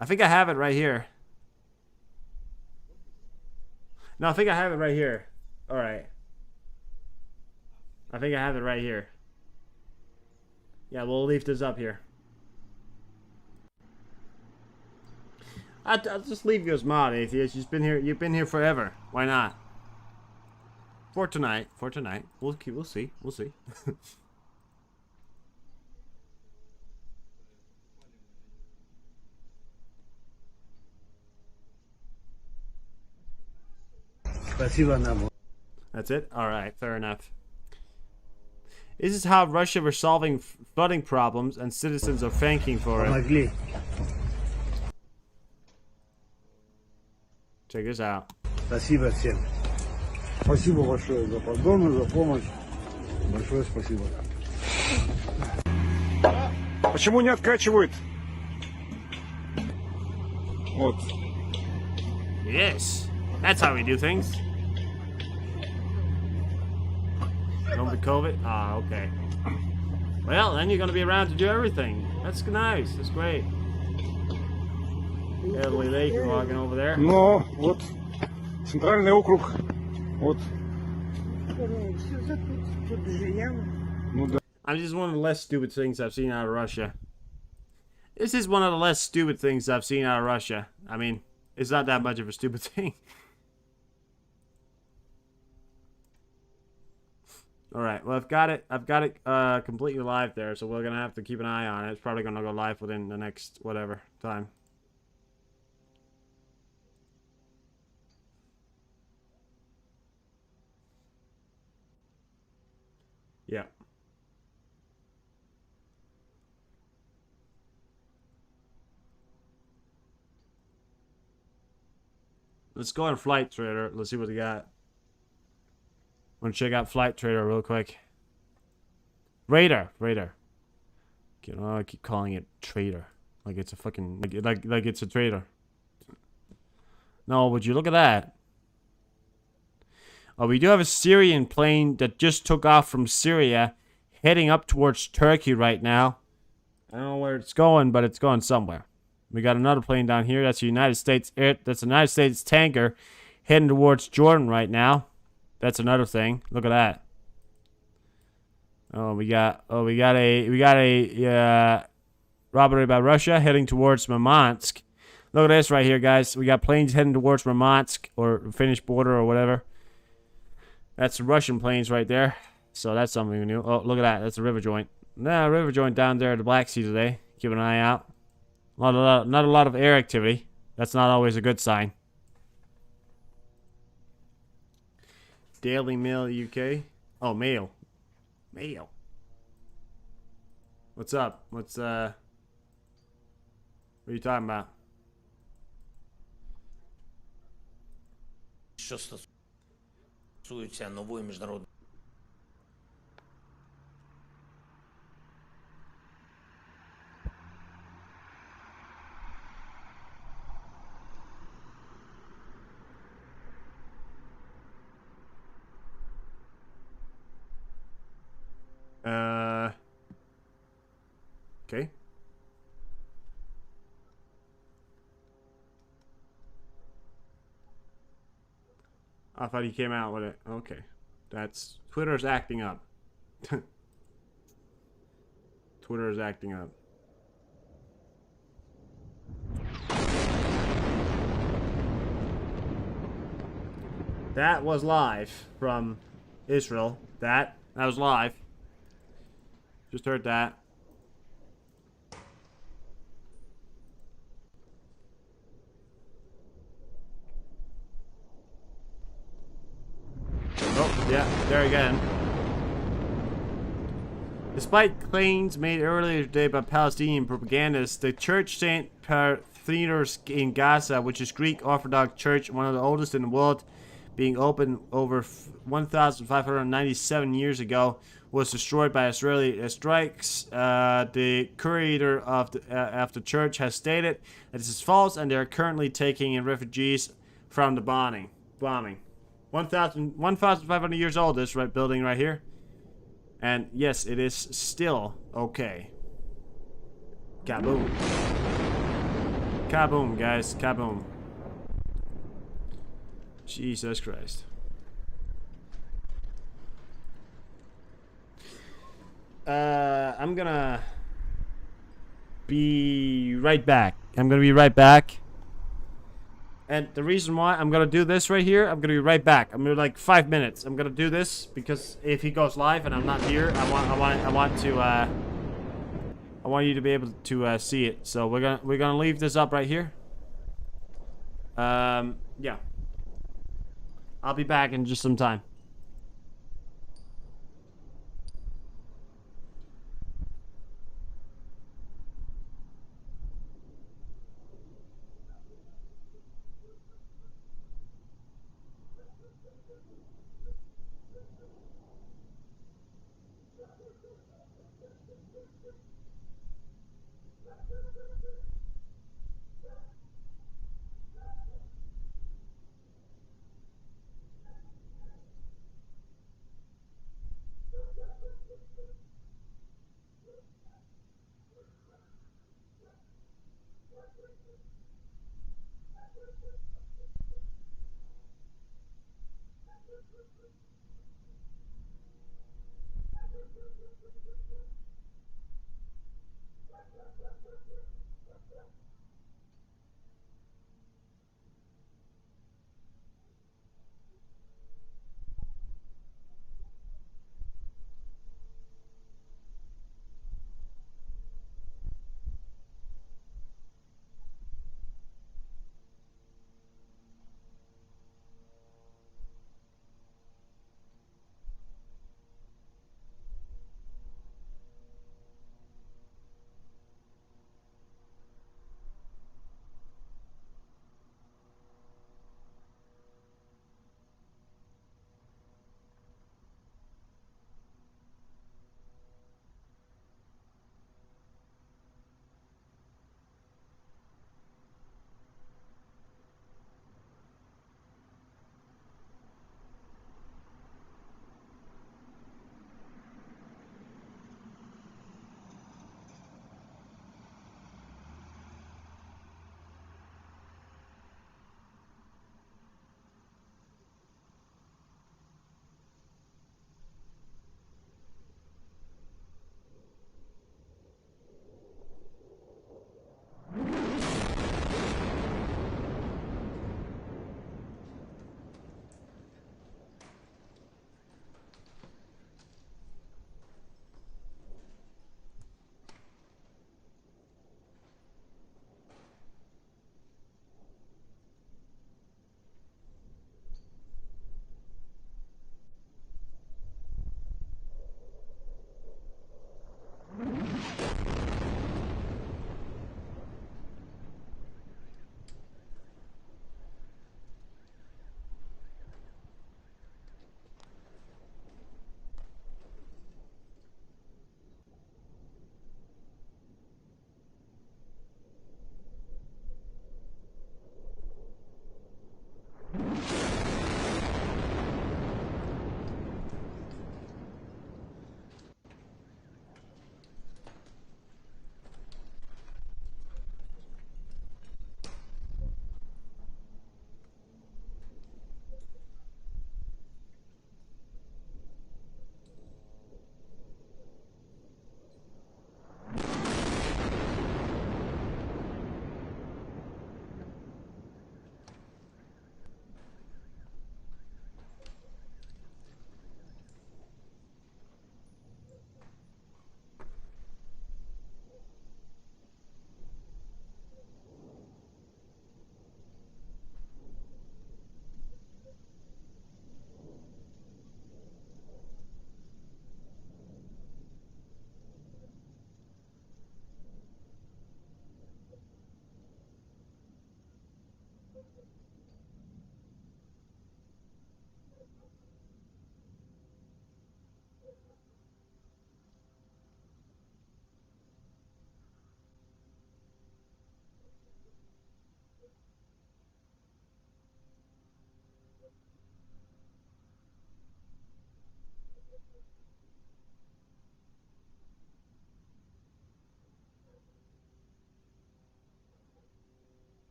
Speaker 5: I think I have it right here. No, I think I have it right here. Alright. I think I have it right here. Yeah, we'll leave this up here. I'll just leave you as mod, Atheist. You've been here forever. Why not? For tonight. We'll see. We'll see. That's it? Alright, fair enough. This is how Russia was solving flooding problems and citizens are thanking for it. Check this out.
Speaker 22: Спасибо всем. Спасибо большое за поддон, за помощь. Большое спасибо. Почему не откачивают? Вот.
Speaker 5: Yes, that's how we do things. Don't be COVID? Ah, okay. Well, then you're gonna be around to do everything. That's nice. That's great. Elderly lady walking over there.
Speaker 22: Но вот центральный округ. Вот.
Speaker 5: I mean, this is one of the less stupid things I've seen out of Russia. This is one of the less stupid things I've seen out of Russia. I mean, it's not that much of a stupid thing. Alright, well, I've got it completely live there, so we're gonna have to keep an eye on it. It's probably gonna go live within the next, whatever, time. Yeah. Let's go on Flight Trader. Let's see what we got. Want to check out Flight Trader real quick. Radar. I keep calling it Trader. Like it's a fucking... Like it's a trader. No, would you look at that? Oh, we do have a Syrian plane that just took off from Syria, heading up towards Turkey right now. I don't know where it's going, but it's going somewhere. We got another plane down here. That's the United States that's a United States tanker heading towards Jordan right now. That's another thing. Look at that. We got a robbery by Russia heading towards Murmansk. Look at this right here, guys. We got planes heading towards Murmansk or Finnish border or whatever. That's the Russian planes right there. So that's something new. Oh, look at that. That's a river joint. River joint down there at the Black Sea today. Keep an eye out. Not a lot of air activity. That's not always a good sign. Daily Mail UK. Oh, Mail. What's up? What are you talking about?
Speaker 1: Що стосується нової міжнародної
Speaker 5: Okay. I thought he came out with it. Okay. That's... Twitter's acting up. Twitter is acting up. That was live from Israel. That was live. Just heard that. Oh, yeah, there again. Despite claims made earlier today by Palestinian propagandists, the Church St. Parthenos in Gaza, which is Greek Orthodox Church, one of the oldest in the world, being opened over 1,597 years ago, was destroyed by Israeli strikes. The curator of the church has stated that this is false, and they are currently taking in refugees from the bombing. 1,500 years old, this building right here. And yes, it is still okay. Kaboom. Kaboom, guys. Kaboom. Jesus Christ. I'm gonna be right back. And the reason why I'm gonna do this right here, I'm gonna be right back. I'm gonna like 5 minutes. I'm gonna do this because if he goes live and I'm not here, I want you to be able to see it. So we're gonna leave this up right here. Yeah. I'll be back in just some time.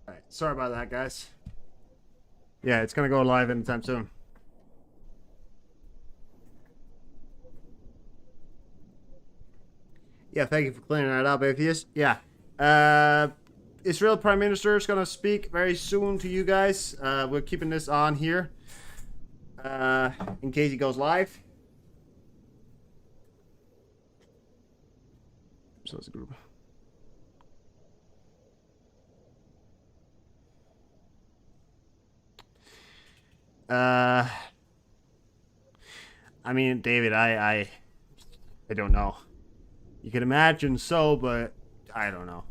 Speaker 5: All right, sorry about that, guys. Yeah, it's gonna go live anytime soon. Yeah, thank you for clearing that up, Atheist. Yeah. Israel Prime Minister is going to speak very soon to you guys. We're keeping this on here in case he goes live. So it's a group. I mean, David, I don't know. You can imagine so, but I don't know.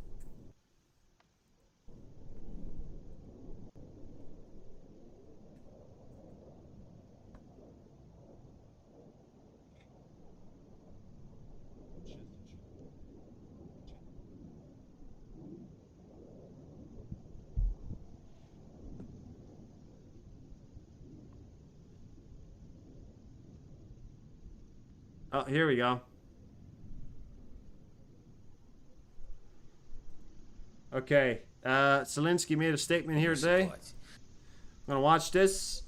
Speaker 5: Oh, here we go. Okay. Zelensky made a statement here today. I'm gonna watch this.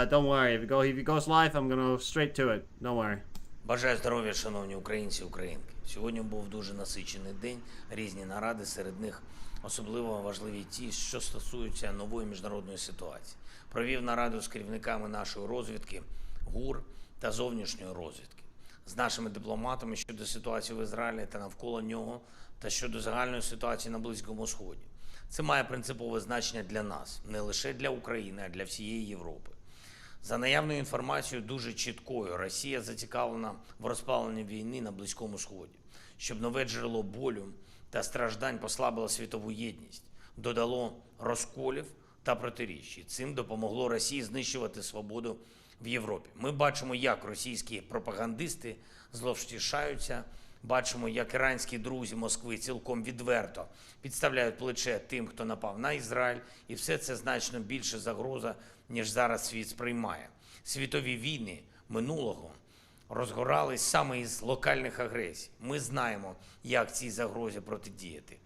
Speaker 5: Don't worry. If it goes live, I'm gonna go straight to it. Don't worry.
Speaker 1: Бажаю здоров'я, шановні українці, українки. Сьогодні був дуже насичений день, різні наради, серед них особливо важливі ті, що стосуються нової міжнародної ситуації. Провів нараду з керівниками нашої розвідки, ГУР та зовнішньої розвідки, з нашими дипломатами щодо ситуації в Ізраїлі та навколо нього, та щодо загальної ситуації на Близькому Сході. Це має принципове значення для нас, не лише для України, а для всієї Європи. За наявною інформацією дуже чіткою, Росія зацікавлена в розпаленні війни на Близькому Сході, щоб нове джерело болю та страждань послабило світову єдність, додало розколів та протиріч. І цим допомогло Росії знищувати свободу в Європі. Ми бачимо, як російські пропагандисти зловтішаються, бачимо, як іранські друзі Москви цілком відверто підставляють плече тим, хто напав на Ізраїль, і все це значно більше загроза, ніж зараз світ сприймає. Світові війни минулого розгорались саме із локальних агресій. Ми знаємо, як цій загрозі протидіяти.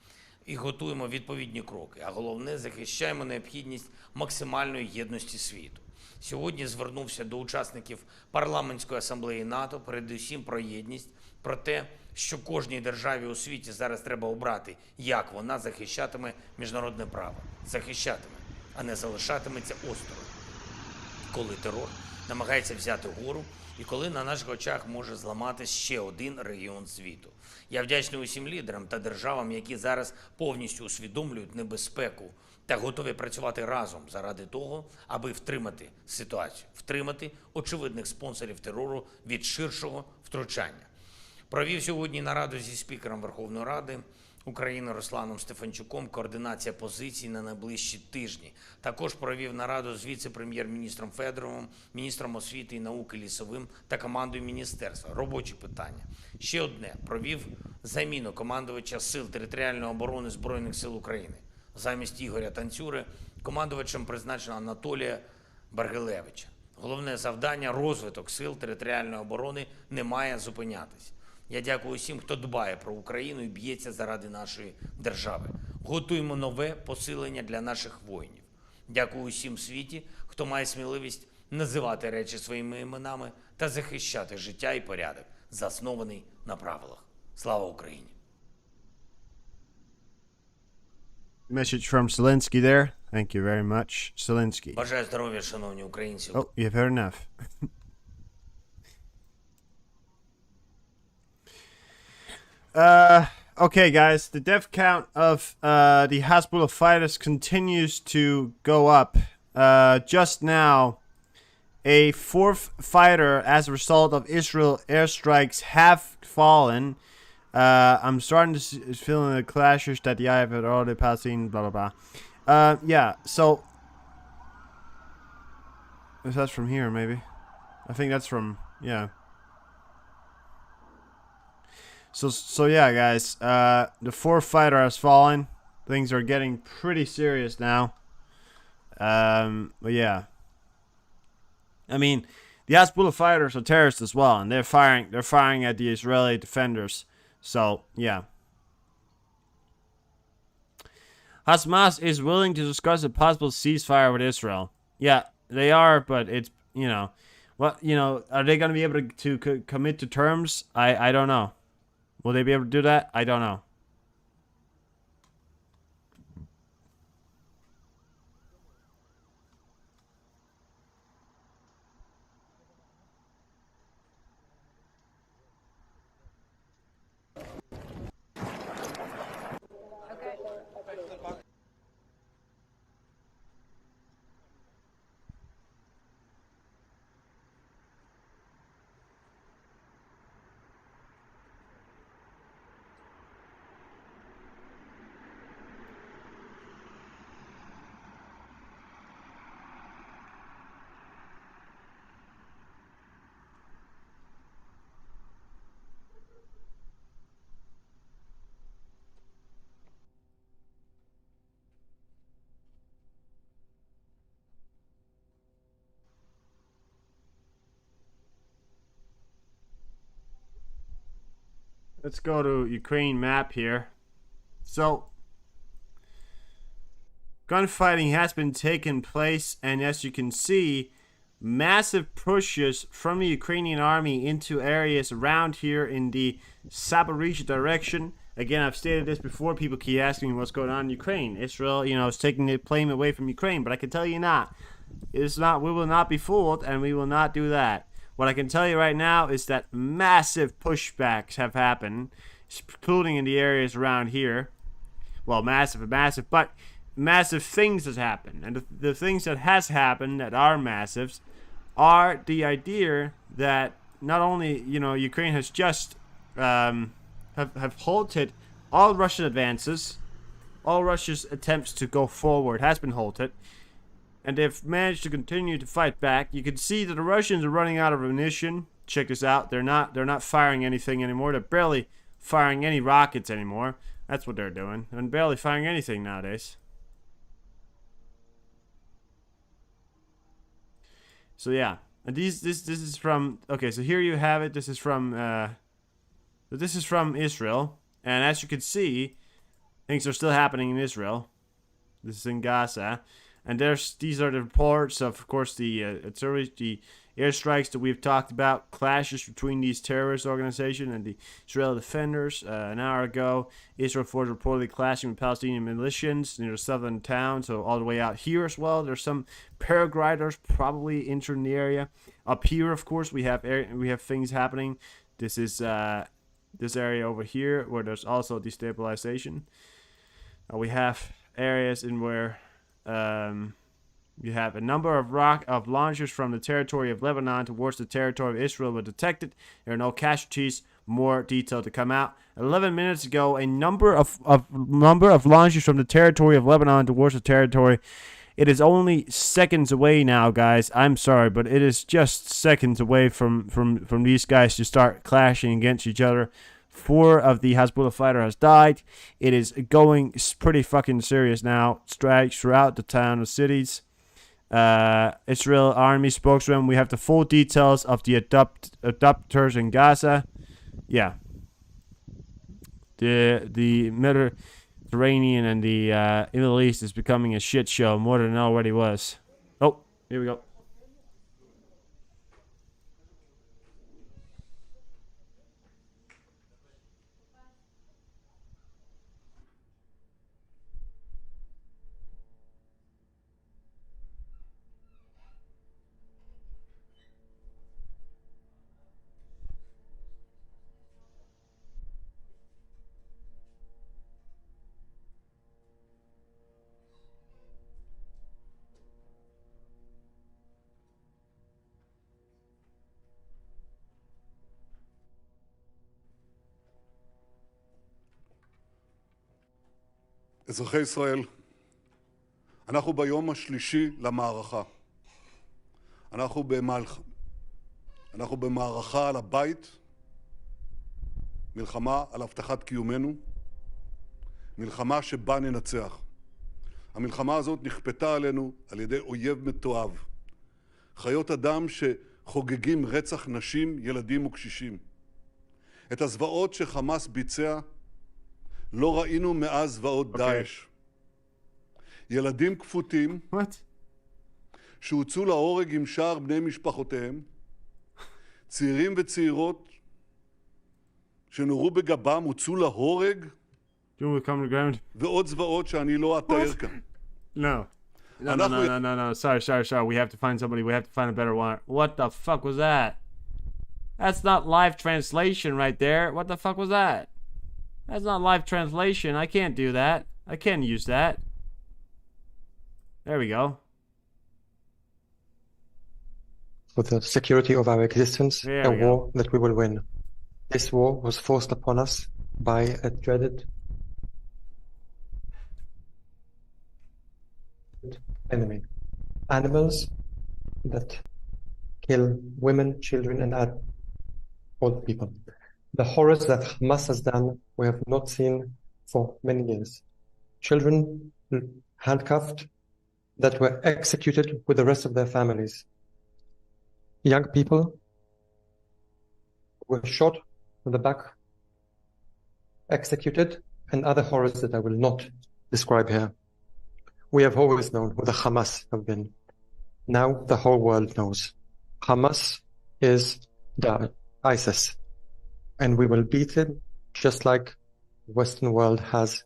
Speaker 1: І готуємо відповідні кроки. А головне, захищаємо необхідність максимальної єдності світу. Сьогодні звернувся до учасників парламентської асамблеї НАТО, передусім про єдність, про те, що кожній державі у світі зараз треба обрати, як вона захищатиме міжнародне право. Захищатиме, а не залишатиметься осторонь. Коли терор намагається взяти гору, і коли на наших очах може зламатись ще один регіон світу. Я вдячний усім лідерам та державам, які зараз повністю усвідомлюють небезпеку та готові працювати разом заради того, аби втримати ситуацію, втримати очевидних спонсорів терору від ширшого втручання. Провів сьогодні нараду зі спікером Верховної Ради України Русланом Стефанчуком, координація позицій на найближчі тижні. Також провів нараду з віце-прем'єр-міністром Федоровим, міністром освіти і науки Лісовим та командою міністерства. Робочі питання. Ще одне. Провів заміну командувача Сил територіальної оборони Збройних сил України. Замість Ігоря Танцюри командувачем призначено Анатолія Баргилевича. Головне завдання – розвиток Сил територіальної оборони не має зупинятись. Я дякую усім, хто дбає про Україну і б'ється заради нашої держави. Готуємо нове посилення для наших воїнів. Дякую усім в світі, хто має сміливість називати речі своїми іменами та захищати життя і порядок, заснований на правилах. Слава Україні!
Speaker 5: Message from Zelensky there. Thank you very much, Zelensky.
Speaker 1: Бажаю здоров'я, шановні українці.
Speaker 5: Oh, you've heard enough. Okay, guys, the death count of the Hezbollah fighters continues to go up. Just now, a fourth fighter, as a result of Israel airstrikes, have fallen. I'm starting to feel the clashes that the have already passing, blah, blah, blah. Yeah, so... If that's from here, maybe. I think that's from... Yeah. So yeah, guys, the fourth fighter has fallen. Things are getting pretty serious now. But yeah, I mean, the Hezbollah fighters are terrorists as well, and they're firing at the Israeli defenders. So yeah, Hamas is willing to discuss a possible ceasefire with Israel. Yeah, they are, but it's, you know, what, you know, are they going to be able to commit to terms? I don't know. Will they be able to do that? I don't know. Let's go to Ukraine map here. So, gunfighting has been taking place, and as you can see, massive pushes from the Ukrainian army into areas around here in the Zaporizhzhia direction. Again, I've stated this before. People keep asking me what's going on in Ukraine. Israel, is taking the claim away from Ukraine, but I can tell you not. It's not. We will not be fooled, and we will not do that. What I can tell you right now is that massive pushbacks have happened, including in the areas around here. Well, massive, but massive things has happened, and the things that has happened that are massives are the idea that not only Ukraine has just have halted all Russian advances, all Russia's attempts to go forward has been halted, and they've managed to continue to fight back. You can see that the Russians are running out of ammunition. Check this out. They're not firing anything anymore. They're barely firing any rockets anymore. That's what they're doing, and barely firing anything nowadays. So yeah, and this is from, okay, so here you have it. This is from Israel, and as you can see, things are still happening in Israel. This is in Gaza, and these are the reports of course, the airstrikes that we've talked about, clashes between these terrorist organizations and the Israeli defenders. An hour ago, Israel forces reportedly clashing with Palestinian militias near the southern town, so all the way out here as well. There's some paragliders probably entering the area. Up here, of course, we have things happening. This is this area over here where there's also destabilization. We have areas in where you have a number of launchers from the territory of Lebanon towards the territory of Israel were detected. There are no casualties. More detail to come out. 11 minutes ago, a number of launchers from the territory of Lebanon towards the territory. It is only seconds away now, guys. I'm sorry, but it is just seconds away from these guys to start clashing against each other. 4 of the Hezbollah fighter has died. It is going pretty fucking serious now. Strikes throughout the town and cities. Israel army spokesman. We have the full details of the abductors in Gaza. Yeah. The Mediterranean and the Middle East is becoming a shit show more than it already was. Oh, here we go.
Speaker 4: אזרחי ישראל, אנחנו ביום השלישי למערכה. אנחנו במערכה על הבית, מלחמה על הבטחת קיומנו, מלחמה שבה ננצח. המלחמה הזאת נכפתה עלינו על ידי אויב מתועב. חיות אדם שחוגגים רצח נשים, ילדים וקשישים. את הזוועות שחמאס ביצע לא ראינו מאז זוועות דאעש. ילדים כפותים שהוצאו להורג עם שאר בני משפחותיהם, צעירים וצעירות שנורו בגבם, הוצאו להורג, ועוד זוועות שאני לא אתאר כאן.
Speaker 5: No. Sorry. We have to find somebody. We have to find a better one. What the fuck was that? That's not live translation right there. What the fuck was that? That's not live translation. I can't do that. I can't use that. There we go.
Speaker 7: For the security of our existence, a war that we will win. This war was forced upon us by a dreaded enemy. Animals that kill women, children, and old people. The horrors that Hamas has done, we have not seen for many years. Children handcuffed that were executed with the rest of their families. Young people were shot in the back, executed, and other horrors that I will not describe here. We have always known who the Hamas have been. Now the whole world knows. Hamas is the ISIS, and we will beat it just like the Western world has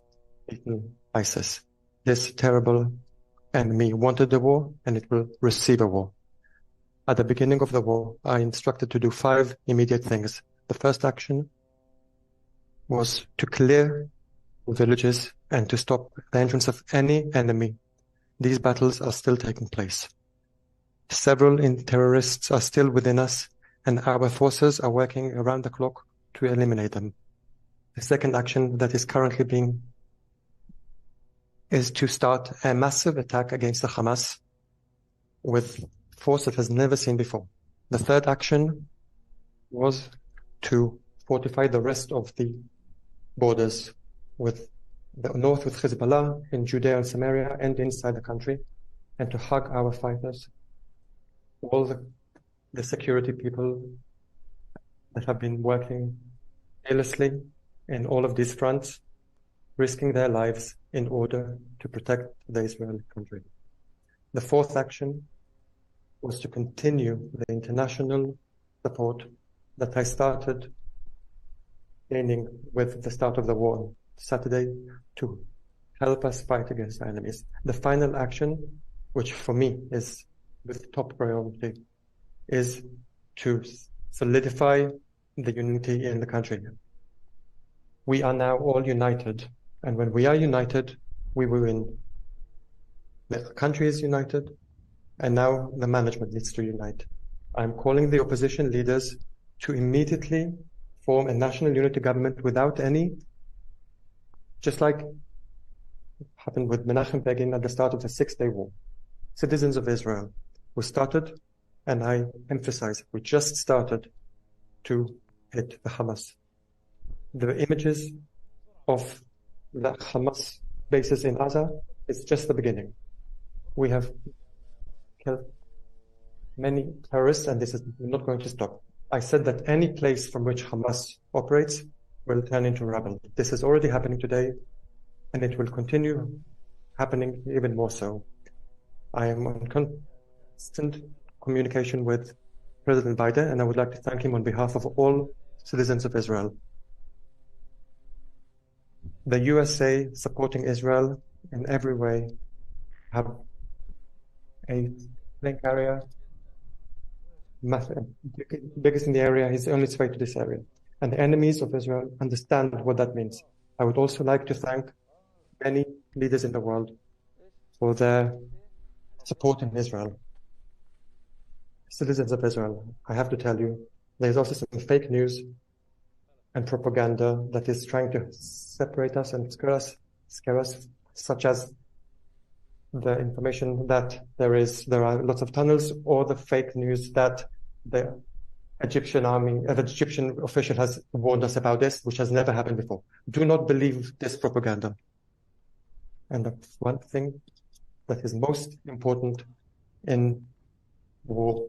Speaker 7: beaten ISIS. This terrible enemy wanted a war, and it will receive a war. At the beginning of the war, I instructed to do 5 immediate things. The first action was to clear villages and to stop the entrance of any enemy. These battles are still taking place. Several terrorists are still within us, and our forces are working around the clock to eliminate them. The second action that is currently being is to start a massive attack against the Hamas with force that has never seen before. The third action was to fortify the rest of the borders with the north with Hezbollah in Judea and Samaria and inside the country, and to hug our fighters, all the security people that have been working tirelessly in all of these fronts, risking their lives in order to protect the Israeli country. The fourth action was to continue the international support that I started gaining with the start of the war on Saturday to help us fight against our enemies. The final action, which for me is with top priority, is to solidify the unity in the country. We are now all united, and when we are united, we will win. The country is united, and now the management needs to unite. I'm calling the opposition leaders to immediately form a national unity government without any, just like happened with Menachem Begin at the start of the Six-Day War. Citizens of Israel, we started, and I emphasize, we just started to hit the Hamas. The images of the Hamas bases in Gaza is just the beginning. We have killed many terrorists, and this is not going to stop. I said that any place from which Hamas operates will turn into rubble. This is already happening today, and it will continue happening even more so. I am on constant communication with President Biden, and I would like to thank him on behalf of all citizens of Israel. The USA supporting Israel in every way, have a plane carrier, biggest in the area, is on its way to this area. And the enemies of Israel understand what that means. I would also like to thank many leaders in the world for their support in Israel. Citizens of Israel, I have to tell you, there's also some fake news and propaganda that is trying to separate us and scare us, such as the information that there are lots of tunnels, or the fake news that the Egyptian army, the Egyptian official has warned us about this, which has never happened before. Do not believe this propaganda. And the one thing that is most important in war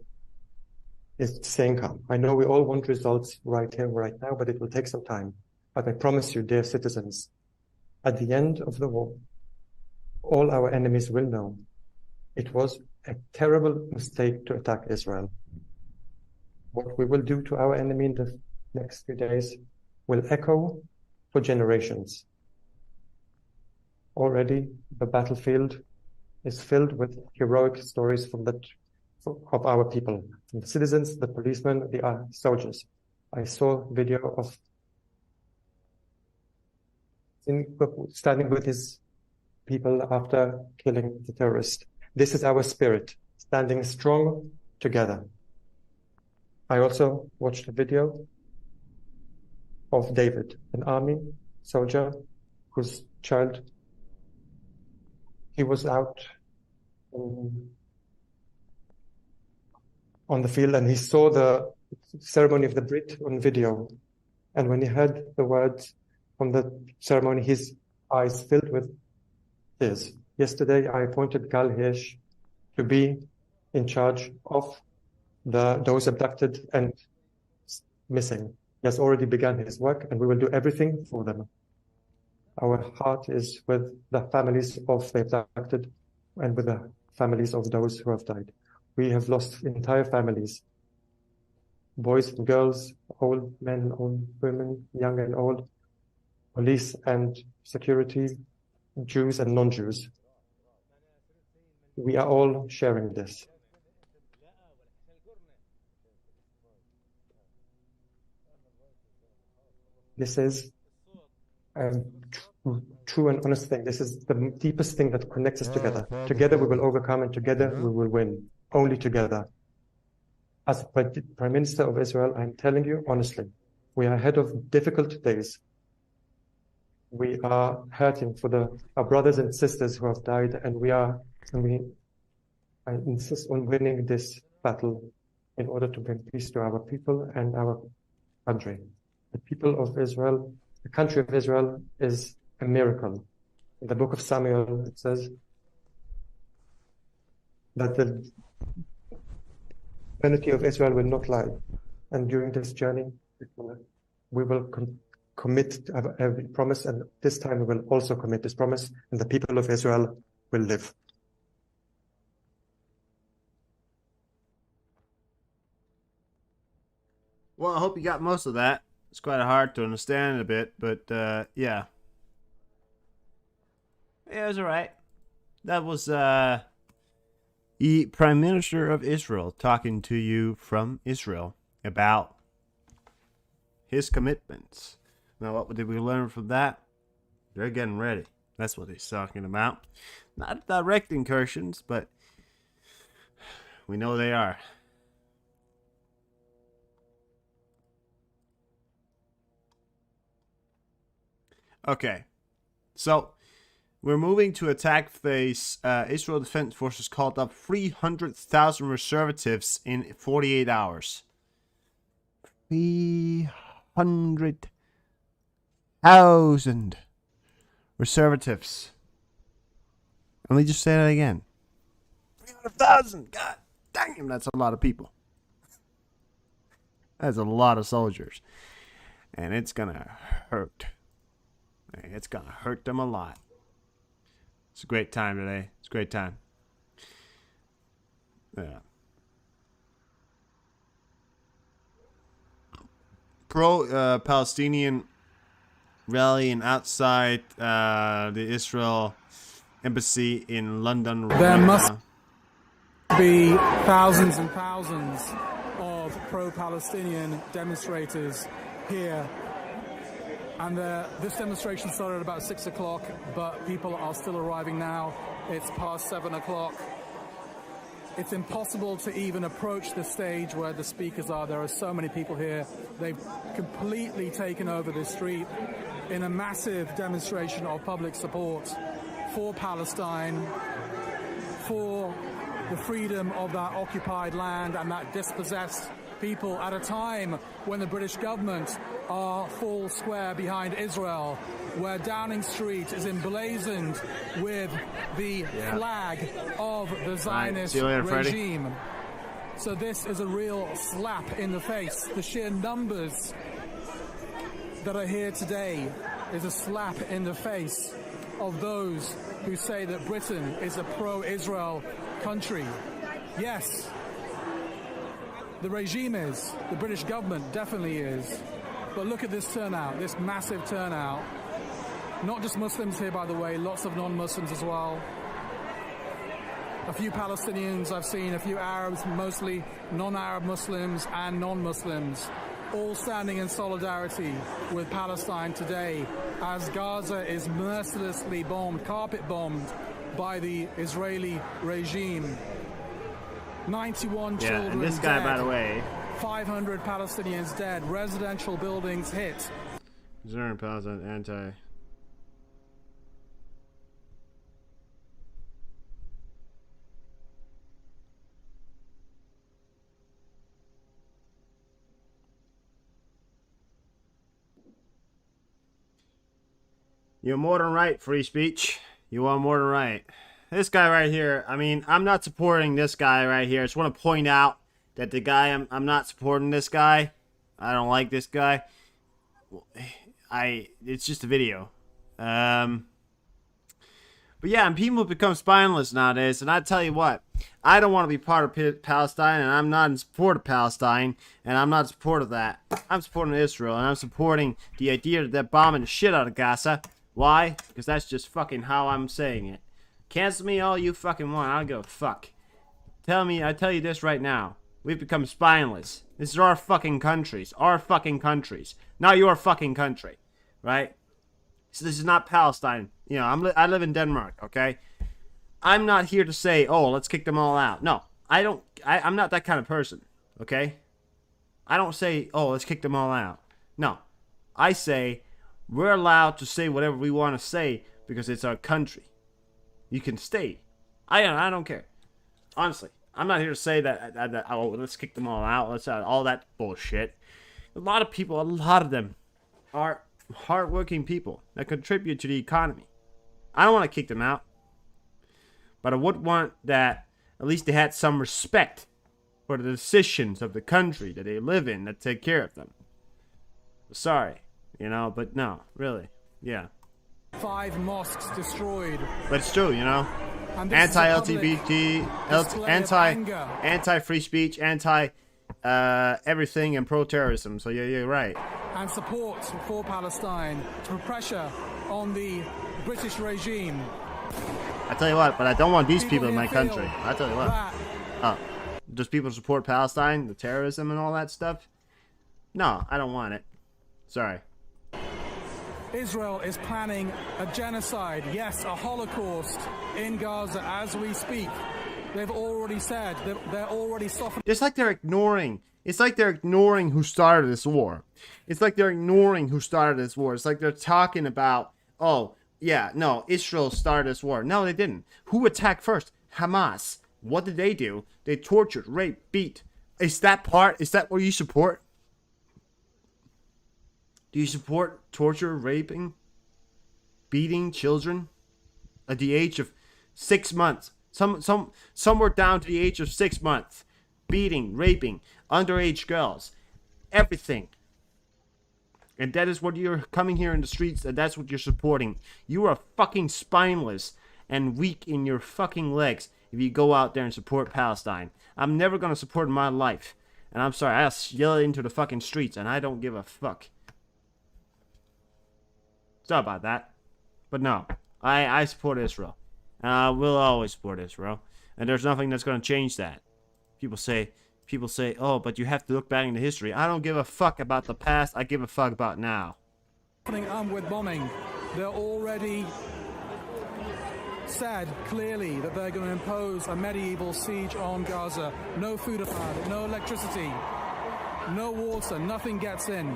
Speaker 7: is staying calm. I know we all want results right here, right now, but it will take some time. But I promise you, dear citizens, at the end of the war, all our enemies will know it was a terrible mistake to attack Israel. What we will do to our enemy in the next few days will echo for generations. Already, the battlefield is filled with heroic stories of our people, from the citizens, the policemen, the soldiers. I saw video of standing with his people after killing the terrorist. This is our spirit, standing strong together. I also watched a video of David, an army soldier whose child, he was out on the field, and he saw the ceremony of the Brit on video. And when he heard the words from the ceremony, his eyes filled with tears. Yesterday, I appointed Gal Hirsch to be in charge of those abducted and missing. He has already begun his work, and we will do everything for them. Our heart is with the families of the abducted and with the families of those who have died. We have lost entire families, boys and girls, old men, old women, young and old, police and security, Jews and non-Jews. We are all sharing this. This is a true and honest thing. This is the deepest thing that connects us together. Together we will overcome, and together we will win. Only together. As Prime Minister of Israel, I'm telling you honestly, we are ahead of difficult days. We are hurting for our brothers and sisters who have died, and I insist on winning this battle in order to bring peace to our people and our country. The people of Israel, the country of Israel is a miracle. In the book of Samuel, it says that the eternity of Israel will not lie. And during this journey, we will commit every promise, and this time we will also commit this promise, and the people of Israel will live.
Speaker 5: Well, I hope you got most of that. It's quite hard to understand a bit, but yeah. Yeah, it was alright. That was the Prime Minister of Israel talking to you from Israel about his commitments. Now, what did we learn from that? They're getting ready. That's what he's talking about. Not direct incursions, but we know they are. Okay, so we're moving to attack phase. Israel Defense Forces called up 300,000 reservists in 48 hours. 300,000 reservists. Let me just say that again. 300,000. God damn, that's a lot of people. That's a lot of soldiers. And it's gonna hurt. It's gonna hurt them a lot. It's a great time today. It's a great time. Yeah. Pro-Palestinian rallying outside the Israel embassy in London.
Speaker 2: There must be thousands and thousands of pro-Palestinian demonstrators here. And this demonstration started at about 6 o'clock, but people are still arriving now. It's past 7 o'clock. It's impossible to even approach the stage where the speakers are. There are so many people here. They've completely taken over this street in a massive demonstration of public support for Palestine, for the freedom of that occupied land and that dispossessed people at a time when the British government are full square behind Israel, where Downing Street is emblazoned with the flag of the Zionist regime. So this is a real slap in the face. The sheer numbers that are here today is a slap in the face of those who say that Britain is a pro-Israel country. Yes, the regime is, the British government definitely is. But look at this turnout, this massive turnout. Not just Muslims here, by the way, lots of non-Muslims as well. A few Palestinians I've seen, a few Arabs, mostly non-Arab Muslims and non-Muslims, all standing in solidarity with Palestine today as Gaza is mercilessly bombed, carpet bombed by the Israeli regime. 91 children
Speaker 5: and this guy,
Speaker 2: dead,
Speaker 5: by the way,
Speaker 2: 500 Palestinians dead, residential buildings hit.
Speaker 5: Missouri Palestine anti. You're more than right, free speech. You are more than right. This guy right here, I mean, I'm not supporting this guy right here. I just want to point out that the guy, I'm not supporting this guy. I don't like this guy. It's just a video. But yeah, and people become spineless nowadays. And I tell you what, I don't want to be part of Palestine, and I'm not in support of Palestine, and I'm not in support of that. I'm supporting Israel, and I'm supporting the idea that they're bombing the shit out of Gaza. Why? Because that's just fucking how I'm saying it. Cancel me all you fucking want. I don't give a fuck. I tell you this right now. We've become spineless. This is our fucking countries. Our fucking countries. Not your fucking country. Right? So this is not Palestine. You know, I live in Denmark, okay? I'm not here to say, oh, let's kick them all out. No, I'm not that kind of person, okay? I don't say, oh, let's kick them all out. No, I say we're allowed to say whatever we want to say because it's our country. You can stay. I don't care. Honestly, I'm not here to say that oh, let's kick them all out. Let's all that bullshit. A lot of them are hardworking people that contribute to the economy. I don't want to kick them out. But I would want that at least they had some respect for the decisions of the country that they live in that take care of them. Sorry, you know, but no, really, yeah.
Speaker 8: 5 mosques destroyed.
Speaker 5: But it's true, you know. Anti-LGBT, anti-free speech, everything, and pro-terrorism. So yeah, you're right.
Speaker 8: And support for Palestine to put pressure on the British regime.
Speaker 5: I tell you what, but I don't want these people in my country. I tell you what. Does people support Palestine, the terrorism and all that stuff? No, I don't want it. Sorry.
Speaker 8: Israel is planning a genocide, yes, a Holocaust in Gaza as we speak. They've already said that they're already softening.
Speaker 5: It's like they're ignoring. It's like they're ignoring who started this war. It's like they're ignoring who started this war. It's like they're talking about, oh, yeah, no, Israel started this war. No, they didn't. Who attacked first? Hamas. What did they do? They tortured, raped, beat. Is that what you support? Do you support torture, raping, beating children at the age of 6 months? Somewhere down to the age of 6 months. Beating, raping, underage girls. Everything. And that is what you're coming here in the streets, and that's what you're supporting. You are fucking spineless and weak in your fucking legs if you go out there and support Palestine. I'm never going to support in my life. And I'm sorry, I'll yell it into the fucking streets, and I don't give a fuck. Sorry about that. But no, I support Israel. And I will always support Israel. And there's nothing that's going to change that. People say, oh, but you have to look back into history. I don't give a fuck about the past. I give a fuck about now.
Speaker 8: With bombing, they're already said clearly that they're going to impose a medieval siege on Gaza. No food allowed, no electricity, no water, nothing gets in.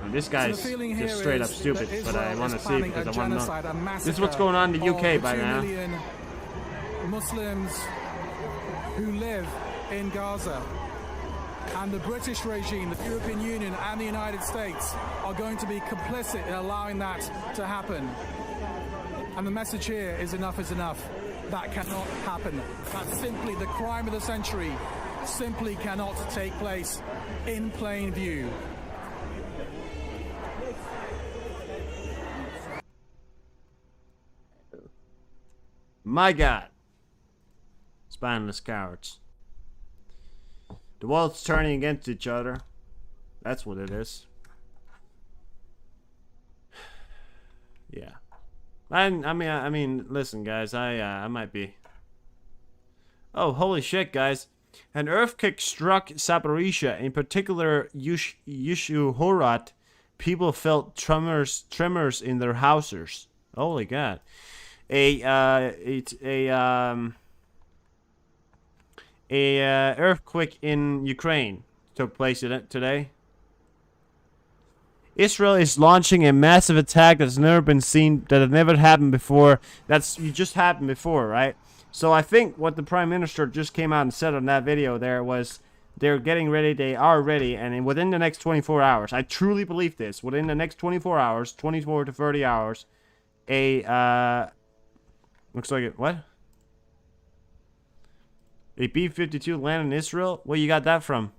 Speaker 5: And this guy's just straight up stupid, but I want to see because I want to know. This is what's going on in the UK by now.
Speaker 8: 2 million Muslims who live in Gaza. And the British regime, the European Union and the United States are going to be complicit in allowing that to happen. And the message here is enough is enough. That cannot happen. That's simply the crime of the century. Simply cannot take place in plain view.
Speaker 5: My God. Spineless cowards. The world's turning against each other. That's what it is. Yeah. I mean, listen, guys. I might be. Oh, holy shit, guys! An earthquake struck Zaporizhia, in particular Yushuhorat. People felt tremors in their houses. Holy God! Earthquake in Ukraine took place today. Israel is launching a massive attack that's never been seen, that had never happened before. It just happened before, right? So I think what the Prime Minister just came out and said on that video there was they're getting ready, they are ready, and within the next 24 hours, I truly believe this, within the next 24 hours, 24 to 30 hours, looks like it, what? A B-52 landed in Israel? Where you got that from?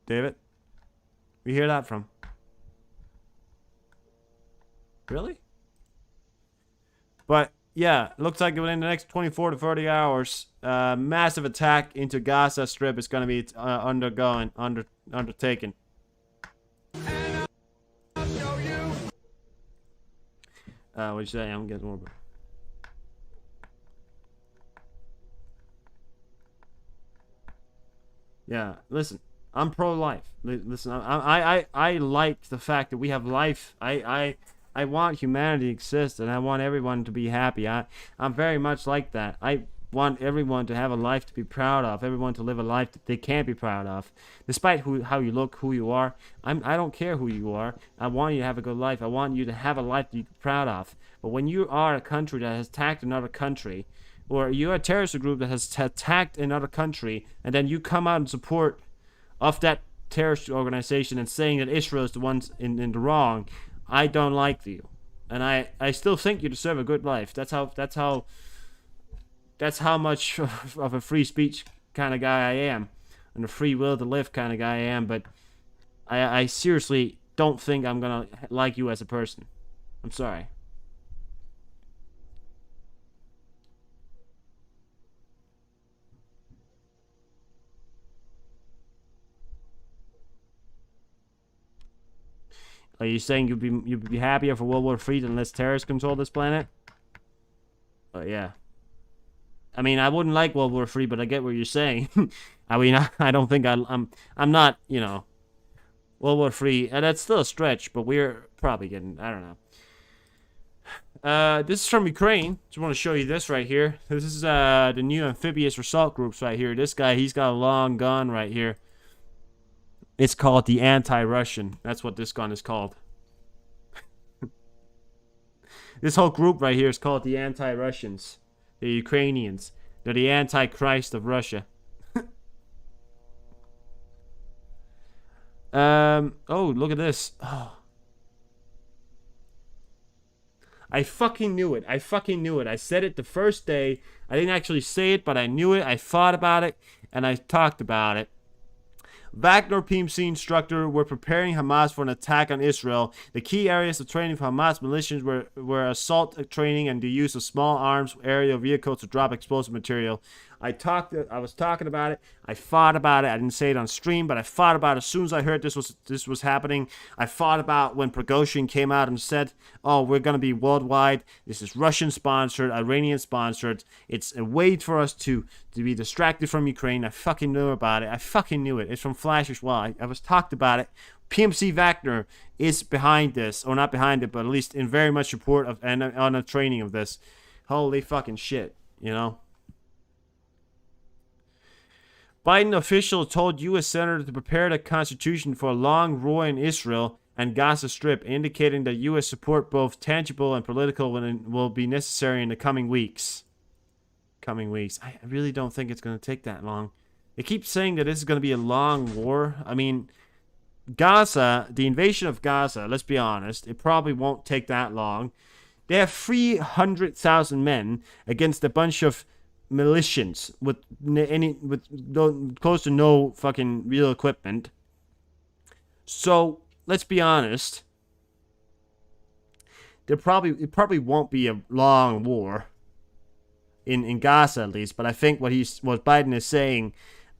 Speaker 5: David? Where you hear that from? Really? But yeah, looks like within the next 24 to 30 hours, massive attack into Gaza Strip is going to be undertaken. What you say? I'm getting more. Yeah, listen. I'm pro-life. Listen, I like the fact that we have life. I want humanity to exist, and I want everyone to be happy. I'm very much like that. I want everyone to have a life to be proud of. Everyone to live a life that they can be proud of, despite how you look, who you are. I don't care who you are. I want you to have a good life. I want you to have a life that you're proud of. But when you are a country that has attacked another country, or you're a terrorist group that has attacked another country, and then you come out in support of that terrorist organization and saying that Israel is the ones in the wrong, I don't like you. And I still think you deserve a good life. That's how much of a free speech kind of guy I am, and a free will to live kind of guy I am. But I seriously don't think I'm gonna like you as a person. I'm sorry. Are you saying you'd be happier for World War III than less terrorists control this planet? Yeah. I mean, I wouldn't like World War III, but I get what you're saying. I mean, I don't think I'm not, you know, World War III, and that's still a stretch, but we're probably getting, I don't know. This is from Ukraine. Just want to show you this right here. This is the new amphibious assault groups right here. This guy, he's got a long gun right here. It's called the Anti-Russian. That's what this gun is called. This whole group right here is called the Anti-Russians. The Ukrainians. They're the Antichrist of Russia. Oh, look at this. Oh. I fucking knew it. I fucking knew it. I said it the first day. I didn't actually say it, but I knew it. I thought about it, and I talked about it. Wagner PMC instructor were preparing Hamas for an attack on Israel. The key areas of training for Hamas militias were assault training and the use of small arms aerial vehicles to drop explosive material. I was talking about it. I thought about it. I didn't say it on stream, but I thought about it as soon as I heard this was happening. I thought about when Prigozhin came out and said, "Oh, we're gonna be worldwide. This is Russian sponsored, Iranian sponsored. It's a way for us to be distracted from Ukraine." I fucking knew about it. I fucking knew it. It's from Flash as well. I was talked about it. PMC Wagner is behind this, or not behind it, but at least in very much support of and on the training of this. Holy fucking shit, you know. Biden official told U.S. Senator to prepare the Constitution for a long war in Israel and Gaza Strip, indicating that U.S. support, both tangible and political, will be necessary in the coming weeks. I really don't think it's going to take that long. They keep saying that this is going to be a long war. I mean, Gaza, the invasion of Gaza, let's be honest, it probably won't take that long. They have 300,000 men against a bunch of militians with close to no fucking real equipment. So let's be honest, it probably won't be a long war in Gaza at least. But I think what Biden is saying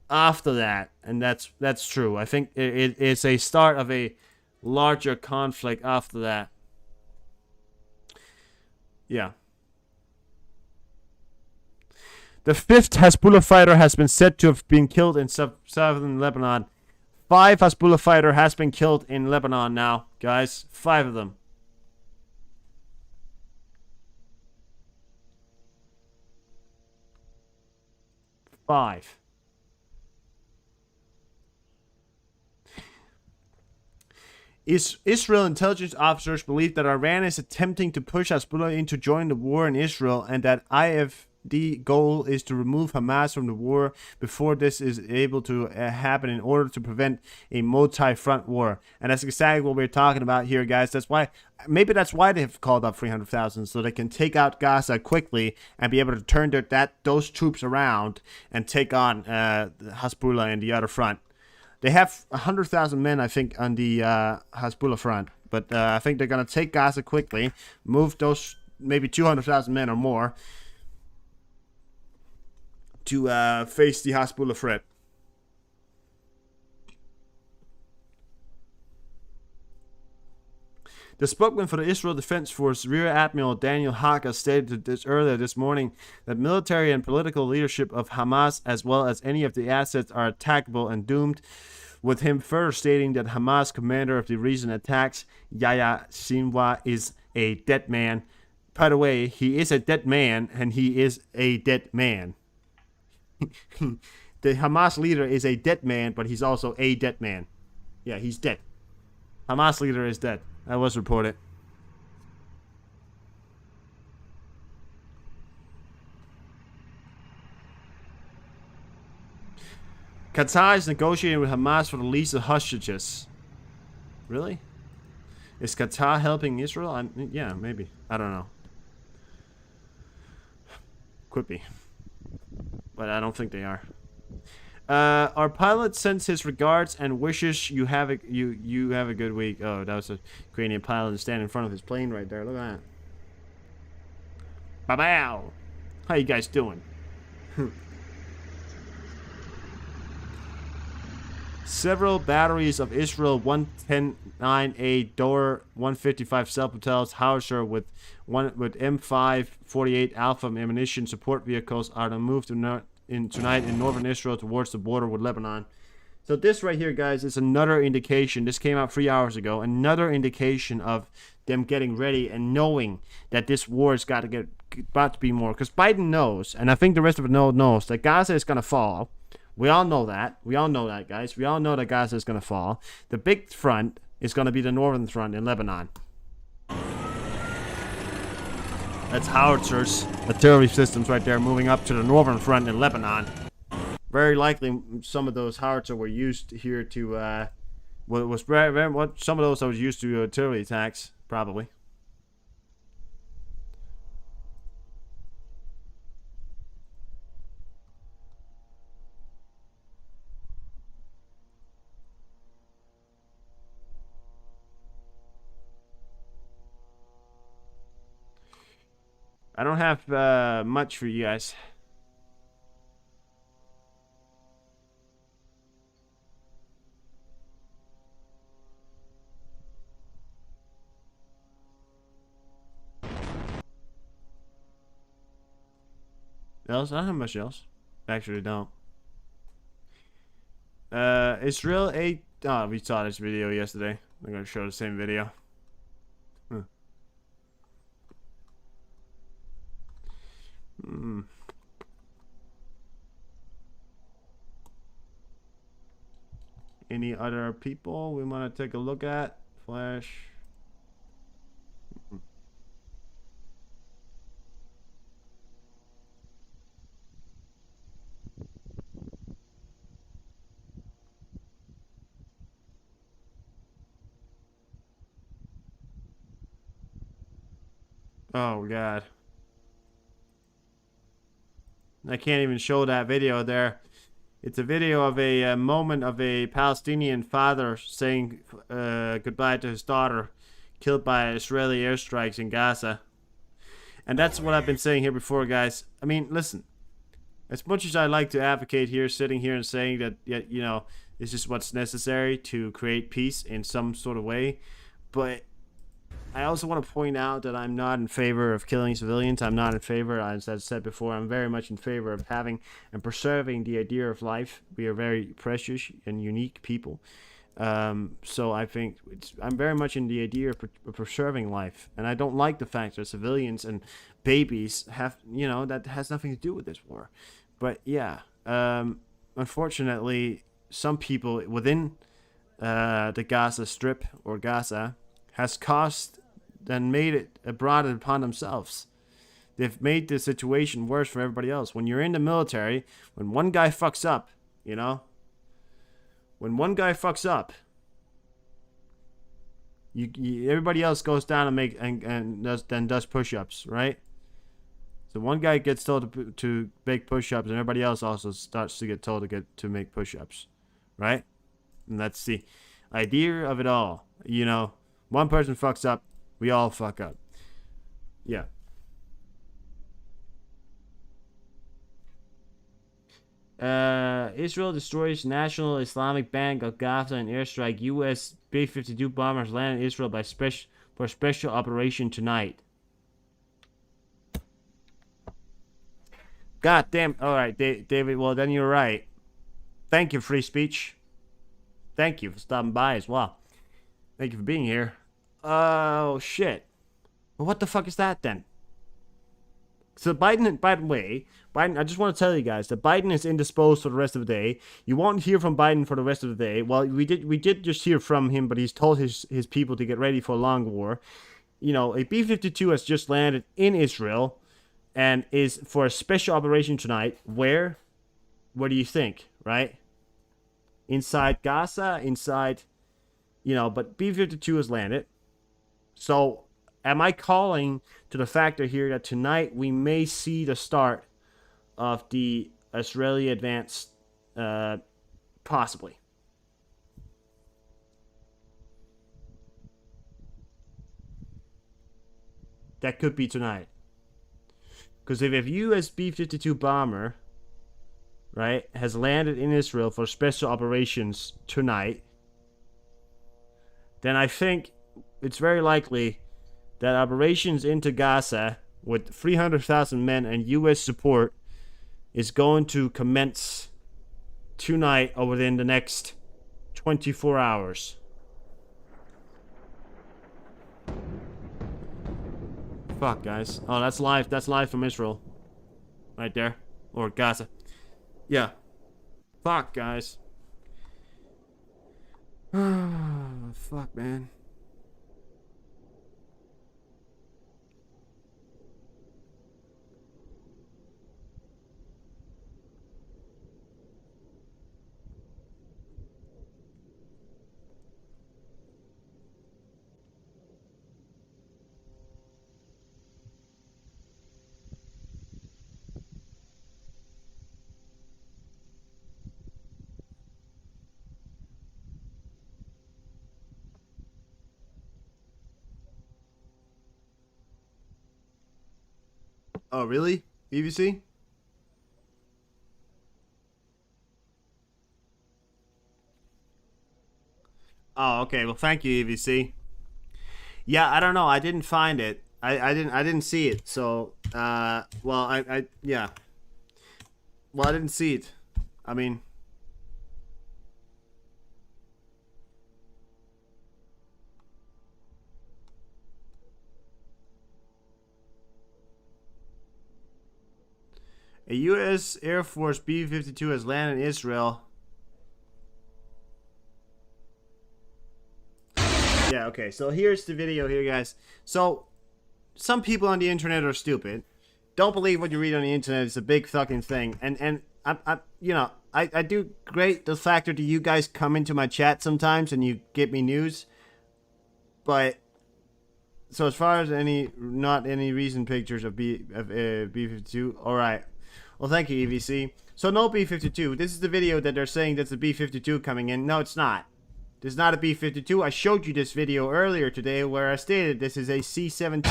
Speaker 5: after that, and that's true. I think it's a start of a larger conflict after that. Yeah. The 5th Hezbollah fighter has been said to have been killed in southern Lebanon. 5 Hezbollah fighter has been killed in Lebanon now, guys. 5 of them. Five. Israel intelligence officers believe that Iran is attempting to push Hezbollah into join the war in Israel, and that IFD goal is to remove Hamas from the war before this is able to happen, in order to prevent a multi-front war. And that's exactly what we're talking about here, guys. Maybe that's why they have called up 300,000, so they can take out Gaza quickly and be able to turn those troops around and take on Hezbollah in the other front. They have 100,000 men, I think, on the Hezbollah front. But I think they're going to take Gaza quickly, move those maybe 200,000 men or more to face the Hezbollah threat. The spokesman for the Israel Defense Force, Rear Admiral Daniel Haga, stated earlier this morning that military and political leadership of Hamas, as well as any of the assets, are attackable and doomed, with him further stating that Hamas commander of the recent attacks, Yahya Sinwar, is a dead man. By the way, he is a dead man, and he is a dead man. The Hamas leader is a dead man, but he's also a dead man. Yeah, he's dead. Hamas leader is dead. That was reported. Qatar is negotiating with Hamas for the release of hostages. Really? Is Qatar helping Israel? Yeah, maybe. I don't know. Could be. But I don't think they are. Our pilot sends his regards and wishes you have a good week. Oh, that was a Ukrainian pilot standing in front of his plane right there. Look at that. Ba-bow. How you guys doing? Several batteries of Israel 110-9A Dor 155 self-propelled howitzer with M548 Alpha ammunition support vehicles are to move tonight in northern Israel towards the border with Lebanon. So this right here, guys, is another indication. This came out 3 hours ago. Another indication of them getting ready and knowing that this war is about to be more. Because Biden knows, and I think the rest of it knows that Gaza is going to fall. We all know that. We all know that, guys. We all know that Gaza is going to fall. The big front is going to be the northern front in Lebanon. That's howitzers, artillery systems right there, moving up to the northern front in Lebanon. Very likely, some of those howitzers were used here to, some of those I was used to artillery attacks, probably. I don't have much for you guys. Else? I don't have much else. Actually, don't. Israel 8. Oh, we saw this video yesterday. I'm gonna show the same video. Any other people we want to take a look at? Flash. Oh, God. I can't even show that video there. It's a video of a moment of a Palestinian father saying goodbye to his daughter, killed by Israeli airstrikes in Gaza. And that's what I've been saying here before, guys. I mean, listen. As much as I like to advocate here, sitting here and saying that, you know, this is what's necessary to create peace in some sort of way, but I also want to point out that I'm not in favor of killing civilians. I'm not in favor, as I said before, I'm very much in favor of having and preserving the idea of life. We are very precious and unique people. So I think I'm very much in the idea of preserving life. And I don't like the fact that civilians and babies have, you know, that has nothing to do with this war. But yeah, unfortunately, some people within the Gaza Strip or Gaza has caused and made it brought it upon themselves. They've made the situation worse for everybody else. When you're in the military, when one guy fucks up, you know, when one guy fucks up, everybody else goes down and does push-ups, right? So one guy gets told to make push-ups, and everybody else also starts to get told to make push-ups, right? And that's the idea of it all. You know, one person fucks up, we all fuck up. Yeah. Israel destroys National Islamic Bank of Gaza in airstrike. U.S. B-52 bombers land in Israel for special operation tonight. God damn. All right, David. Well, then you're right. Thank you, free speech. Thank you for stopping by as well. Thank you for being here. Oh, shit. Well, what the fuck is that then? So Biden, by the way, I just want to tell you guys that Biden is indisposed for the rest of the day. You won't hear from Biden for the rest of the day. Well, we did just hear from him, but he's told his people to get ready for a long war. You know, a B-52 has just landed in Israel and is for a special operation tonight. Where? What do you think, right? Inside Gaza, inside, you know, but B-52 has landed. So, am I calling to the factor here that tonight we may see the start of the Israeli advance? Possibly. That could be tonight. Because if a U.S. B-52 bomber, right, has landed in Israel for special operations tonight, then I think it's very likely that operations into Gaza with 300,000 men and U.S. support is going to commence tonight or within the next 24 hours. Fuck, guys. Oh, that's live. That's live from Israel. Right there. Or Gaza. Yeah. Fuck, guys. Fuck, man. Oh, really? BBC? Oh, okay. Well, thank you, EVC. Yeah, I don't know. I didn't find it. I didn't see it. So, well, yeah. Well, I didn't see it. I mean, a U.S. Air Force B-52 has landed in Israel. Yeah, okay. So here's the video here, guys. So, some people on the internet are stupid. Don't believe what you read on the internet. It's a big fucking thing. And I do great the fact that you guys come into my chat sometimes and you get me news. But so as far as not any recent pictures of B-52, all right. Well, thank you, EVC. So no B-52. This is the video that they're saying that's a B-52 coming in. No, it's not. This is not a B-52. I showed you this video earlier today where I stated this is a C-17.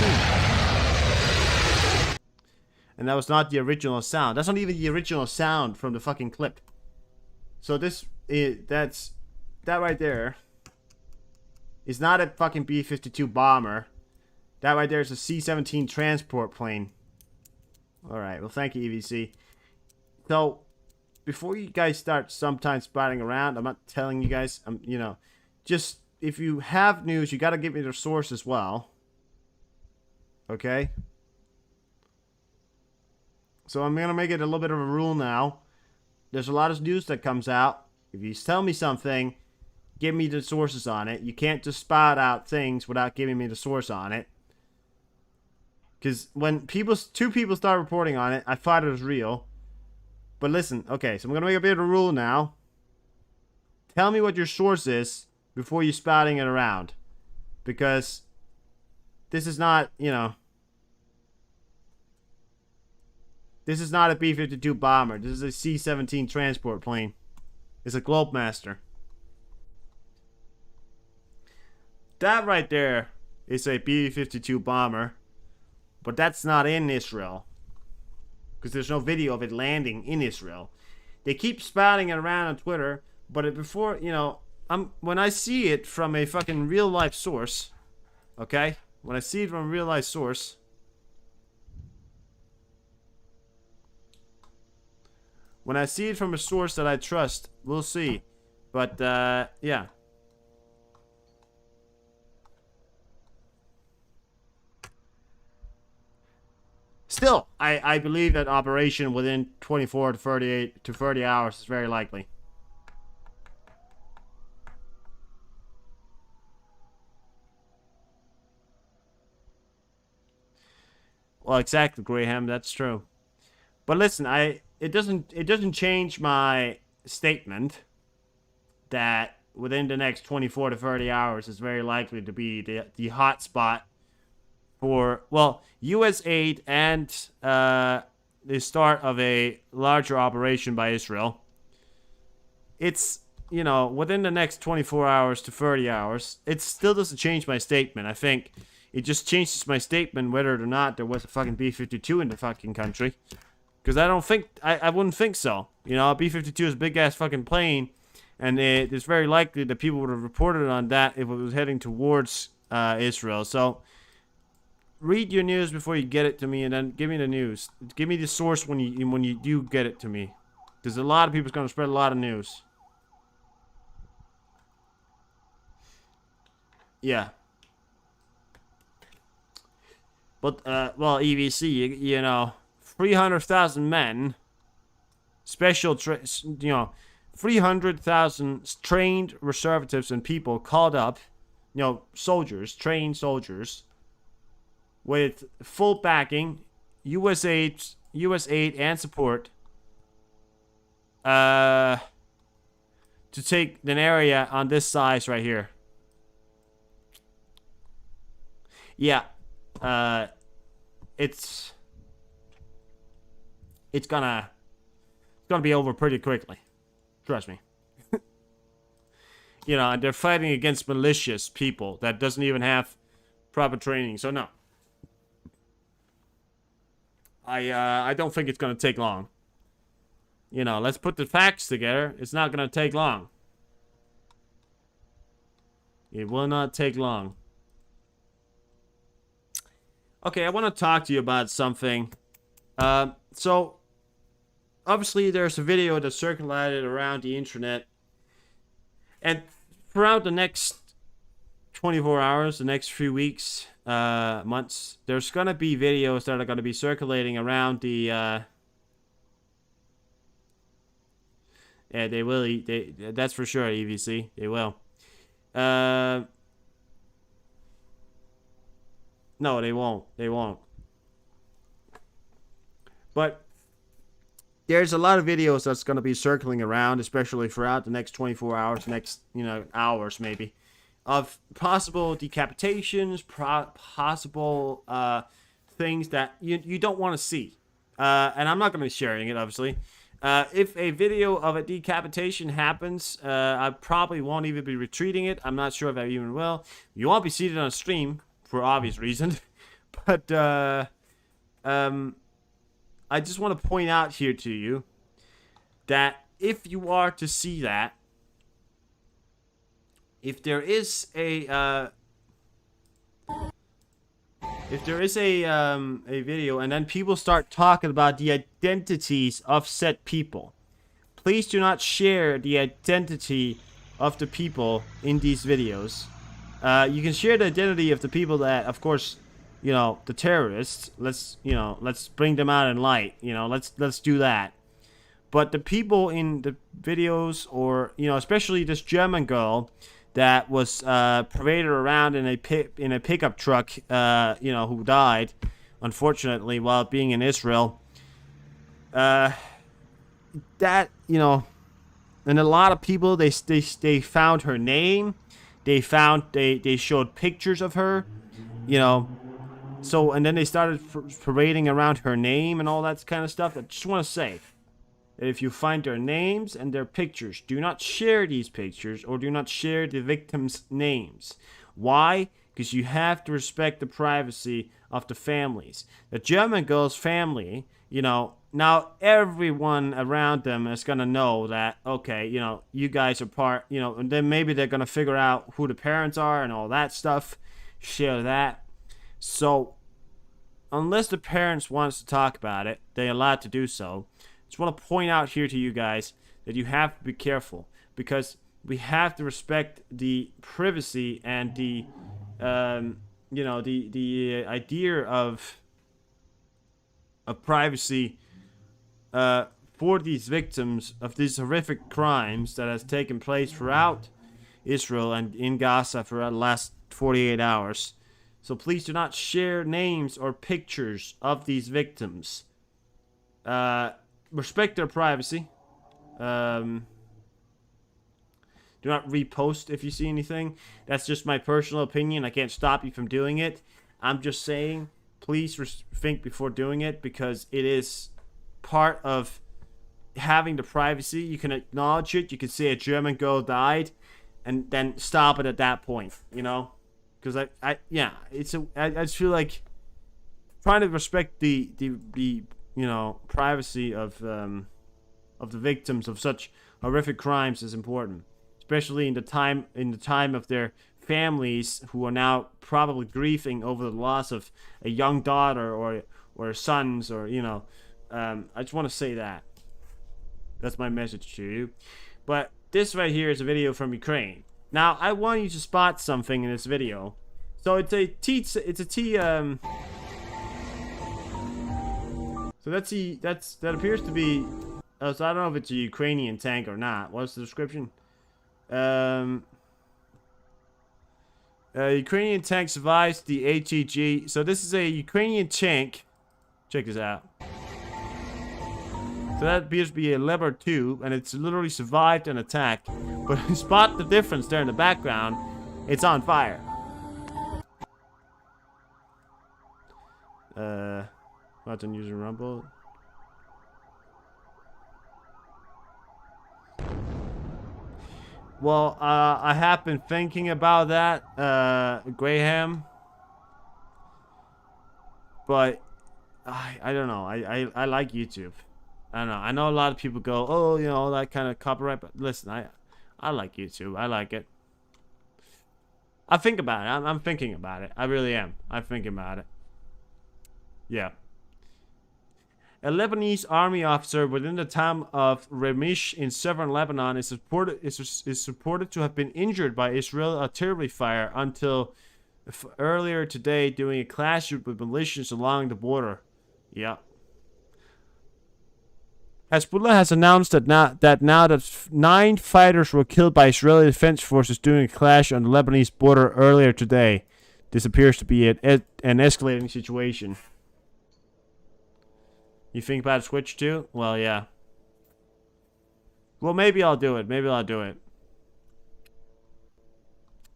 Speaker 5: And that was not the original sound. That's not even the original sound from the fucking clip. So that right there is not a fucking B-52 bomber. That right there is a C-17 transport plane. Alright, well thank you, EVC. So, before you guys start sometimes spotting around, I'm not telling you guys, just if you have news, you gotta give me the source as well. Okay? So I'm gonna make it a little bit of a rule now. There's a lot of news that comes out. If you tell me something, give me the sources on it. You can't just spout out things without giving me the source on it. Because when two people start reporting on it, I thought it was real. But listen, okay, so I'm going to make a bit of a rule now. Tell me what your source is before you spouting it around. Because this is not, this is not a B-52 bomber. This is a C-17 transport plane. It's a Globemaster. That right there is a B-52 bomber, but that's not in Israel because there's no video of it landing in Israel. They keep spouting it around on Twitter, but before, you know, when I see it from a fucking real life source, okay? When I see it from a real life source, when I see it from a source that I trust, we'll see. But, yeah. Still, I believe that operation within 24 to 38 to 30 hours is very likely. Well, exactly, Graham. That's true. But listen, it doesn't change my statement that within the next 24 to 30 hours is very likely to be the hot spot for, well, U.S. aid and the start of a larger operation by Israel. It's, you know, within the next 24 hours to 30 hours. It still doesn't change my statement. I think it just changes my statement whether or not there was a fucking B-52 in the fucking country. Because I don't think, I wouldn't think so. You know, a B-52 is a big-ass fucking plane, and it's very likely that people would have reported on that if it was heading towards Israel. So, read your news before you get it to me, and then give me the news. Give me the source when you do get it to me. Because a lot of people's going to spread a lot of news. Yeah. But, well, EVC, you know, 300,000 men, you know, 300,000 trained reservists and people called up, you know, soldiers, trained soldiers, with full backing, U.S. aid and support, to take an area on this size right here. Yeah, it's gonna be over pretty quickly. Trust me. You know, and they're fighting against malicious people that doesn't even have proper training. So no, I don't think it's gonna take long. You know, let's put the facts together. It's not gonna take long. It will not take long. Okay, I want to talk to you about something. So, obviously, there's a video that circulated around the internet. And throughout the next 24 hours, the next few weeks, months, there's going to be videos that are going to be circulating around the... yeah, they will. That's for sure, EVC. They will. No, they won't. They won't. But there's a lot of videos that's going to be circling around, especially throughout the next 24 hours, next, you know, hours maybe, of possible decapitations, possible things that you don't want to see. And I'm not going to be sharing it, obviously. If a video of a decapitation happens, I probably won't even be retweeting it. I'm not sure if I even will. You won't be seated on a stream, for obvious reasons. But, I just want to point out here to you that if you are to see that, if there is a video and then people start talking about the identities of said people, please do not share the identity of the people in these videos. You can share the identity of the people that, of course, you know, the terrorists. Let's bring them out in light. You know, let's do that. But the people in the videos, or, you know, especially this German girl that was paraded around in a pickup truck, you know, who died, unfortunately, while being in Israel. That, you know, and a lot of people, they found her name. They showed pictures of her, you know. So, and then they started parading around her name and all that kind of stuff. I just want to say that if you find their names and their pictures, do not share these pictures or do not share the victims' names. Why? Because you have to respect the privacy of the families. The German girl's family, you know, now everyone around them is going to know that, okay, you know, you guys are part, you know, and then maybe they're going to figure out who the parents are and all that stuff, share that. So, unless the parents want us to talk about it, they're allowed to do so. Just want to point out here to you guys that you have to be careful, because we have to respect the privacy and the, you know, the idea of privacy for these victims of these horrific crimes that has taken place throughout Israel and in Gaza for the last 48 hours. So please do not share names or pictures of these victims. Respect their privacy. Do not repost if you see anything. That's just my personal opinion. I can't stop you from doing it. I'm just saying, please think before doing it, because it is part of having the privacy. You can acknowledge it. You can say a German girl died, and then stop it at that point. You know, because I just feel like trying to respect the you know, privacy of the victims of such horrific crimes is important, especially in the time of their families who are now probably grieving over the loss of a young daughter or sons, or, you know. I just want to say that. That's my message to you. But this right here is a video from Ukraine. Now, I want you to spot something in this video. So it's a T. So that appears to be. So I don't know if it's a Ukrainian tank or not. What's the description? Ukrainian tank survives the HEG. So this is a Ukrainian tank. Check this out. So that appears to be a Leopard 2, and it's literally survived an attack. But spot the difference there in the background. It's on fire. Button using rumble. Well, I have been thinking about that, Graham. But I don't know. I like YouTube. I don't know. I know a lot of people go, oh, you know, that kind of copyright. But listen, I like YouTube. I like it. I think about it. I'm thinking about it. I really am. I'm thinking about it. Yeah. A Lebanese army officer within the town of Remish in southern Lebanon is reported to have been injured by Israeli artillery fire until earlier today during a clash with militias along the border. Yeah. Hezbollah has announced that now that 9 fighters were killed by Israeli defense forces during a clash on the Lebanese border earlier today. This appears to be an escalating situation. You think about a Switch too? Well, yeah. Well, maybe I'll do it. Maybe I'll do it.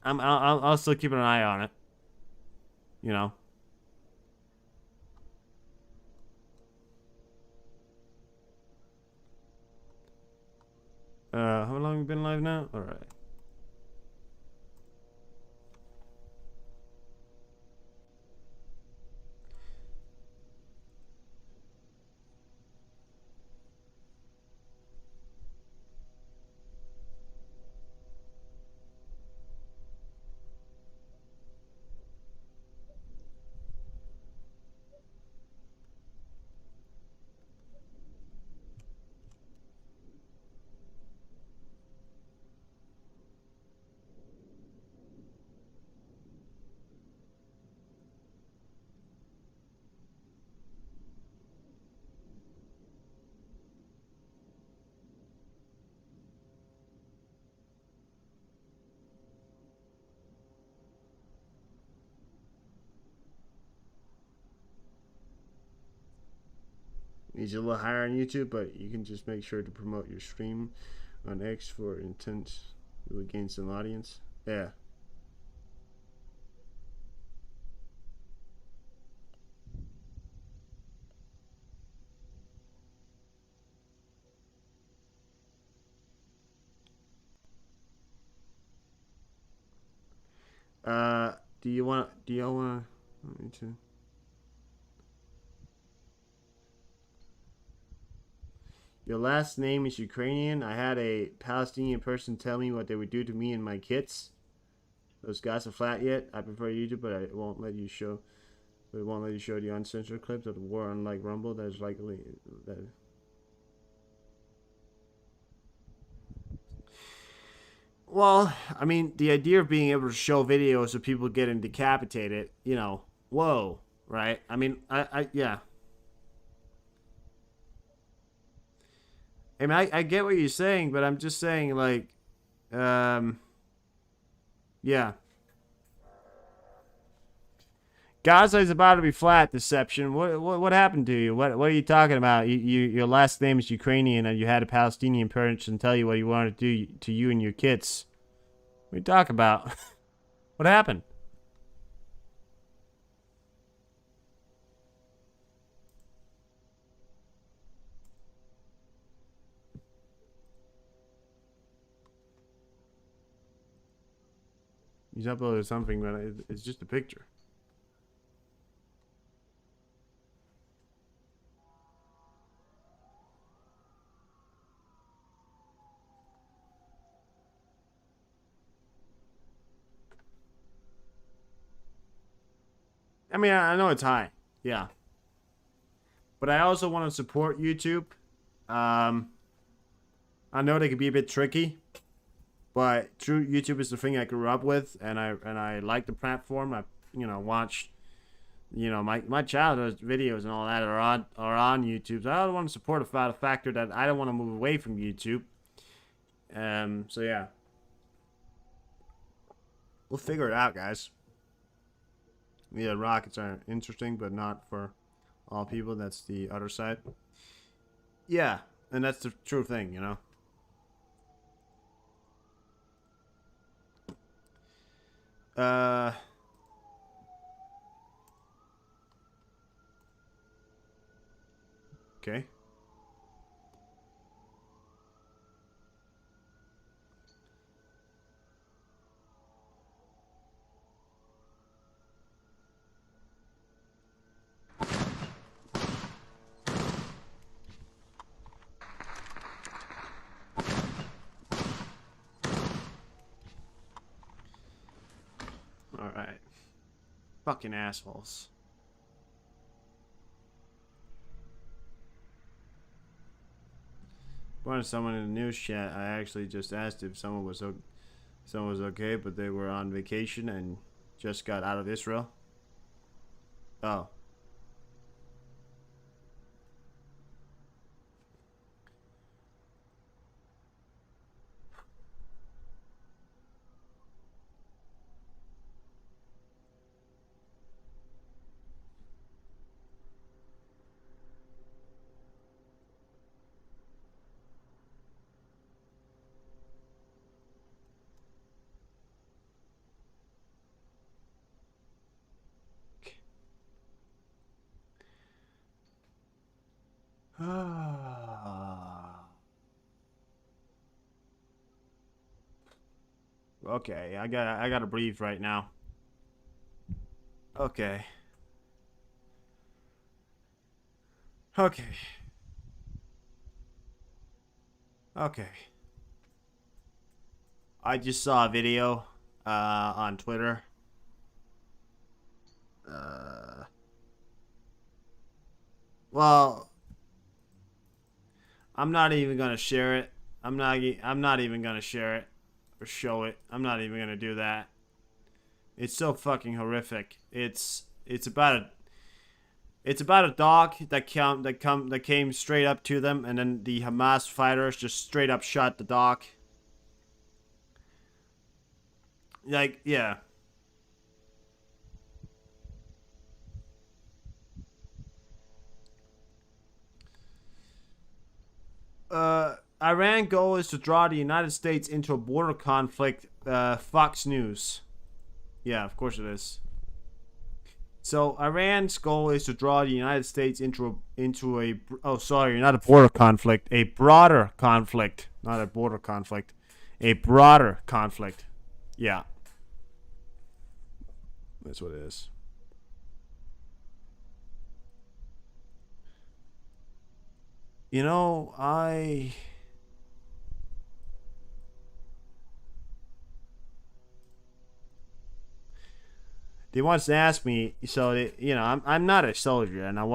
Speaker 5: I'll still keep an eye on it. You know. How long have we been live now? All right. Needs a little higher on YouTube, but you can just make sure to promote your stream on X for intent. Really gain some audience. Yeah. Do y'all want to? Let me too. Your last name is Ukrainian. I had a Palestinian person tell me what they would do to me and my kids. Those guys are flat yet. I prefer YouTube, but it won't let you show. But it won't let you show the uncensored clips of the war, unlike Rumble. That is likely that. Well, I mean, the idea of being able to show videos of people getting decapitated, you know, whoa, right? I mean, yeah. I mean, I get what you're saying, but I'm just saying, like, yeah. Gaza is about to be flat. Deception. What happened to you? What are you talking about? Your last name is Ukrainian, and you had a Palestinian person tell you what he wanted to do to you and your kids. What are you talking about? What happened? He's uploaded something, but it's just a picture. I mean, I know it's high. Yeah. But I also want to support YouTube. I know they can be a bit tricky. But true, YouTube is the thing I grew up with, and I like the platform. I watched, my childhood videos and all that are on YouTube. So I don't want to support the factor that I don't want to move away from YouTube. So yeah, we'll figure it out, guys. Yeah, rockets are interesting, but not for all people. That's the other side. Yeah, and that's the true thing, you know. Okay. Alright. Fucking assholes. Wanted someone in the news chat. I actually just asked if someone was okay, but they were on vacation and just got out of Israel. Oh. Okay, I gotta breathe right now. Okay. Okay. Okay. I just saw a video on Twitter. Well, I'm not even gonna share it. I'm not even gonna share it or show it. I'm not even gonna do that. It's so fucking horrific. It's about a dog that came straight up to them, and then the Hamas fighters just straight up shot the dog. Like, yeah. Iran goal is to draw the United States into a border conflict. Fox News. Yeah, of course it is. So Iran's goal is to draw the United States into a oh, sorry, not a border conflict, a broader conflict, not a border conflict, a broader conflict. Yeah. That's what it is. You know, they once asked me, so you know, I'm not a soldier, and I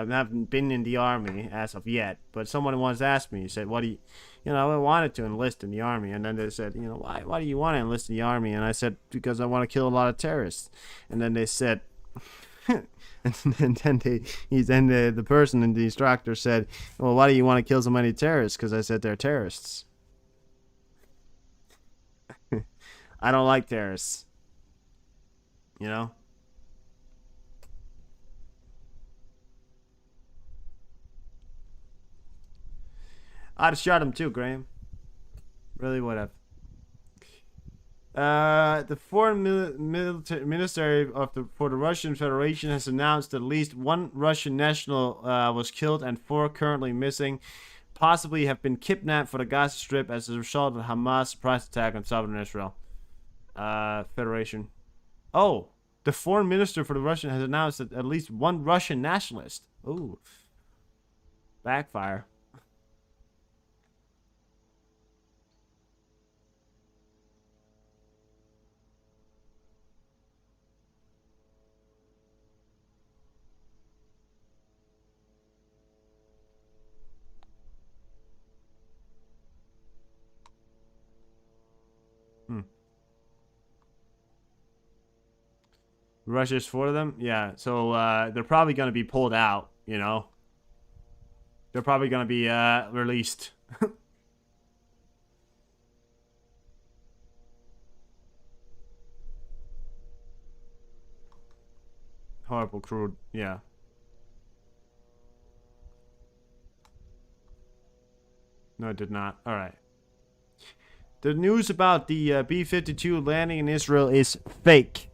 Speaker 5: haven't been in the army as of yet. But someone once asked me, he said, "What do you know, I wanted to enlist in the army," and then they said, you know, why do you want to enlist in the army? And I said, because I want to kill a lot of terrorists. And then they said, and then the person in the instructor said, well, why do you want to kill so many terrorists? Because I said they're terrorists. I don't like terrorists. You know? I'd have shot him too, Graham. Really would have. The foreign ministry for the Russian Federation has announced that at least one Russian national was killed and 4 currently missing, possibly have been kidnapped for the Gaza Strip as a result of Hamas surprise attack on southern Israel. Federation. Oh, the foreign minister for the Russian has announced that at least one Russian nationalist. Ooh. Backfire. Russia's for them? Yeah, so they're probably going to be pulled out, you know? They're probably going to be released. Horrible crude, yeah. No, it did not. Alright. The news about the B-52 landing in Israel is fake.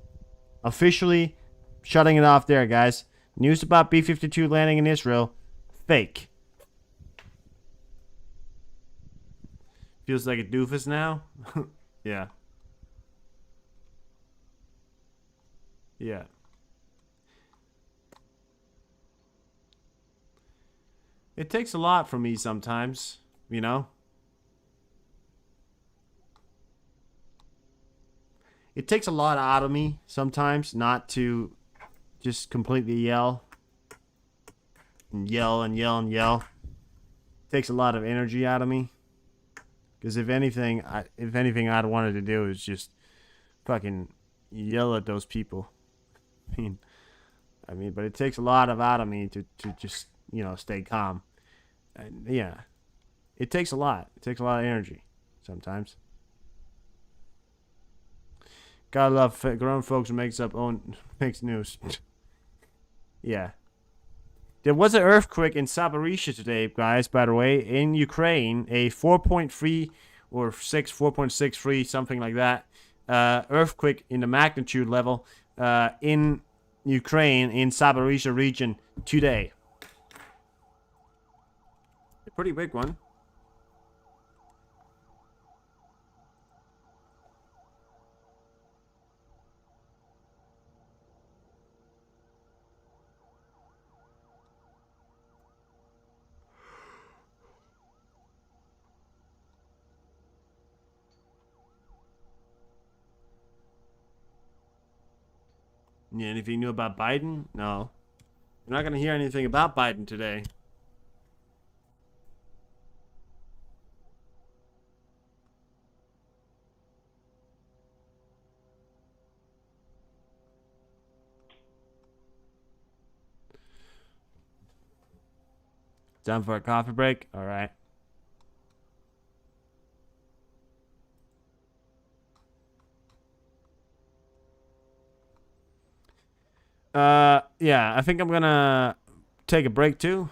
Speaker 5: Officially shutting it off there, guys. News about B-52 landing in Israel, fake. Feels like a doofus now. Yeah. Yeah. It takes a lot from me sometimes, you know? It takes a lot out of me sometimes not to just completely yell. And yell and yell and yell. It takes a lot of energy out of me. Because if anything I'd wanted to do is just fucking yell at those people. I mean, but it takes a lot out of me to just, you know, stay calm. And yeah. It takes a lot. It takes a lot of energy sometimes. Gotta love grown folks who makes news. Yeah. There was an earthquake in Zaporizhzhia today, guys, by the way, in Ukraine. A 4.3 or 4.63, something like that. Earthquake in the magnitude level in Ukraine, in Zaporizhzhia region today. A pretty big one. Yeah, anything new about Biden? No. You're not going to hear anything about Biden today. Time for a coffee break? All right. Yeah, I think I'm gonna take a break too.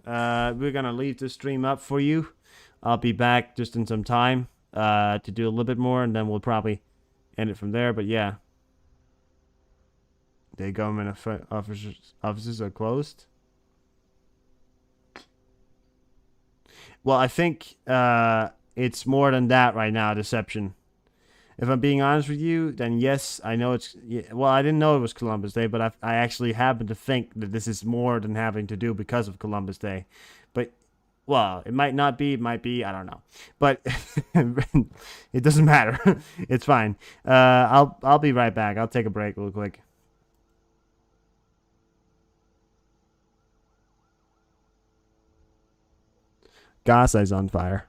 Speaker 5: We're gonna leave the stream up for you. I'll be back just in some time to do a little bit more, and then we'll probably end it from there. But yeah, the government offices are closed. Well, I think it's more than that right now, deception. If I'm being honest with you, then yes, I know it's... Well, I didn't know it was Columbus Day, but I actually happen to think that this is more than having to do because of Columbus Day. But, well, it might not be, it might be, I don't know. But it doesn't matter. It's fine. I'll be right back. I'll take a break real quick. Gaza is on fire.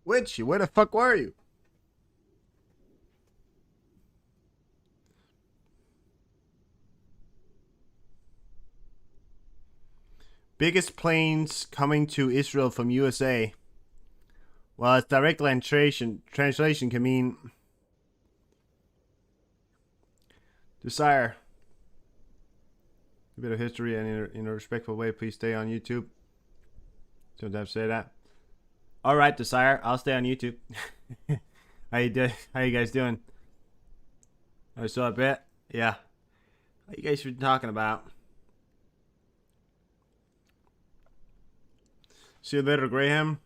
Speaker 5: Witchy, where the fuck were you? Biggest planes coming to Israel from USA. Well, it's direct translation can mean desire. A bit of history and in a respectful way. Please stay on YouTube. Sometimes say that. All right, desire. I'll stay on YouTube. How you guys doing? I saw a bit. Yeah. What you guys been talking about? See you later, Graham.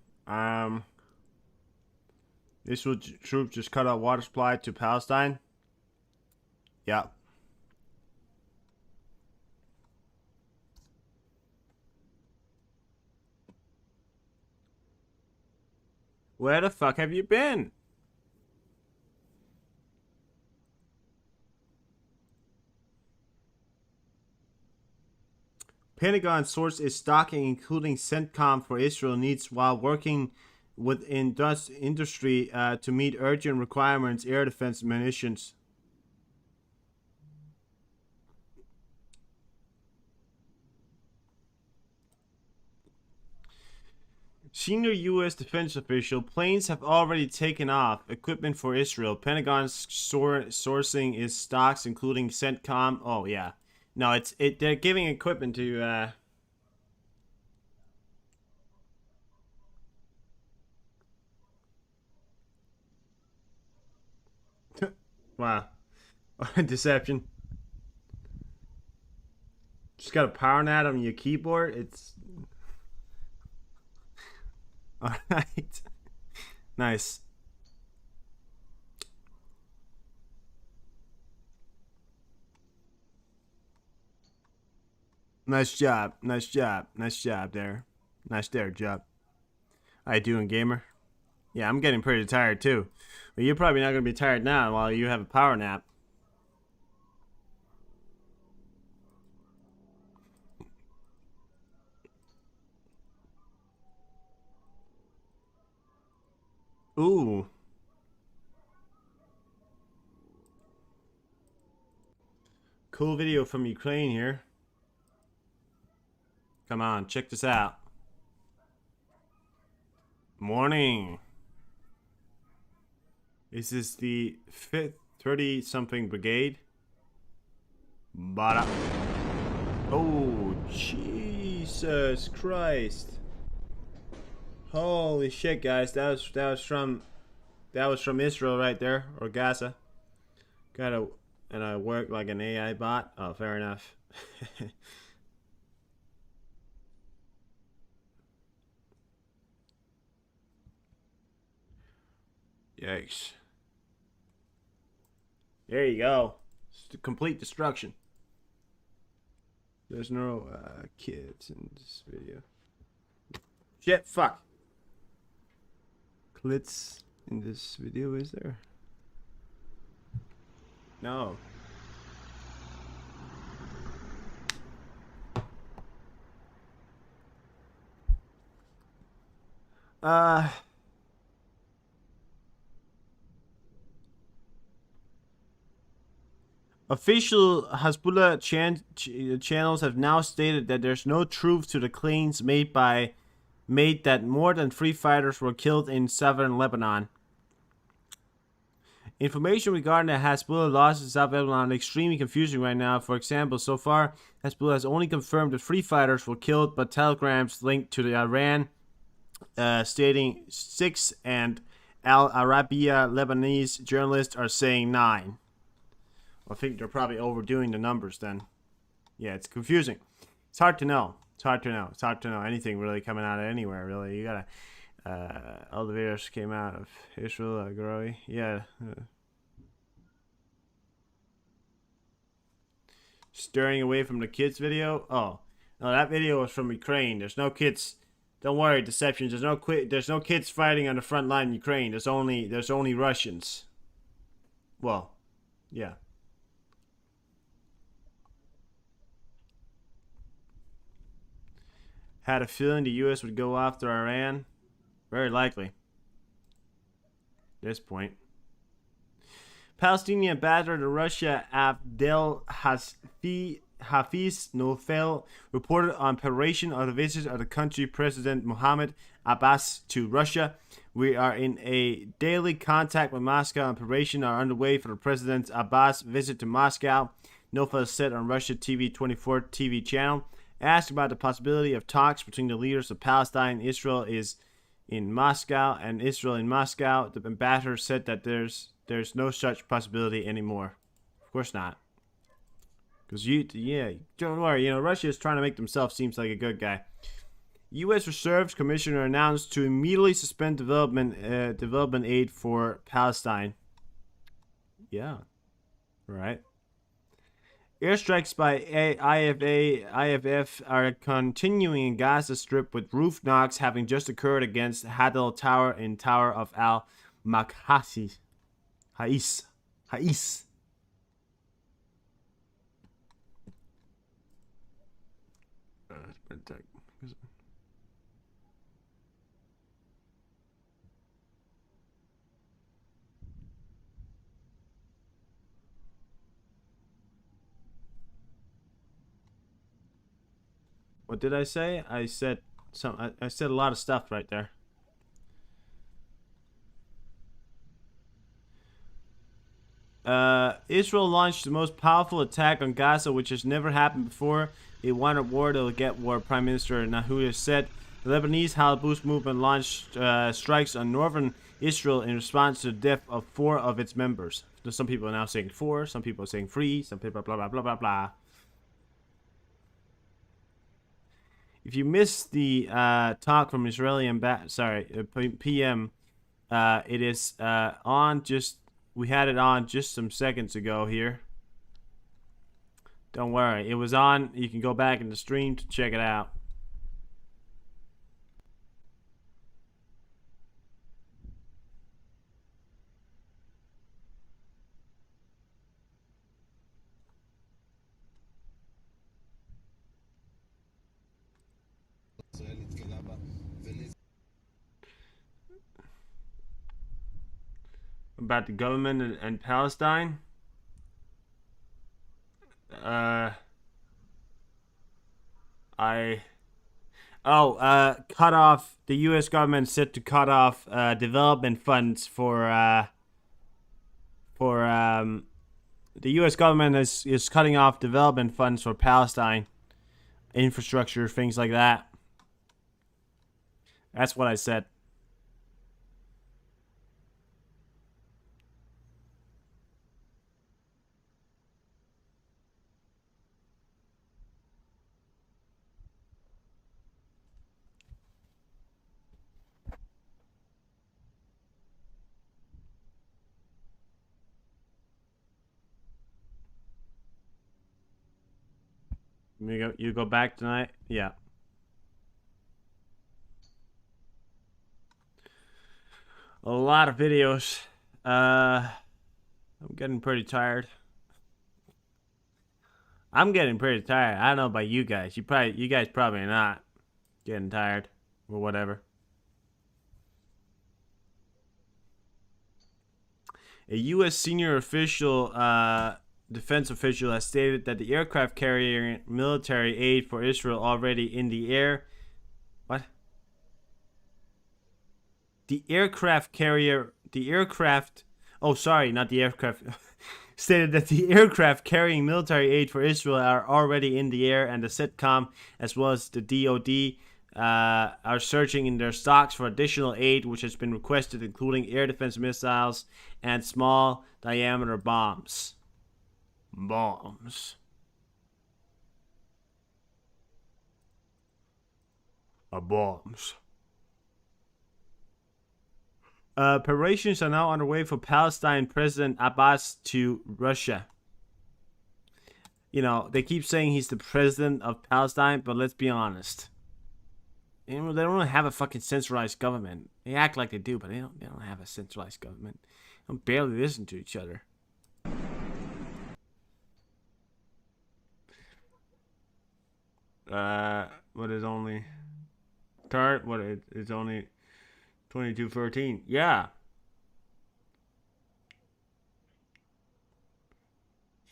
Speaker 5: Israel troops just cut out water supply to Palestine. Yeah. Where the fuck have you been? Pentagon source is stocking, including CENTCOM for Israel needs while working with industry to meet urgent requirements, air defense munitions. Senior U.S. defense official, planes have already taken off. Equipment for Israel. Pentagon's sourcing is stocks, including CENTCOM. Oh, yeah. No, they're giving equipment to, wow. Deception. Just got a power nap on your keyboard. It's... Alright. Nice. Nice job. Nice job. Nice job there. Nice there, job. How you doing, gamer? Yeah, I'm getting pretty tired too. But you're probably not going to be tired now while you have a power nap. Ooh. Cool video from Ukraine here. Come on, check this out. Morning. This is the 5th 30-something Brigade. Bada. Oh, Jesus Christ. Holy shit, guys. That was from Israel right there, or Gaza. And I work like an AI bot. Oh, fair enough. Yikes. There you go. It's complete destruction. There's no kids in this video. Shit, fuck. Clits in this video, is there? No. Official Hezbollah channels have now stated that there's no truth to the claims made that more than 3 fighters were killed in southern Lebanon. Information regarding the Hezbollah losses in South Lebanon is extremely confusing right now. For example, so far, Hezbollah has only confirmed that 3 fighters were killed, but telegrams linked to the Iran stating 6, and Al Arabiya Lebanese journalists are saying 9. I think they're probably overdoing the numbers then. Yeah, it's confusing. It's hard to know. It's hard to know anything really coming out of anywhere, really. You gotta... all the videos came out of Israel, Garoui. Yeah. Stirring away from the kids video? Oh. No, that video was from Ukraine. There's no kids... Don't worry, Deceptions. There's no kids fighting on the front line in Ukraine. There's only Russians. Well, yeah. Had a feeling the U.S. would go after Iran. Very likely. this point. Palestinian ambassador to Russia Abdel Hafiz Nofel reported on preparation of the visit of the country President Mohammed Abbas to Russia. We are in a daily contact with Moscow and preparation are underway for the President Abbas' visit to Moscow, Nofel said on Russia TV 24 TV channel. Asked about the possibility of talks between the leaders of Palestine and Israel is in Moscow and Israel in Moscow, the ambassador said that there's no such possibility anymore. Of course not. Because don't worry, Russia is trying to make themselves seems like a good guy. U.S. Reserve Commissioner announced to immediately suspend development aid for Palestine. Yeah, right. Airstrikes by IFF are continuing in Gaza Strip, with roof knocks having just occurred against Hadel Tower and Tower of Al Makhasi. Hais. What did I say? I said I said a lot of stuff right there. Israel launched the most powerful attack on Gaza, which has never happened before. They wanted war, they'll get war, Prime Minister Nahuya said. The Lebanese Halabous movement launched strikes on northern Israel in response to the death of 4 of its members. Some people are now saying 4, some people are saying 3, some people blah blah blah blah blah. If you missed the talk from Israeli PM, it is on just. We had it on just some seconds ago here. Don't worry, it was on. You can go back in the stream to check it out. About the government and Palestine. Cut off. The U.S. government set to cut off development funds for the U.S. government is cutting off development funds for Palestine, infrastructure, things like that. That's what I said. You go back tonight? Yeah. A lot of videos. I'm getting pretty tired. I'm getting pretty tired. I don't know about you guys. You guys probably not getting tired or whatever. A U.S. senior official, defense official, has stated that the aircraft carrying military aid for Israel already in the air. What? The aircraft carrier. Oh, sorry, not the aircraft. Stated that the aircraft carrying military aid for Israel are already in the air, and the CENTCOM, as well as the DoD, are searching in their stocks for additional aid, which has been requested, including air defense missiles and small diameter bombs. Bombs. Preparations are now underway for Palestine President Abbas to Russia. They keep saying he's the president of Palestine, but let's be honest. They don't have a fucking centralized government. They act like they do, but they don't have a centralized government. They don't barely listen to each other. What is only third? What is only 22:13? Yeah.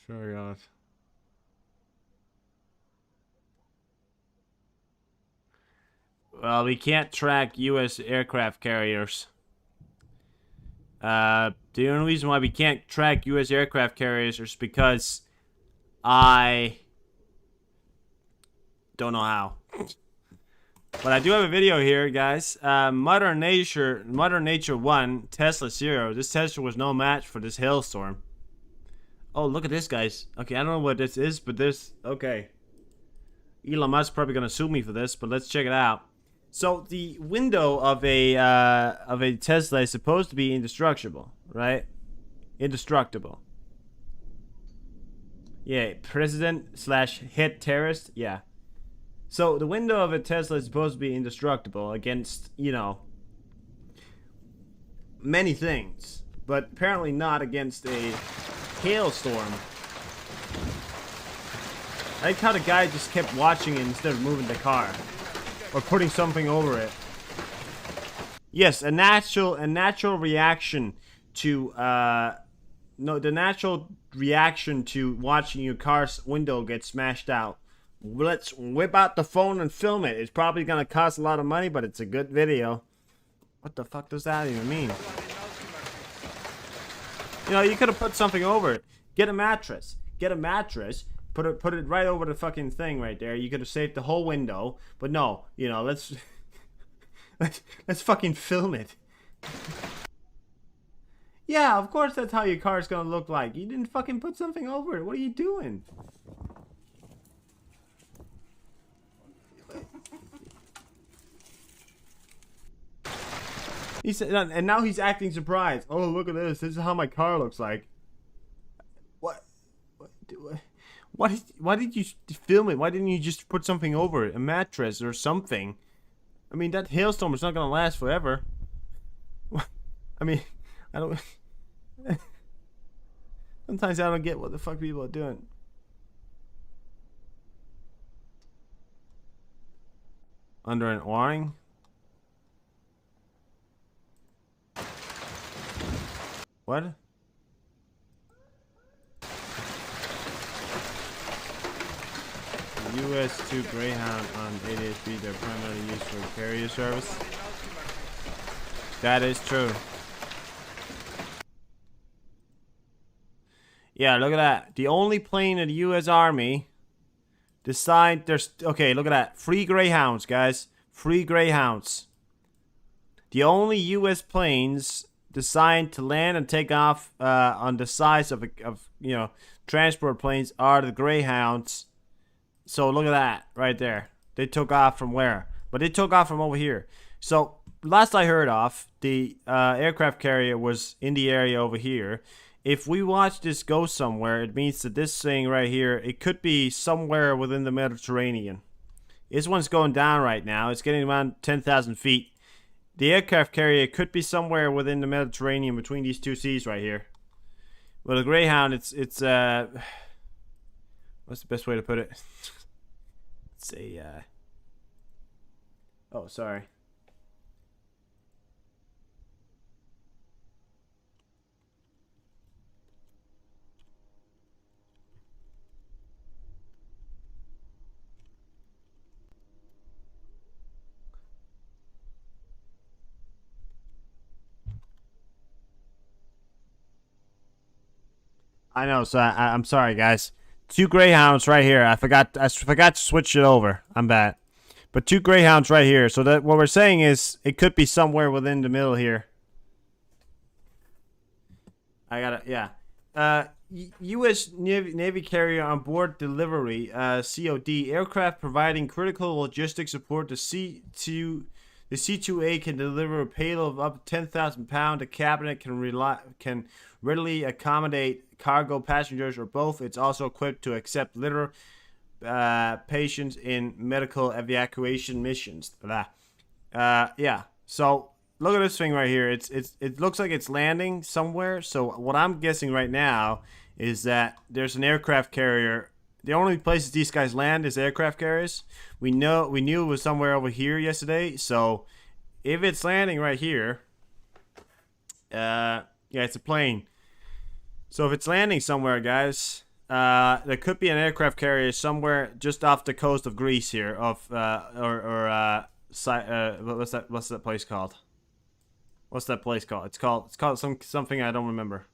Speaker 5: Sure, God. Well, we can't track U.S. aircraft carriers. The only reason why we can't track U.S. aircraft carriers is because I don't know how. But I do have a video here, guys. Mother Nature 1, Tesla 0. This Tesla was no match for this hailstorm. Oh, look at this, guys. Okay, I don't know what this is, but this... Okay. Elon Musk's probably going to sue me for this, but let's check it out. So, the window of a Tesla is supposed to be indestructible, right? Indestructible. Yeah, president/hit terrorist. Yeah. So, the window of a Tesla is supposed to be indestructible against, you know, many things. But apparently not against a hailstorm. I like how the guy just kept watching it instead of moving the car. Or putting something over it. Yes, a natural reaction to, the natural reaction to watching your car's window get smashed out. Let's whip out the phone and film it. It's probably gonna cost a lot of money, but it's a good video. What the fuck does that even mean? You know, you could have put something over it. Get a mattress. Get a mattress. Put it right over the fucking thing right there. You could have saved the whole window. But no, you know, let's fucking film it. Yeah, of course that's how your car's gonna look like. You didn't fucking put something over it. What are you doing? He said, and now he's acting surprised. Oh, look at this. This is how my car looks like. Why did you film it? Why didn't you just put something over it? A mattress or something? I mean, that hailstorm is not gonna last forever. I mean, I don't... Sometimes I don't get what the fuck people are doing. Under an awning? What? US-2 Greyhound on 88B, they're primarily used for carrier service. That is true. Yeah, look at that. The only plane in the US Army decide there's... Okay, look at that. Free Greyhounds, guys. Free Greyhounds. The only US planes designed to land and take off on the size of you know, transport planes are the Greyhounds. So look at that right there. They took off from where? But they took off from over here. So last I heard of, the aircraft carrier was in the area over here. If we watch this go somewhere, it means that this thing right here, it could be somewhere within the Mediterranean. This one's going down right now. It's getting around 10,000 feet. The aircraft carrier could be somewhere within the Mediterranean between these two seas right here. Well, the Greyhound, it's what's the best way to put it? Let's say, oh, sorry. I know, so I'm sorry, guys. 2 Greyhounds right here. I forgot to switch it over. I'm bad. But 2 Greyhounds right here. So that what we're saying is it could be somewhere within the middle here. I got it. Yeah. U.S. Navy carrier on board delivery. COD aircraft providing critical logistic support. The C-2A can deliver a payload of up to 10,000 pounds. The cabinet can readily accommodate cargo, passengers, or both. It's also equipped to accept litter patients in medical evacuation missions. Yeah. So look at this thing right here. It looks like it's landing somewhere. So what I'm guessing right now is that there's an aircraft carrier. The only places these guys land is aircraft carriers. We knew it was somewhere over here yesterday. So if it's landing right here, yeah, it's a plane. So if it's landing somewhere, guys, there could be an aircraft carrier somewhere just off the coast of Greece here, what's that place called? What's that place called? It's called something I don't remember.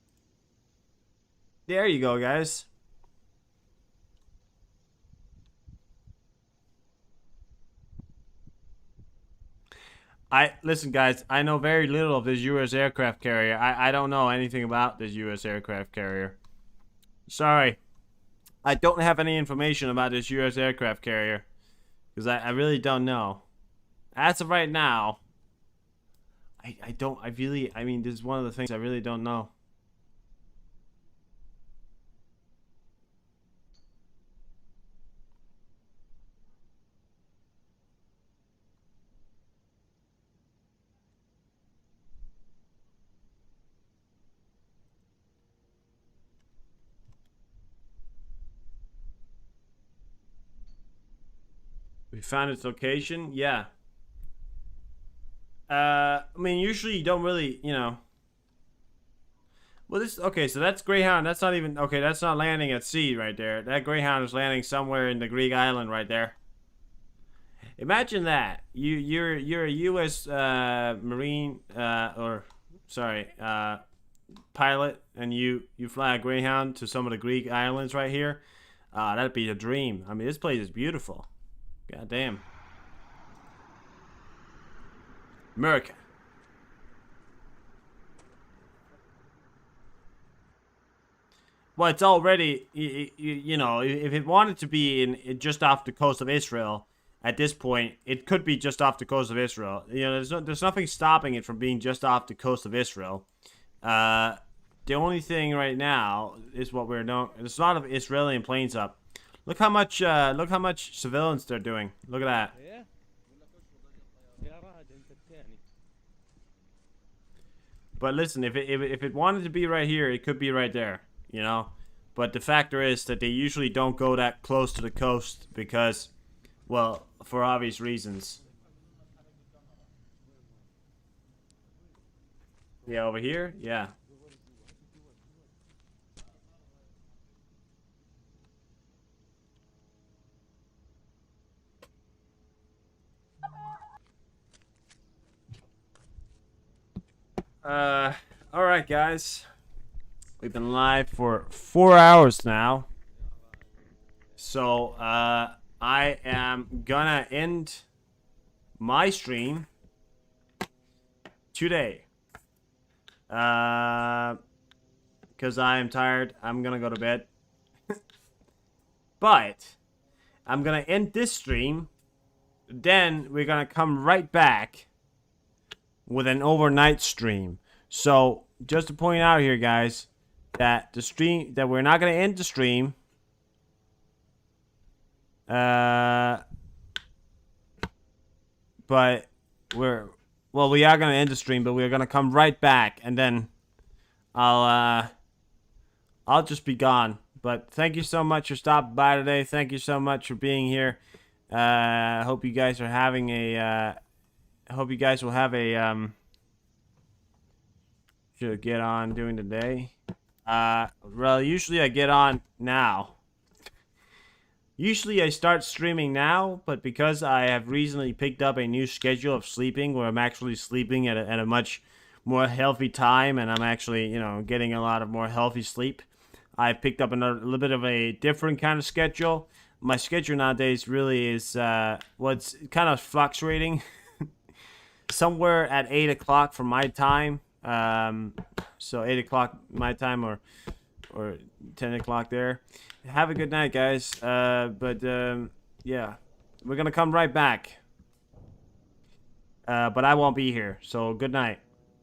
Speaker 5: There you go, guys. Listen, guys. I know very little of this U.S. aircraft carrier. I don't know anything about this U.S. aircraft carrier. Sorry, I don't have any information about this U.S. aircraft carrier because I really don't know. As of right now, I mean, this is one of the things I really don't know. We found its location? Yeah. I mean, usually you don't really, you know. Well, okay, so that's Greyhound. That's not even, okay, that's not landing at sea right there. That Greyhound is landing somewhere in the Greek island right there. Imagine that. You're a U.S. Marine, pilot, and you fly a Greyhound to some of the Greek islands right here. That'd be a dream. I mean, this place is beautiful. God damn. America. Well, it's already, you know, if it wanted to be in just off the coast of Israel, at this point, it could be just off the coast of Israel. You know, there's nothing stopping it from being just off the coast of Israel. The only thing right now is what we're doing. There's a lot of Israeli planes up. Look how much surveillance they're doing. Look at that. But listen, if it wanted to be right here, it could be right there, you know. But the factor is that they usually don't go that close to the coast because, well, for obvious reasons. Yeah, over here, yeah. Alright, guys. We've been live for 4 hours now. So, I am gonna end my stream today. Because I am tired. I'm gonna go to bed. But, I'm gonna end this stream. Then, we're gonna come right back with an overnight stream. So, just to point out here, guys, that we're not going to end the stream. But we are going to end the stream, but we're going to come right back, and then I'll just be gone. But thank you so much for stopping by today. Thank you so much for being here. I hope you guys are having a I hope you guys will have a should get on doing today. Well, usually I get on now. Usually I start streaming now, but because I have recently picked up a new schedule of sleeping where I'm actually sleeping at a much more healthy time, and I'm actually, you know, getting a lot of more healthy sleep, I've picked up a little bit of a different kind of schedule. My schedule nowadays really is it's kind of fluctuating. Somewhere at 8 o'clock for my time. So 8 o'clock my time or 10 o'clock there. Have a good night, guys. Yeah, we're gonna come right back. But I won't be here. So good night.